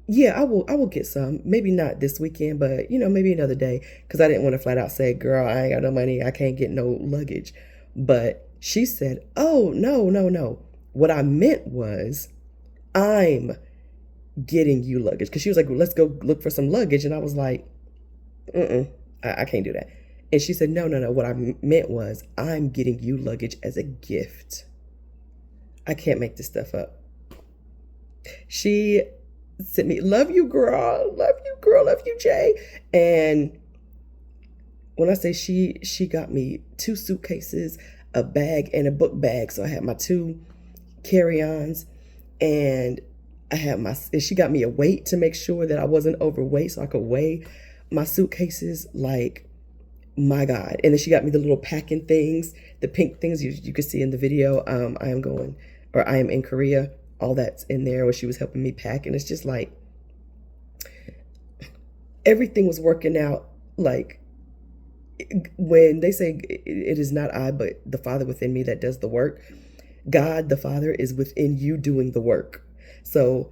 yeah, I will get some. Maybe not this weekend, but, maybe another day. Because I didn't want to flat out say, girl, I ain't got no money. I can't get no luggage. But she said, oh, no. What I meant was, I'm getting you luggage. Because she was like, well, let's go look for some luggage. And I was like, I can't do that. And she said, no, no, no. What I meant was, I'm getting you luggage as a gift. I can't make this stuff up. She sent me, love you, girl. Love you, girl. Love you, Jay. And when I say she got me 2 suitcases, a bag, and a book bag. So I had my 2 carry-ons, and she got me a weight to make sure that I wasn't overweight so I could weigh my suitcases. Like, my God. And then she got me the little packing things, the pink things you could see in the video. I am in Korea. All that's in there where she was helping me pack. And it's just like, everything was working out. Like, when they say it is not I, but the Father within me that does the work, God, the Father, is within you doing the work. So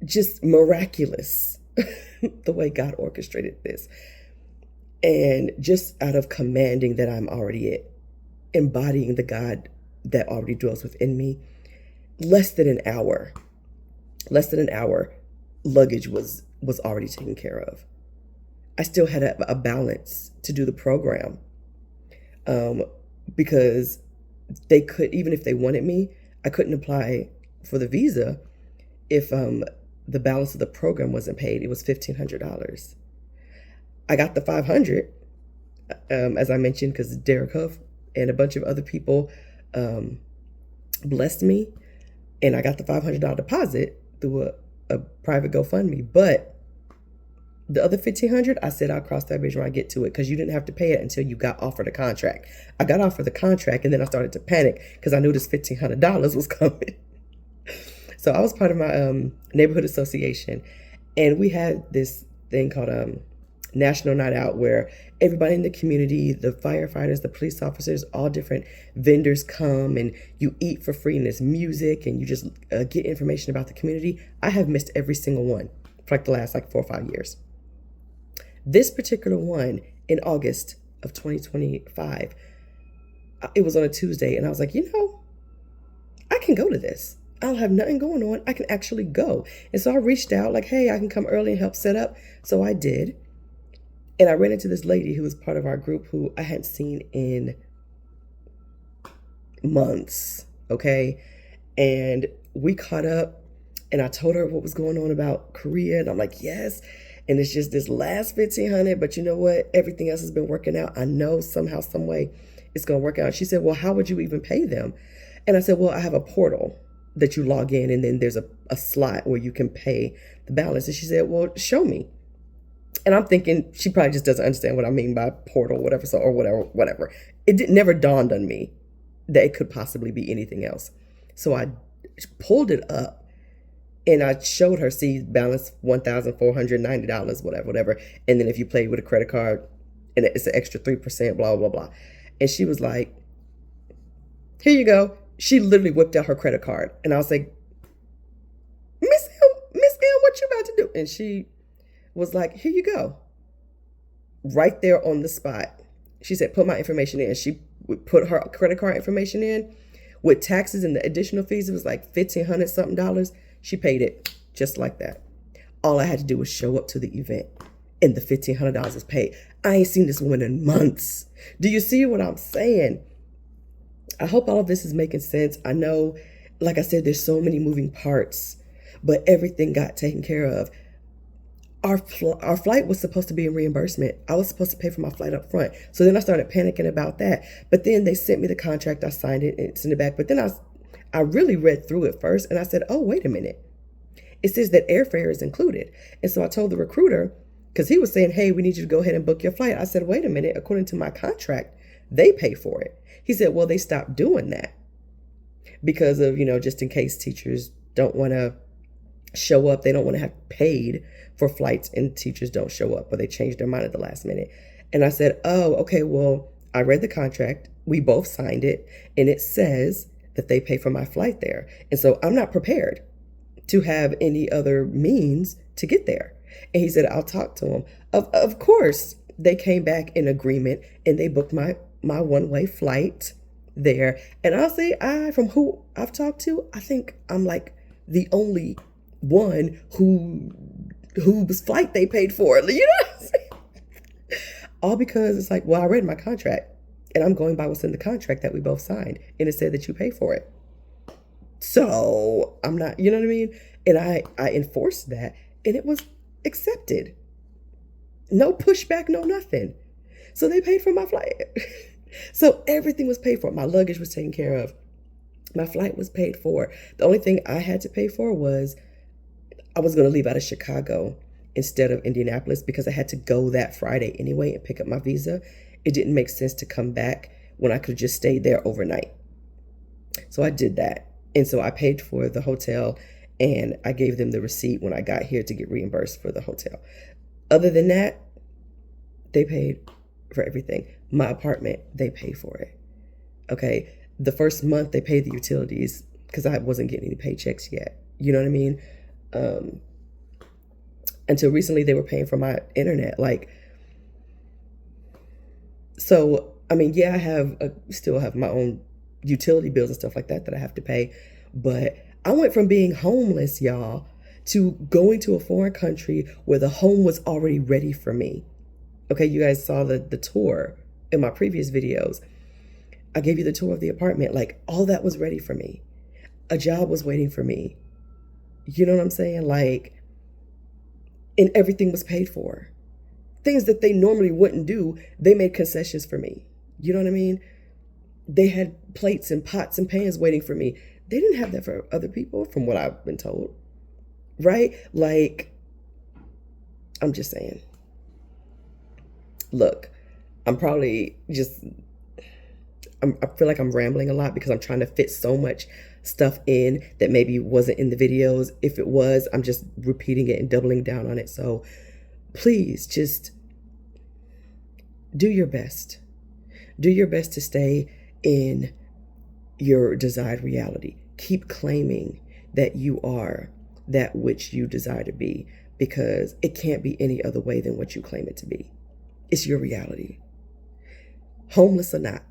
just miraculous the way God orchestrated this. And just out of commanding that I'm already embodying the God that already dwells within me, less than an hour, luggage was already taken care of. I still had a balance to do the program, because they could, even if they wanted me, I couldn't apply for the visa if the balance of the program wasn't paid. It was $1,500. I got the $500, as I mentioned, because Derek Huff and a bunch of other people blessed me, and I got the $500 deposit through a private GoFundMe. But the other $1,500, I said I'll cross that bridge when I get to it, because you didn't have to pay it until you got offered a contract. I got offered the contract, and then I started to panic because I knew this $1,500 was coming. So I was part of my neighborhood association, and we had this thing called National Night Out, where everybody in the community, the firefighters, the police officers, all different vendors come, and you eat for free, and there's music, and you just get information about the community. I have missed every single one for like the last 4 or 5 years. This particular one in August of 2025, it was on a Tuesday, and I was like, I can go to this. I don't have nothing going on. I can actually go. And so I reached out like, hey, I can come early and help set up. So I did. And I ran into this lady who was part of our group who I hadn't seen in months. Okay. And we caught up, and I told her what was going on about Korea. And I'm like, yes. And it's just this last $1,500. But you know what? Everything else has been working out. I know somehow, some way it's going to work out. She said, well, how would you even pay them? And I said, well, I have a portal that you log in, and then there's a slot where you can pay the balance. And she said, well, show me. And I'm thinking she probably just doesn't understand what I mean by portal, whatever. So, or whatever. It never dawned on me that it could possibly be anything else. So I pulled it up, and I showed her, see, balance $1,490, whatever. And then if you play with a credit card, and it's an extra 3%, blah, blah, blah. And she was like, here you go. She literally whipped out her credit card. And I was like, Miss M, what you about to do? And she was like, here you go. Right there on the spot. She said, put my information in. She would put her credit card information in. With taxes and the additional fees, it was like $1,500 something. She paid it just like that. All I had to do was show up to the event, and the $1,500 was paid. I ain't seen this woman in months. Do you see what I'm saying? I hope all of this is making sense. I know, like I said, there's so many moving parts, but everything got taken care of. Our flight was supposed to be in reimbursement. I was supposed to pay for my flight up front. So then I started panicking about that. But then they sent me the contract. I signed it and sent it back. But then I really read through it first, and I said, oh, wait a minute. It says that airfare is included. And so I told the recruiter, because he was saying, hey, we need you to go ahead and book your flight. I said, wait a minute. According to my contract, they pay for it. He said, well, they stopped doing that because of, just in case teachers don't want to show up. They don't want to have paid for flights, and teachers don't show up, or they change their mind at the last minute. And I said, oh, okay, well, I read the contract. We both signed it, and it says that they pay for my flight there. And so I'm not prepared to have any other means to get there. And he said, I'll talk to him. Of course, they came back in agreement, and they booked my one-way flight there. And I'll say, from who I've talked to, I think I'm like the only one whose flight they paid for. You know what I'm saying? All because it's like, well, I read my contract and I'm going by what's in the contract that we both signed. And it said that you pay for it. So I'm not, you know what I mean? And I enforced that and it was accepted. No pushback, no nothing. So they paid for my flight. So everything was paid for. My luggage was taken care of. My flight was paid for. The only thing I had to pay for was I was going to leave out of Chicago instead of Indianapolis because I had to go that Friday anyway and pick up my visa. It didn't make sense to come back when I could have just stayed there overnight. So I did that. And so I paid for the hotel and I gave them the receipt when I got here to get reimbursed for the hotel. Other than that, they paid for everything. My apartment, they paid for it. Okay. The first month they paid the utilities because I wasn't getting any paychecks yet. You know what I mean? Until recently they were paying for my internet. Like, so, I mean, yeah, still have my own utility bills and stuff like that I have to pay. But I went from being homeless, y'all, to going to a foreign country where the home was already ready for me. Okay, you guys saw the tour in my previous videos. I gave you the tour of the apartment. Like, all that was ready for me. A job was waiting for me. You know what I'm saying? Like, and everything was paid for. Things that they normally wouldn't do, they made concessions for me. You know what I mean? They had plates and pots and pans waiting for me. They didn't have that for other people, from what I've been told. Right? Like, I'm just saying. Look, I'm probably just, I feel like I'm rambling a lot because I'm trying to fit so much stuff in that maybe wasn't in the videos. If it was, I'm just repeating it and doubling down on it. So please just do your best. Do your best to stay in your desired reality. Keep claiming that you are that which you desire to be, because it can't be any other way than what you claim it to be. It's your reality. Homeless or not,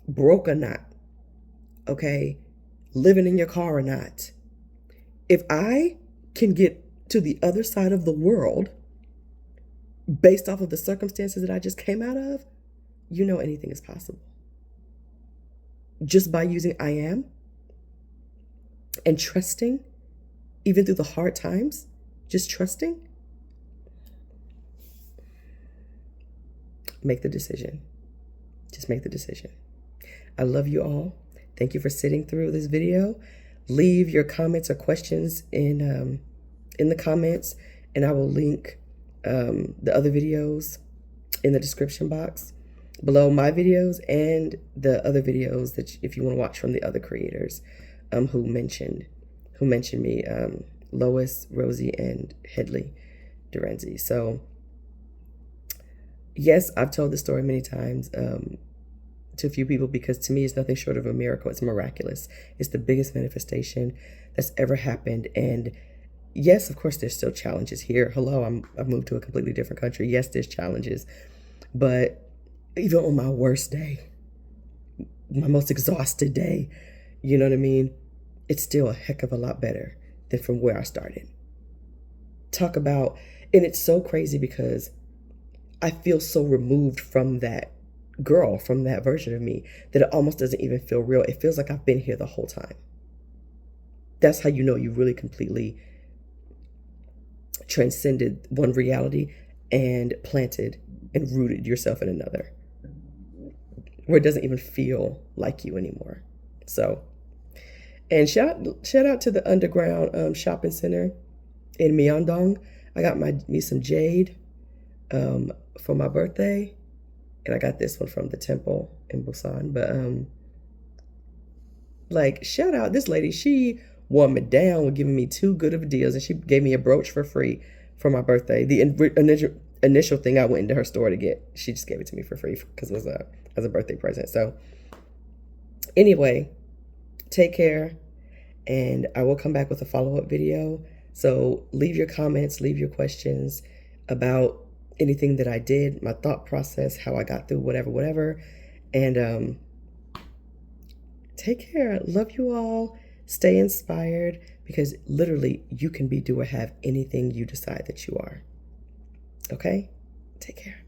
broke or not, okay, living in your car or not. If I can get to the other side of the world based off of the circumstances that I just came out of, you know anything is possible. Just by using I am and trusting, even through the hard times, just trusting, make the decision. Just make the decision. I love you all. Thank you for sitting through this video. Leave your comments or questions in the comments, and I will link the other videos in the description box below my videos and the other videos that if you want to watch from the other creators who mentioned me, Lois, Rosie, and Headley Duranzi. So yes, I've told this story many times to a few people because to me it's nothing short of a miracle. It's miraculous. It's the biggest manifestation that's ever happened. And yes, of course, there's still challenges here. Hello, I've moved to a completely different country. Yes, there's challenges. But even on my worst day, my most exhausted day, you know what I mean? It's still a heck of a lot better than from where I started. Talk about, and it's so crazy because I feel so removed from that girl, from that version of me, that it almost doesn't even feel real. It feels like I've been here the whole time. That's how you know you really completely transcended one reality and planted and rooted yourself in another, where it doesn't even feel like you anymore. So, and shout out to the underground shopping center in Myeongdong. I got me some jade for my birthday, and I got this one from the temple in Busan. But like, shout out this lady. She wore me down with giving me too good of deals, and she gave me a brooch for free for my birthday. The initial thing I went into her store to get, she just gave it to me for free because it was as a birthday present. So anyway, take care, and I will come back with a follow-up video. So leave your comments, leave your questions about anything that I did, my thought process, how I got through whatever. And take care. Love you all. Stay inspired, because literally you can be, do, or have anything you decide that you are. Okay? Take care.